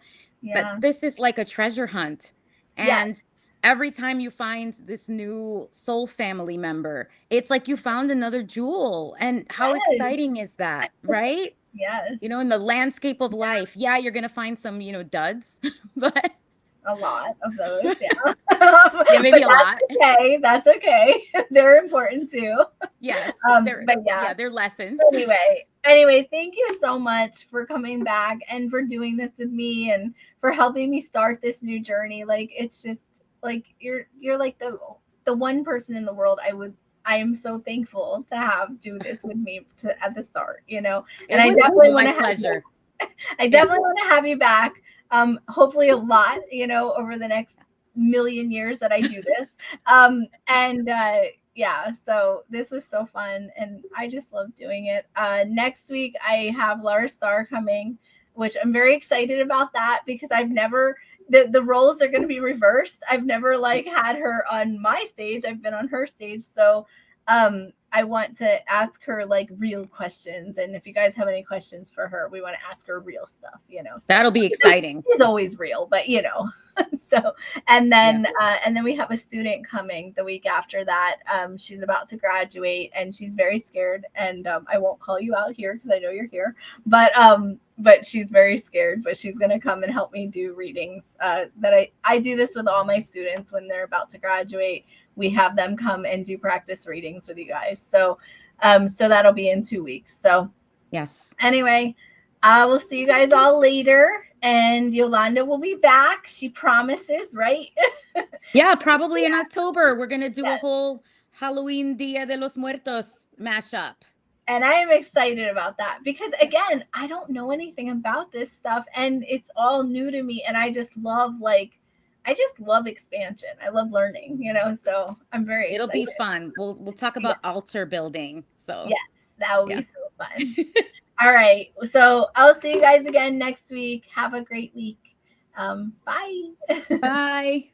But this is like a treasure hunt. And every time you find this new soul family member, it's like you found another jewel. And how exciting is that, right? You know, in the landscape of life, you're going to find some, you know, duds, but a lot of those. Maybe a lot. Okay. That's okay. They're important too. Yes. They're lessons. Anyway, thank you so much for coming back and for doing this with me and for helping me start this new journey. Like, it's just like, you're like the one person in the world I am so thankful to have do this with me at the start, you know. And I definitely want to have I definitely want to have you back. Hopefully a lot, you know, over the next million years that I do this. So this was so fun and I just love doing it. Next week I have Laura Starr coming. which I'm very excited about that because I've never, the roles are going to be reversed. I've never like had her on my stage. I've been on her stage. So I want to ask her like real questions. And if you guys have any questions for her, we want to ask her real stuff, you know. So that'll be exciting. She's always real, but you know. So and then we have a student coming the week after that. She's about to graduate and she's very scared. And I won't call you out here because I know you're here, but she's very scared. But she's gonna come and help me do readings. That I do this with all my students when they're about to graduate. We have them come and do practice readings with you guys. So so that'll be in 2 weeks. So yes. Anyway, I will see you guys all later. And Yolanda will be back. She promises, right? Yeah, probably in October. We're going to do a whole Halloween Dia de los Muertos mashup. And I am excited about that because, again, I don't know anything about this stuff. And it's all new to me. And I just love, expansion. I love learning, you know, so I'm very excited. It'll be fun. We'll talk about altar building. So yes, that will be so fun. All right. So I'll see you guys again next week. Have a great week. Bye. Bye.